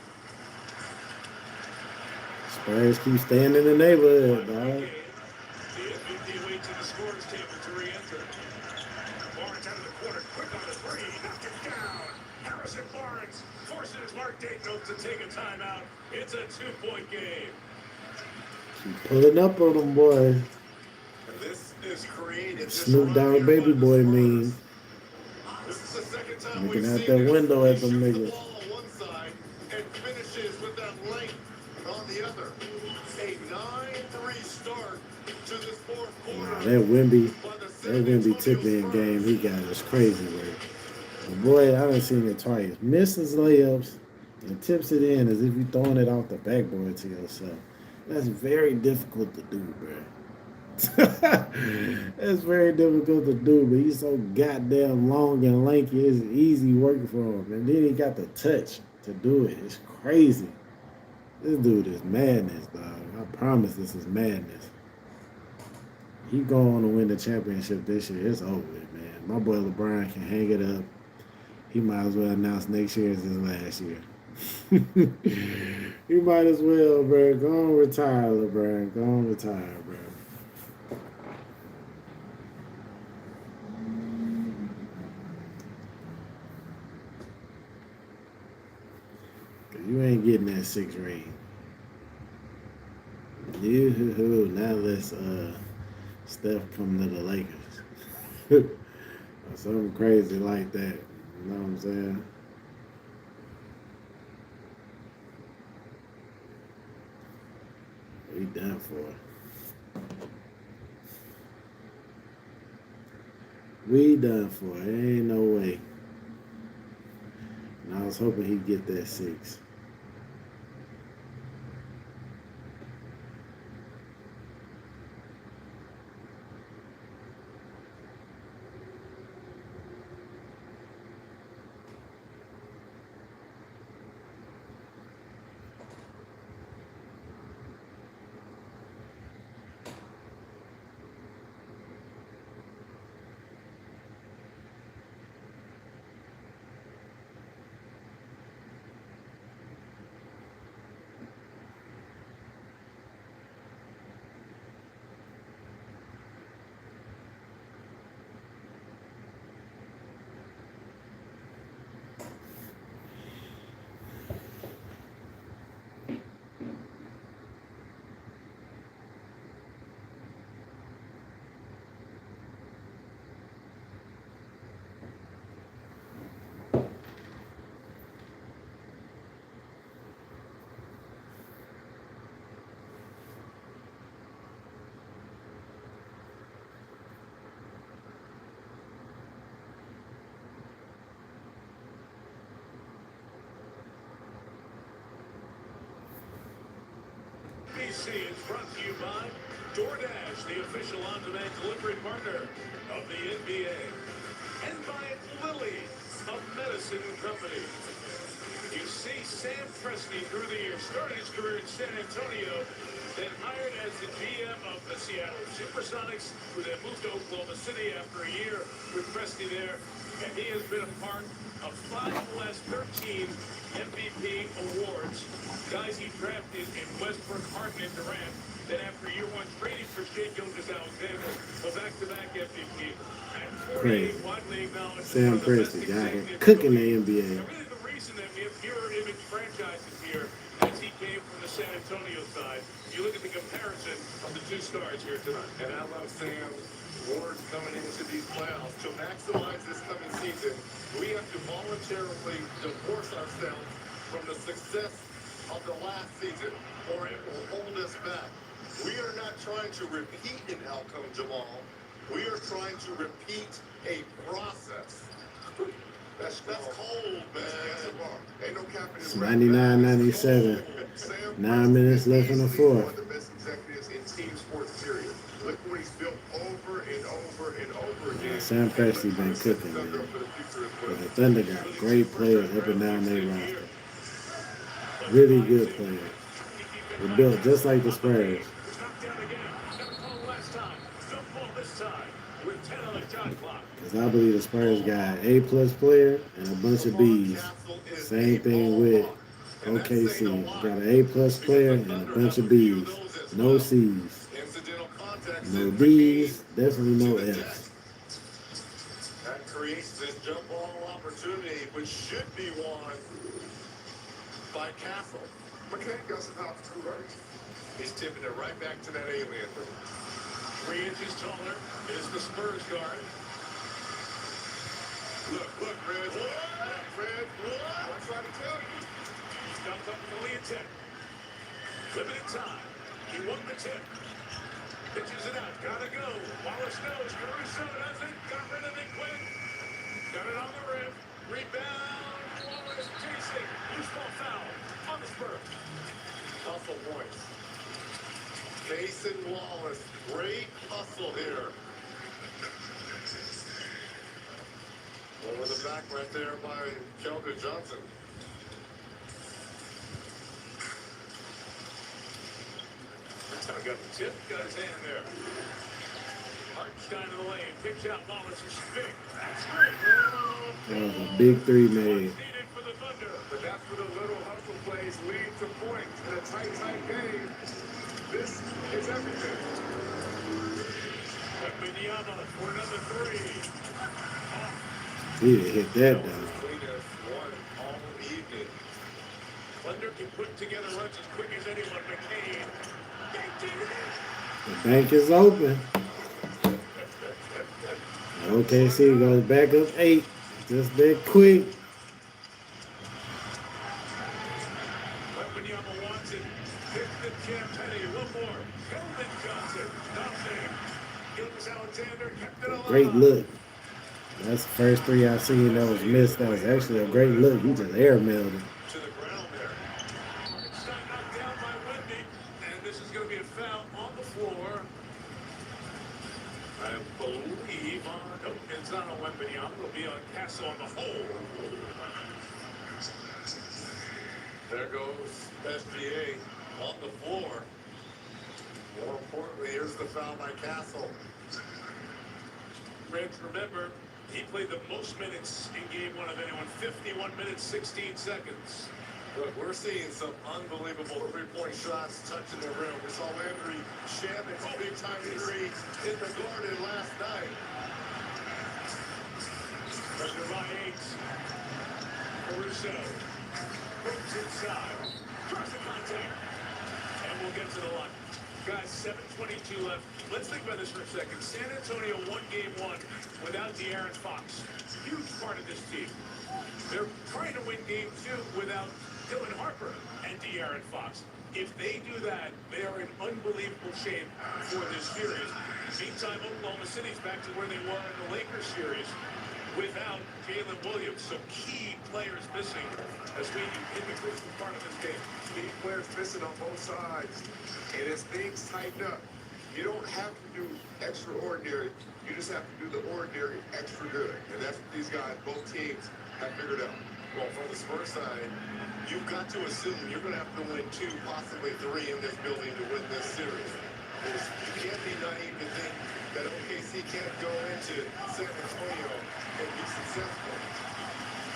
Spurs keep staying in the neighborhood, dog. The MVP waits at the scorer's table to re-enter. Barnes out of the corner, quick on the 3, knocked it down. Harrison Barnes forces Mark Daigneault to take a timeout. It's a 2-point game. Keep pulling up on them, boy. This is created. Snoop Dogg baby boy mean. This is the second time Looking we've out seen that this. window at He them shoots the niggas. ball on one side and finishes with that length on the other. A 9-3 start to this 4th quarter. That Wemby, by the that San Wemby Antonio tip-in Spurs. game he got is crazy, man. But boy, I done seen it twice. Misses layups and tips it in as if you're throwing it off the backboard to yourself. That's very difficult to do, bro. That's very difficult to do, but he's so goddamn long and lanky. It's easy working for him. And then he got the touch to do it. It's crazy. This dude is madness, dog. I promise this is madness. He going to win the championship this year. It's over with, man. My boy LeBron can hang it up. He might as well announce next year as his last year. He might as well, bro. Go on retire, LeBron. Go on retire, bro. You ain't getting that 6 ring. Now let's Steph come to the Lakers. Or something crazy like that. You know what I'm saying? We done for. We done for. Ain't no way. And I was hoping he'd get that 6. SGC is brought to you by DoorDash, the official on-demand delivery partner of the NBA. And by Lilly, a medicine company. You see Sam Presti through the years, started his career in San Antonio, then hired as the GM of the Seattle Supersonics, who then moved to Oklahoma City after a year with Presti there. And he has been a part of 5 of the last 13 MVP awards. Guys he drafted in Westbrook, Harden, and Durant. Then after year one, trading for Shai Gilgeous-Alexander, a back-to-back MVP. And 48 widely acknowledged as Sam one of the best Presti got executives here cooking the in NBA. And really the reason that we have mirror image franchises here, as he came from the San Antonio side. You look at the comparison of the two stars here tonight. And I love Sam's words coming into these playoffs. To maximize this coming season, we have to voluntarily divorce ourselves from the success of the last season, or it will hold us back. We are not trying to repeat an outcome, Jamal. We are trying to repeat a process. That's cold, man. Ain't no cap in It's this 99-97. 9 minutes left in the fourth. One of the best executives in team sports, period. Look what he's built over and over and over again. Sam Presti been cooking, man. But the Thunder got great players up and down their roster. Really good players. They're built just like the Spurs. Knocked down again. Never called last time. Don't call this time. With 10 on the shot clock. Because I believe the Spurs got an A-plus player and a bunch of Bs. Same thing with OKC. Got an A-plus player and a bunch of Bs. No Cs. Incidental contact. No Ds. Definitely no Fs. That creates this jump ball opportunity, which should be won by Castle. McCain got some help too, right? He's tipping it right back to that alien. 3 inches taller is the Spurs guard. Look, Red. Red. I'm trying to tell you. He's dumped up for the lead 10. Limited time. He won the tip. Pitches it out. Gotta go. Wallace knows. Caruso doesn't. Got rid of it quick. Got it on the rim. Rebound. Wallace chasing. Loose ball foul on the Spurs. Hustle points. Mason Wallace. Great hustle here. Over the back right there by Keldon Johnson. Got the tip. Got his hand there. Hartenstein in the lane. Kicks out. Wallace is big. That's great. That was a big three made. Needed for the Thunder. But that's where the little hustle plays lead to points in a tight game. This is everything. Wembanyama for another 3. He done hit that down. Cleanest one all evening. Thunder can put together runs as quick as anyone. McCain. The bank is open. OKC goes back up 8. Just that quick. Wembanyama wants it. Vincent Champagnie. One more. Keldon Johnson. Nothing. Gilgeous-Alexander kept it alive. Great look. That's the first 3 I seen that was missed. That was actually a great look. You just airmailed it. To the ground there. Hartenstein knocked down by Wemby. And this is going to be a foul on the floor. I believe on... Nope, it's not on Wembanyama. It'll be on Castle on the hole. There goes SGA on the floor. More importantly, here's the foul by Castle. Reds, remember, he played the most minutes in game 1 of anyone. 51 minutes, 16 seconds. Look, we're seeing some unbelievable three-point shots touching the rim. We saw Landry Shamit's big-time injury in the Garden last night. Pressure by 8. Caruso. Moves inside. Cross the contact. And we'll get to the line. Guys, 7:22 left. Let's think about this for a second. San Antonio won game 1 without De'Aaron Fox. Huge part of this team. They're trying to win game 2 without Dylan Harper and De'Aaron Fox. If they do that, they are in unbelievable shape for this series. Meantime, Oklahoma City's back to where they were in the Lakers series without Jalen Williams. So key players missing as we in the crucial part of this game. Key players missing on both sides. And as things tighten up, you don't have to do extraordinary. You just have to do the ordinary extra good. And that's what these guys, both teams, have figured out. Well, from the Spurs side, you've got to assume you're going to have to win 2, possibly 3 in this building to win this series. You can't be naive to think that OKC can't go into San Antonio and be successful.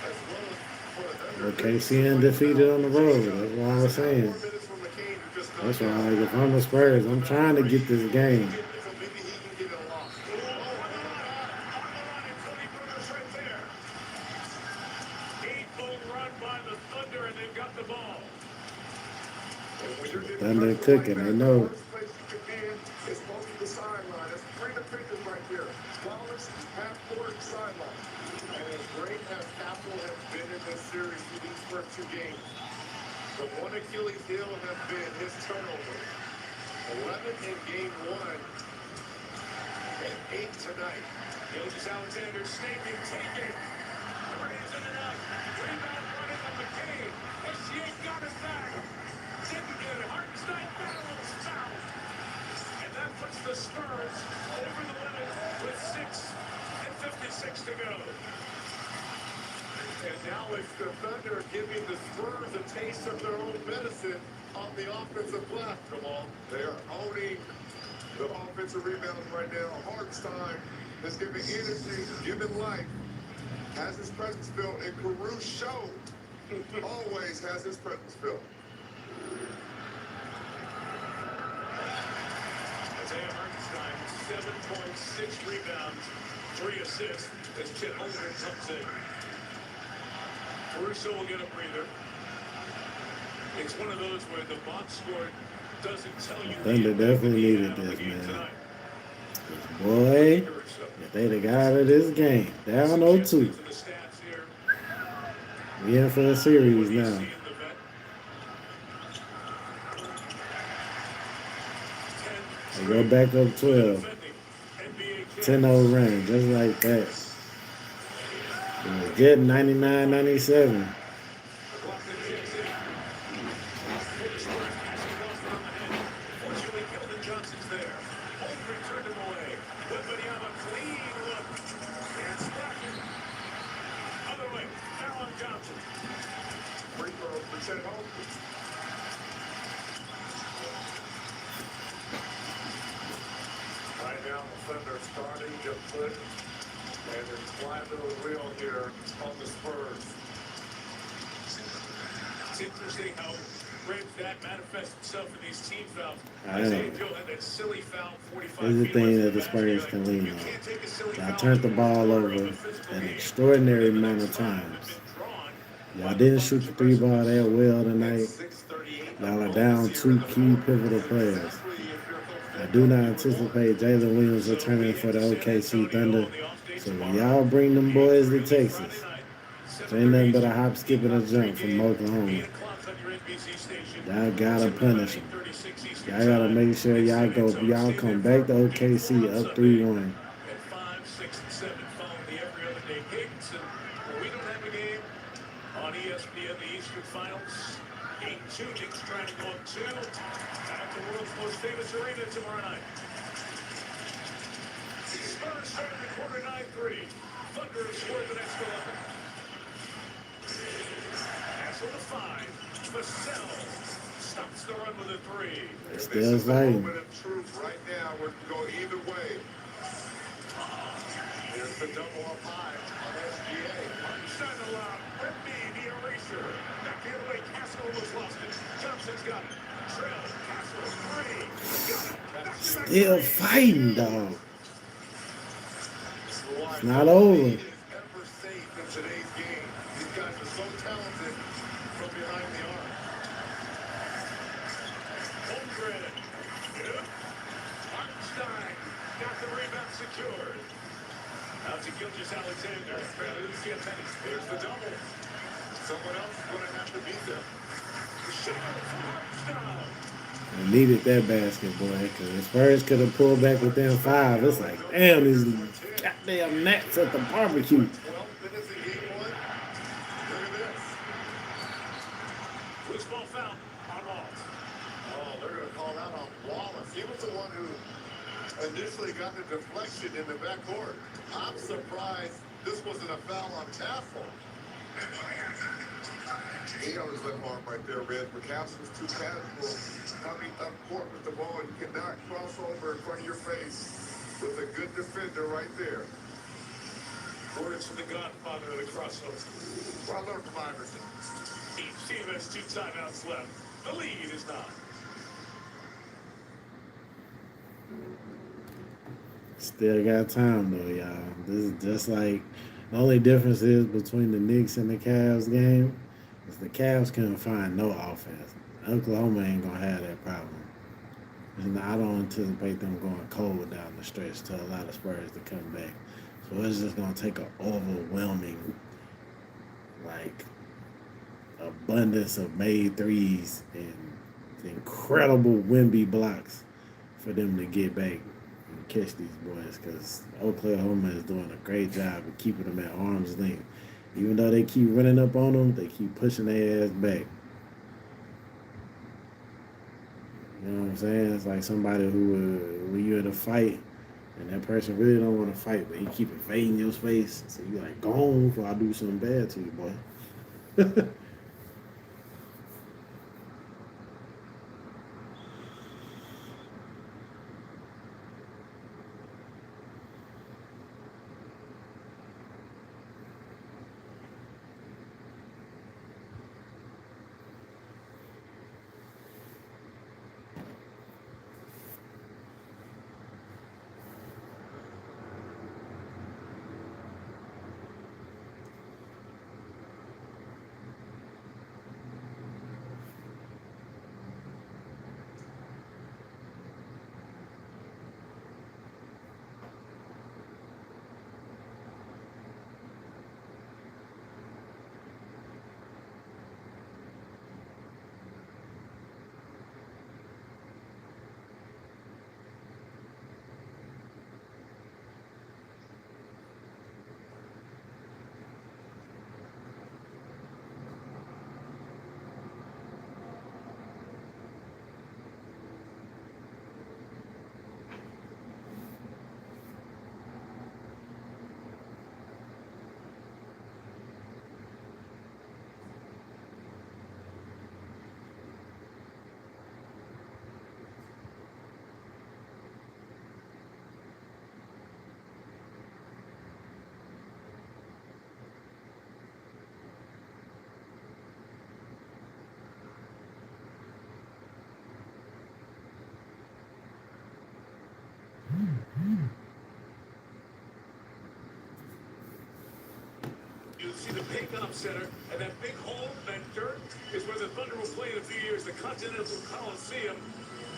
As well as for the Thunder. OKC undefeated on the road. That's what I was saying. 4 minutes from McCain, who just That's why, like, if I'm the Spurs, I'm trying to get this game. So maybe he can get it lost. Thunder cooking, I know. First place you can be in is close to the sideline. That's freedom pictures right there. Flawless half-court sideline. And as great as Apple has been in this series through these first 2 games, the one Achilles heel has been his turnovers. 11 in game 1 and 8 tonight. Gilgeous Alexander snaking, taking. Rams in and out. Rebound running on McCain. SGA got it back. Didn't get it. Hartenstein battles foul. And that puts the Spurs over the limit with 6:56 to go. And now it's the Thunder giving the Spurs a taste of their own medicine on the offensive glass. Come on. They are owning the offensive rebounds right now. Hartenstein is giving energy, giving life, has his presence built, and Caruso always has his presence built. Isaiah Hartenstein, 7.6 rebounds, 3 assists as Chet Holmgren comes in. Caruso will get a breather. It's one of those where the box score doesn't tell you. Thunder definitely needed this, man. Boy, if they'd have got out of this game, down 0-2. We in for the series now. They go back up 12. 10-0 run, just like that. Get 99-97. Free throw for Chet Holmgren. Right now, the Thunder starting to put and they're flying to the wheel here on the Spurs. It's interesting how Rams that manifests itself in these team fouls. I know. Isaiah Joe had that silly foul 45 Here's the feet thing left that in the match. Spurs Like, can lean you on. can't take a silly Y'all foul turned the in ball score over of a physical an game. extraordinary amount of It's fine. times. It's been drawn. Y'all didn't shoot the 3 ball that well tonight. Y'all are down 2 key pivotal players. I do not anticipate Jalen Williams returning for the OKC Thunder. So when y'all bring them boys to Texas, there ain't nothing but a hop, skip, and a jump from Oklahoma. Y'all gotta punish them. Y'all gotta make sure y'all come back to OKC up 3-1. At 5, 6, and 7 following the every other day gigs. And we don't have a game on ESPN, the Eastern Finals. Game 2, Knicks trying to go up 2 at the world's most famous arena tomorrow night. Spurs starting the quarter 9-3. Thunder have scored the next 11. Pass on the 5. Vassell stops the run with a 3. Still fighting. Moment of truth right now. We're going to go either way. There's the double up high on SGA. Hartenstein allowed. Wemby, the eraser. Back the other way. Castle was lost it. Johnson's got it. Trail. Castle. 3. Got it. Still fighting, dog. It's not over. It is ever safe in today's game. These guys are so talented from behind the arc. Holmgren. Good. Hartenstein got the rebound secured. Out to Gilgeous Alexander. There's the double. Someone else is going to have to beat them. Showers Hartenstein. I needed that basket, boy, because the Spurs could have pulled back within 5. It's like, damn, these goddamn gnats at the barbecue. 12 minutes in game one. Look at this. Loose ball foul on Walt. Oh, they're going to call out on Wallace. He was the one who initially got the deflection in the backcourt. I'm surprised this wasn't a foul on Tassel. 8 on his left arm right there, Red. McCaffrey was too casual coming up court with the ball, and you cannot cross over in front of your face with a good defender right there. Words from the godfather of the crossover. Well, I learned from Iverson. Each team has 2 timeouts left. The lead is 9. Still got time, though, y'all. This is just like the only difference is between the Knicks and the Cavs game is the Cavs couldn't find no offense. Oklahoma ain't going to have that problem. And I don't anticipate them going cold down the stretch to allow the Spurs to come back. So it's just going to take an overwhelming, like, abundance of made threes and incredible Wemby blocks for them to get back and catch these boys, because Oklahoma is doing a great job of keeping them at arm's length. Even though they keep running up on them, they keep pushing their ass back. You know what I'm saying? It's like somebody who, when you're in a fight, and that person really don't want to fight, but he keep invading your space. So you like, go on before I do something bad to you, boy. You see the Paycom Center, and that big hole, that dirt, is where the Thunder will play in a few years, the Continental Coliseum.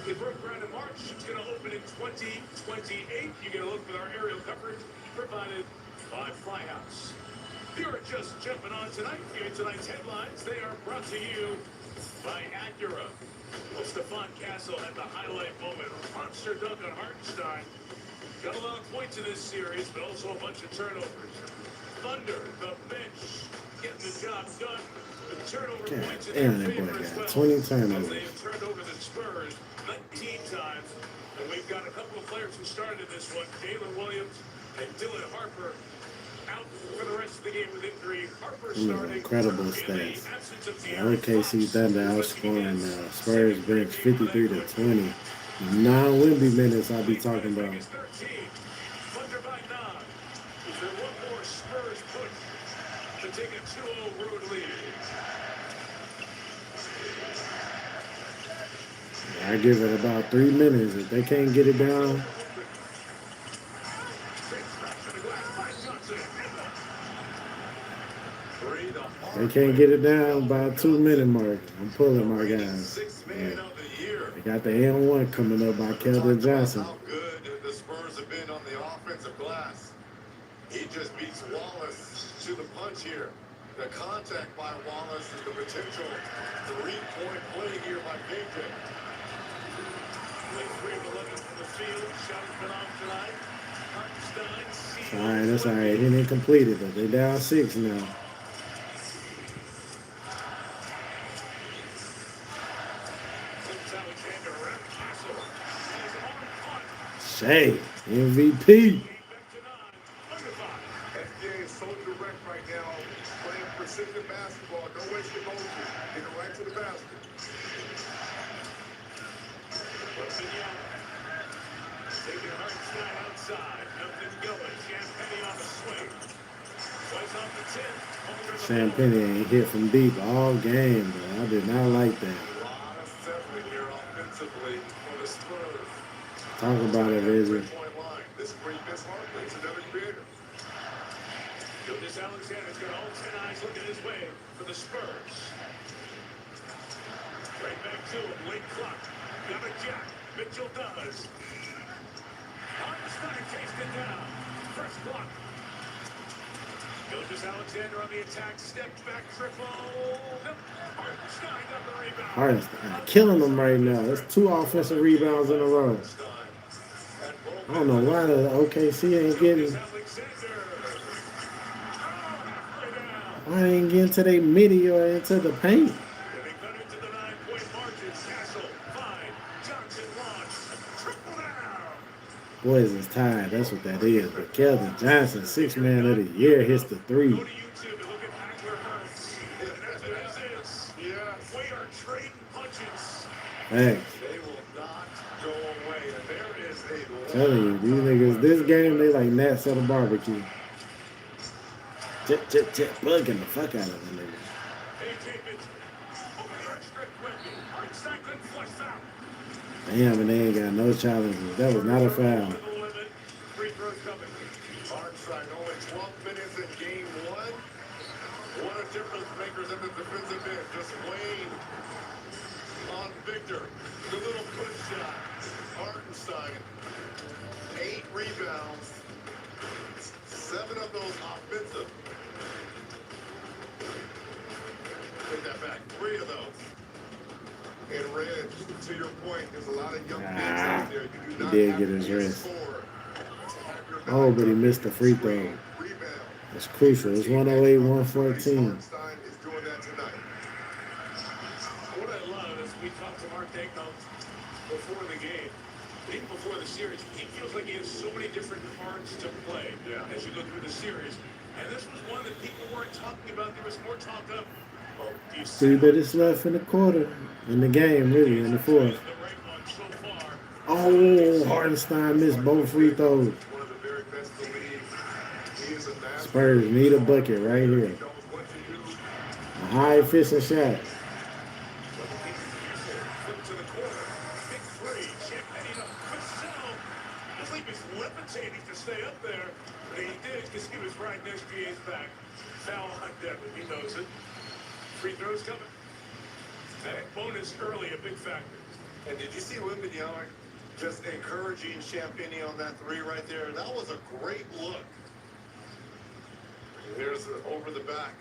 It broke ground in March. It's going to open in 2028. You get a look with our aerial coverage provided by Flyhouse. If you're just jumping on tonight, here tonight's headlines, they are brought to you by Acura. Well, Stephon Castle had the highlight moment. Monster dunk on Hartenstein. Got a lot of points in this series, but also a bunch of turnovers. Thunder, the bench, getting the job done. The turnover points in their Damn, that favor boy as got well. 20 As turnovers. they have turned over the Spurs 19 times. And we've got a couple of players who started this one. Jalen Williams and Dylan Harper out for the rest of the game with injury. Harper starting. Incredible in stats. the absence of De'Aaron OKC Fox, Thunder who's looking outscoring against Spurs bench 53-20. Non-Wemby minutes I'll be talking about. Thunder by 9. Is there one more Spurs push to take a 2-0 road lead? I give it about 3 minutes. If they can't get it down, they can't get it down by 2 minute mark. I'm pulling my guys. Man of the year. They got the N1 coming up by Keldon Johnson. How good the Spurs have been on the offensive glass. He just beats Wallace to the punch here. The contact by Wallace is the potential three-point play here by KJ. Play 3 of 11 from the field. Shot has been off tonight. Hartenstein. All right, that's all right. He didn't complete it, though. They down 6 now. Alexander around Castle. He's on punt. Shea, MVP. Back to 9. Under 5. NBA is so direct right now, playing precision basketball. Don't waste your motion. Get it right to the basket. Wembanyama. Taking Hartenstein outside. Nothing going. Champagny on the swing. Twice off the tip. Over the Champagne ain't hit from deep all game, bro. I did not like that. A lot of settling here offensively for the Spurs. Talk about it, Reggie. Three-point line. This is where you miss Hartley. It's another creator. Gilgeous Alexander's got all 10 eyes looking his way for the Spurs. Right back to him. Late clock. Got a jack. Mitchell does. Hartenstein chased it down. First block. Gilgeous Alexander on the attack. Steps back. Triple. Nope. Hartenstein got the rebound. Hartenstein killing them right now. That's 2 offensive rebounds in a row. I don't know why the OKC ain't getting. Why they ain't getting to their midi or into the paint? Boys is tired. That's what that is. But Keldon Johnson, 6th man of the year, hits the 3. Go to YouTube and look at Hagler Hurts. We are trading punches. Thanks. They will not go away. And there is a Telling you, these niggas, this game, they like gnats at a barbecue. Chip, bugging the fuck out of them niggas. AJ Mitchell. Over the arch strip quickly. Hartenstein couldn't flush out. Damn, and they ain't got no challenges. That was not a foul. Free throws coming. Hartenstein only 12 minutes in game 1. What a difference makers in the defensive end. Just Wayne on Victor. The little push shot. Hartenstein, 8 rebounds. 7 of those offensive. Take that back. 3 of those. And Reg, to your point, there's a lot of young kids out there. You do He not did have get to his be a rest. scorer to have your back. Oh, but he missed the free throw. Rebound. That's crucial. It's 108, 114. Hartenstein is doing that tonight. What I love is we talked to Mark Daigneault before the game, even before the series. He feels like he has so many different cards to play as you go through the series. And this was one that people weren't talking about. There was more talk of, well, do you 3 minutes left in the quarter. In the game, really, in the 4th. the right one so far? Oh, Hartenstein missed both free throws. One of the very best in the league. He is a master. Spurs need a bucket right here. He knows what to do. A high efficient shot. Flip to the corner. Big three. Champagny to Vassell. I think he's levitating to stay up there. But he did because he was right next to SGA's back. Foul on Devin. He knows it. Free throws coming. That bonus early, a big factor. And did you see Wembanyama just encouraging Champagny on that 3 right there? That was a great look. Here's the, over the back.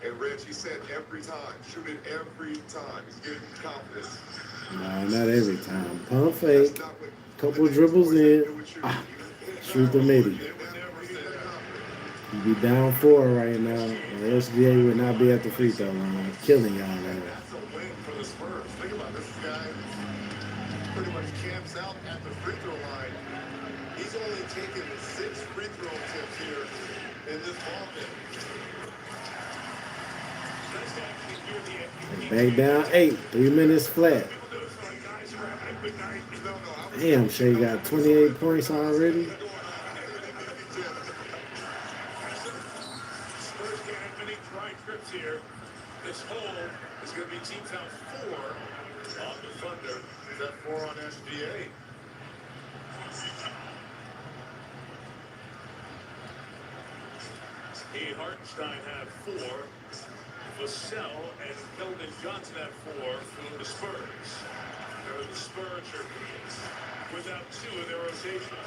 And Reggie said every time, shoot it every time. He's getting confidence. No, not every time. Pump That's fake. not what Couple the dribbles Knicks in. do with shooting. Ah, You hit shoot the fouls. midi. They would never get that confidence. You be down 4 right now. And SGA would not be at the free throw line. Killing y'all right now. That's a win for the Spurs. Think about this guy. Pretty much camps out at the free throw line. He's only taken 6 free throw attempts here in this ball game. Nice to actually hear the Back down 8. 3 minutes flat. people do it for like guys who are having a good night. No, I was Damn, Shea got 28 points already. Spurs can't have many dry trips here. This hole is going to be team foul 4 on the Thunder. Is that 4 on SGA? He and Hartenstein have 4. Vassell and Keldon Johnson have 4 for the Spurs. Now the Spurs are without 2 of their rotation.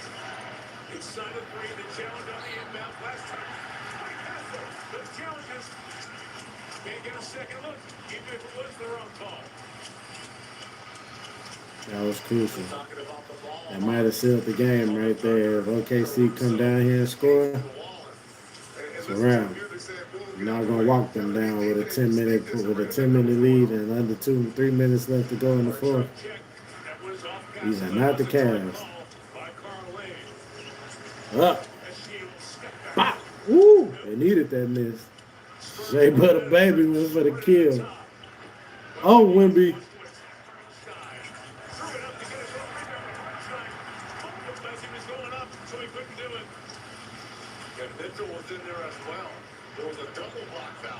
Inside of 3, the challenge on the inbound last time. Those challenges can't get a second look, even if it was the wrong call. That was crucial. Talking about the ball. That might have sealed the game right there. If OKC come down here and score, it's a wrap. You're not gonna walk them down with a 10-minute lead and under 2-3 minutes left to go in the fourth. Check. That was off. These are not the Cavs. By Carl Lane. Up, SGA will step back. bop, woo! They needed that miss. Shea Butter Baby went for the kill. Oh, Wemby. And Mitchell was in there as well. There was a double block foul.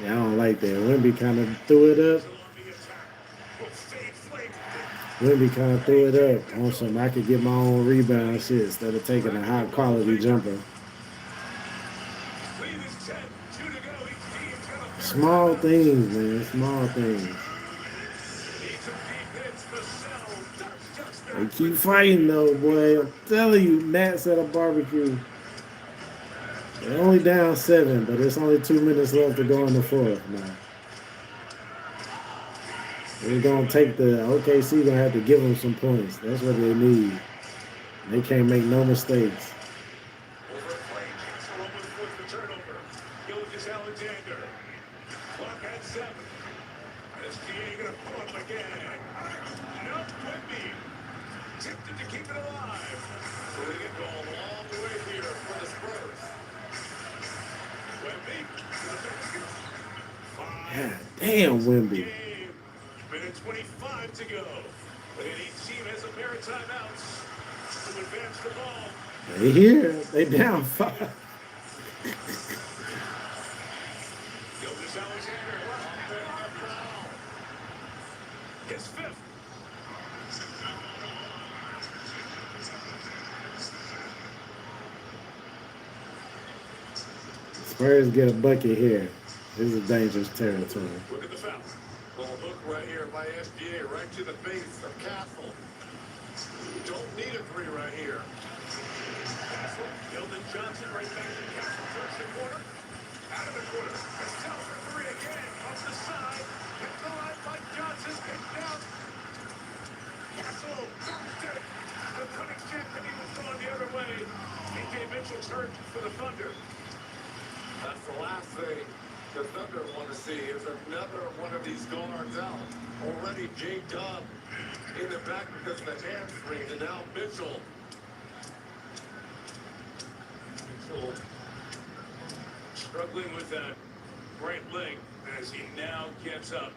Yeah, I don't like that. Wemby kind of threw it up. Wemby kind of threw it up on some I could get my own rebound shit instead of taking a high quality jumper. Small things, man. Small things. They keep fighting though, boy. I'm telling you, Nats at a barbecue. They're only down 7, but it's only 2 minutes left to go in the fourth now. They're gonna take the OKC gonna have to give them some points. That's what they need. They can't make no mistakes. Tempted to keep it alive. So we can go a long way here for the Spurs. Wemby to the basket. God damn, Wemby. Game. Minute 25 to go. And each team has a pair of timeouts to advance the ball. They here. They down 5. Gilgeous Alexander. His fifth. Spurs get a bucket here. This is dangerous territory. Look at the foul. Little hook right here by SGA, right to the face of Castle. Don't need a 3 right here. Castle. Gildon Johnson right back to Castle. Towards the corner. Out of the corner. Cassell for 3 again. Off the side. Hit the line by Johnson. Picked down. Castle. The cutting check and he was going the other way. TJ Mitchell turned for the Thunder. That's the last thing the Thunder want to see is another one of these guards out. Already J-Dub in the back because of the hamstring, and now Mitchell. Mitchell struggling with that right leg as he now gets up.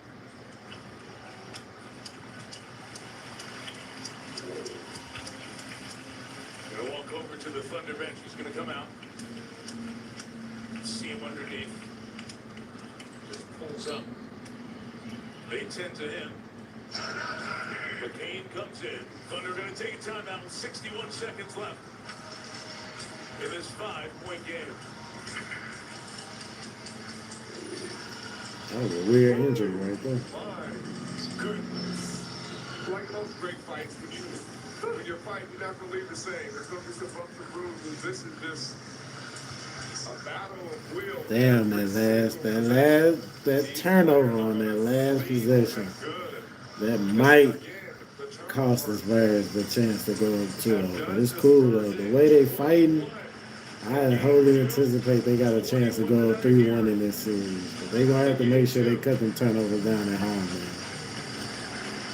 Gonna walk over to the Thunder bench. He's gonna come out. See him underneath. Just pulls up. They tend to him. McCain comes in. Thunder going to take a timeout with 61 seconds left in this 5-point game. That was a weird injury right there. My goodness. Like those great fights, when you're fighting, you never leave the same. There's going to be some bumps and bruises. This is just a battle of will. Damn, that turnover on that last possession. That might cost the Spurs the chance to go up 2-0. But it's cool though. The way they fighting, I wholly anticipate they got a chance to go 3-1 in this series. But they gonna have to make sure they cut them turnovers down at home, man.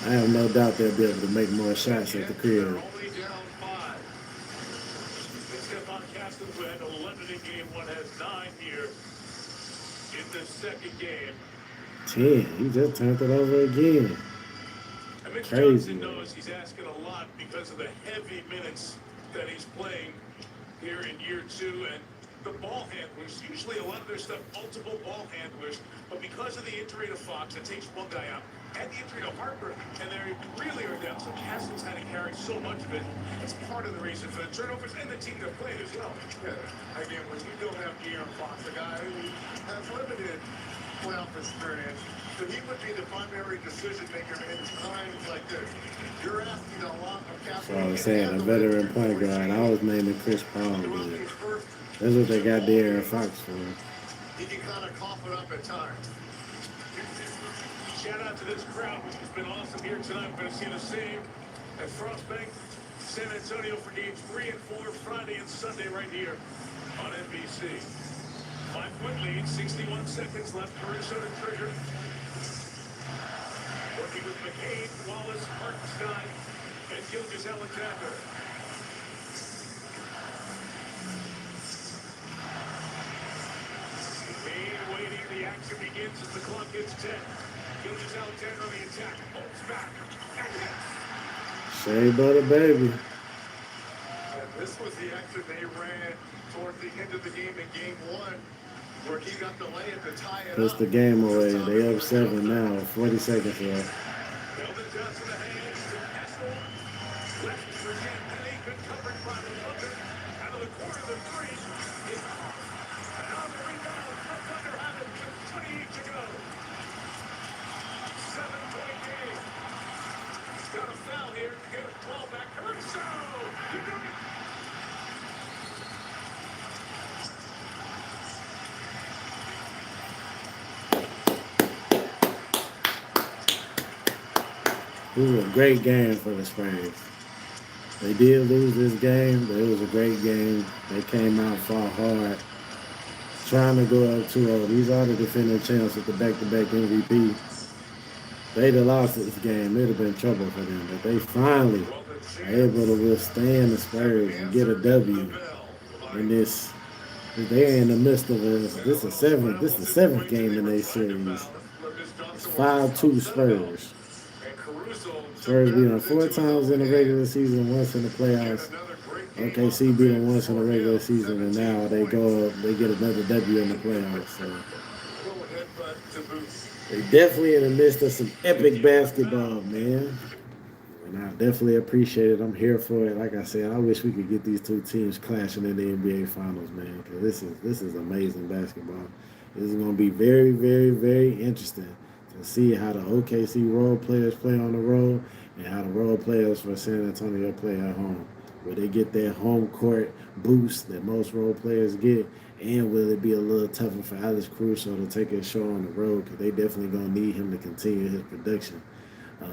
I have no doubt they'll be able to make more shots at the crib. Only down 5. Stephon Castle, who had 11 in game 1, has 9 here in the second game. 10. He just turned it over again. And Mitch Crazy, Johnson man. knows he's asking a lot because of the heavy minutes that he's playing here in year 2. And the ball handlers, usually a lot of their stuff, multiple ball handlers. But because of the injury to Fox, it takes one guy out. And the injury to Harper, and they really are down. So Castle's had to carry so much of it. It's part of the reason for the turnovers and the team that played as well. Yeah. Again, when you don't have De'Aaron Fox, a guy who has limited playoff experience, so he would be the primary decision maker in times like this. You're asking a lot of Castle. So I was saying, a veteran point guard. I was naming Chris Paul, Throughout but these first That's what they got De'Aaron Fox for. He can kind of cough it up at times. Shout out to this crowd, which has been awesome here tonight. We're going to see the same at Frostbank, San Antonio for games 3 and 4, Friday and Sunday right here on NBC. 5-point lead, 61 seconds left. Caruso to trigger. Working with McCain, Wallace, Hartenstein, and Gilgeous-Alexander. McCain waiting. The action begins as the clock hits 10. Gilgeous-Alexander on the attack. Holds back. And hits. Shea Butter, baby. And this was the action they ran toward the end of the game in game 1, where he got the layup to tie it Puts up. the game away. They up 7 now. 40 seconds left. Melvin Johnson the hands to Kessel. Left for Giannetti. Good coverage by the Thunder. Out of the corner, the three is off. And on the rebound, the Thunder have it with 28 to go. 7-point game. He's got a foul here. Get a ball back. Caruso! You do it. This was a great game for the Spurs. They did lose this game, but it was a great game. They came out, fought hard, trying to go up 2-0. These are the defending champs with the back-to-back MVP. They'd have lost this game. It'd have been trouble for them. But they finally are able to withstand the Spurs and get a W in this. They're in the midst of this. This is the seventh game in their series. It's 5-2 Spurs. Spurs beat them 4 times in the regular season, once in the playoffs. OKC beat them once in the regular season, and now they get another W in the playoffs. So they definitely in the midst of some epic basketball, man. And I definitely appreciate it. I'm here for it. Like I said, I wish we could get these two teams clashing in the NBA Finals, man, because this is amazing basketball. This is going to be very, very, very interesting to see how the OKC role players play on the road and how the role players for San Antonio play at home. Will they get that home court boost that most role players get? And will it be a little tougher for Alex Caruso to take his show on the road? Because they definitely going to need him to continue his production,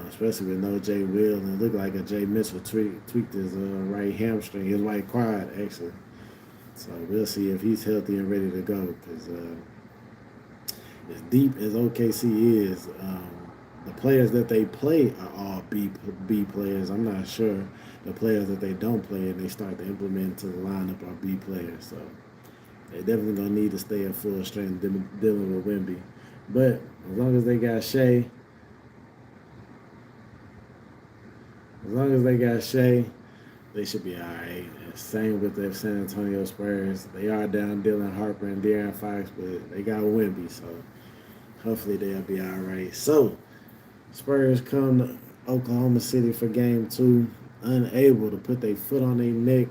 especially with no Jay Will. And it looked like a Jay Mitchell tweaked his right hamstring, his right quad, actually. So we'll see if he's healthy and ready to go, because as deep as OKC is, the players that they play are all B players. I'm not sure the players that they don't play and they start to implement into the lineup are B players. So they definitely gonna need to stay at full strength dealing with Wemby. But as long as they got Shea, they should be all right. And same with the San Antonio Spurs. They are down Dylan Harper and De'Aaron Fox, but they got Wemby, so hopefully they'll be all right. So Spurs come to Oklahoma City for Game 2, unable to put their foot on their neck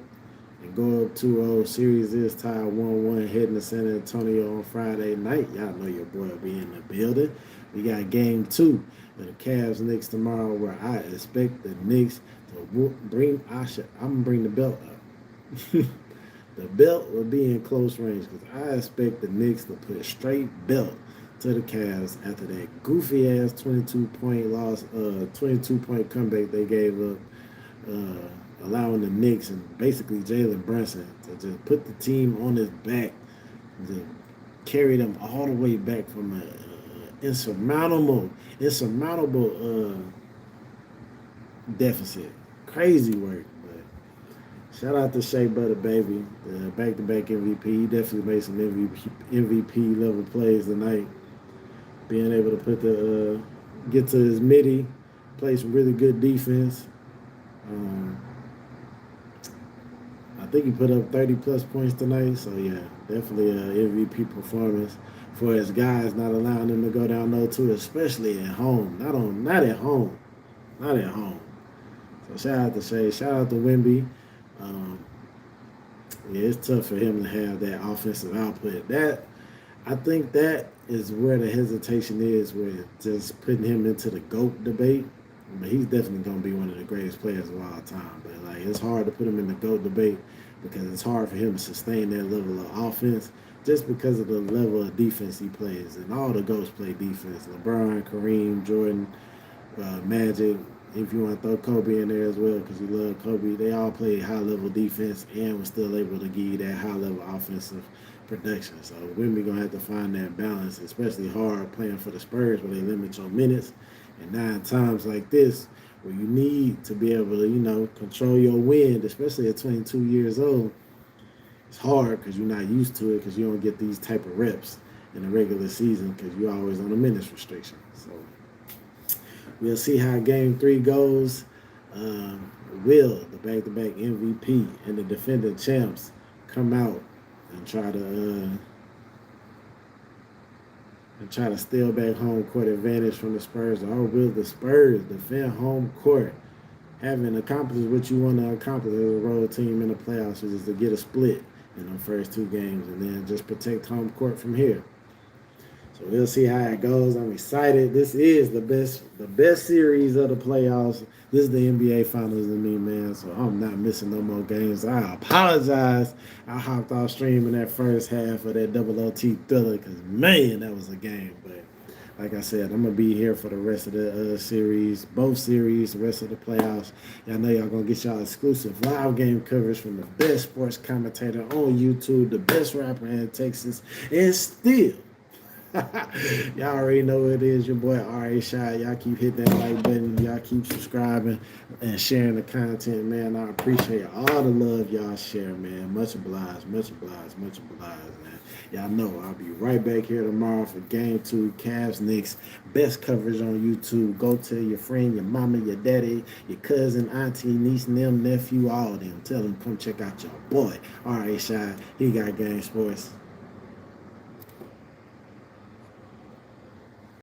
and go up 2-0. Series is tied 1-1, heading to San Antonio on Friday night. Y'all know your boy will be in the building. We got Game 2 of the Cavs-Knicks tomorrow, where I expect the Knicks to bring I'm going to bring the belt up. The belt will be in close range, because I expect the Knicks to put straight belt to the Cavs after that goofy-ass 22-point comeback they gave up, allowing the Knicks and basically Jalen Brunson to just put the team on his back, to carry them all the way back from an insurmountable deficit. Crazy work. But shout out to Shea Butter, baby, the back-to-back MVP. He definitely made some MVP level plays tonight. Being able to get to his midi, play some really good defense. I think he put up 30-plus points tonight. So, yeah, definitely an MVP performance for his guys, not allowing them to go down 0-2, especially at home. Not at home. So, shout out to Shea. Shout out to Wemby. Yeah, it's tough for him to have that offensive output. I think that is where the hesitation is, where just putting him into the GOAT debate, But he's definitely gonna be one of the greatest players of all time. But like, it's hard to put him in the GOAT debate because it's hard for him to sustain that level of offense just because of the level of defense he plays. And all the GOATs play defense. LeBron, Kareem, Jordan, Magic. If you want to throw Kobe in there as well, because you love Kobe, they all played high level defense and were still able to give you that high level offensive production. So Wemby gonna have to find that balance, especially hard playing for the Spurs where they limit your minutes. And 9 times like this, where you need to be able to, control your wind, especially at 22 years old, it's hard because you're not used to it because you don't get these type of reps in the regular season because you're always on a minutes restriction. So we'll see how Game 3 goes. Will the back-to-back MVP and the defending champs come out and try to steal back home court advantage from the Spurs, or will the Spurs defend home court, having accomplished what you want to accomplish as a road team in the playoffs, which is to get a split in the first 2 games and then just protect home court from here? So we'll see how it goes. I'm excited. This is the best series of the playoffs. This is the NBA Finals to me, man. So I'm not missing no more games. I apologize. I hopped off stream in that first half of that double OT thriller because, man, that was a game. But like I said, I'm going to be here for the rest of the series, both series, the rest of the playoffs. Y'all know y'all going to get y'all exclusive live game coverage from the best sports commentator on YouTube, the best rapper in Texas, and still, y'all already know what it is. Your boy R.A. Shot. Y'all keep hitting that like button. Y'all keep subscribing and sharing the content, man. I appreciate all the love y'all share, man. Much obliged, much obliged, much obliged, man. Y'all know I'll be right back here tomorrow for Game 2, Cavs Knicks. Best coverage on YouTube. Go tell your friend, your mama, your daddy, your cousin, auntie, niece, them, nephew, all of them. Tell them come check out your boy R.A. Shot. He got Game Sports.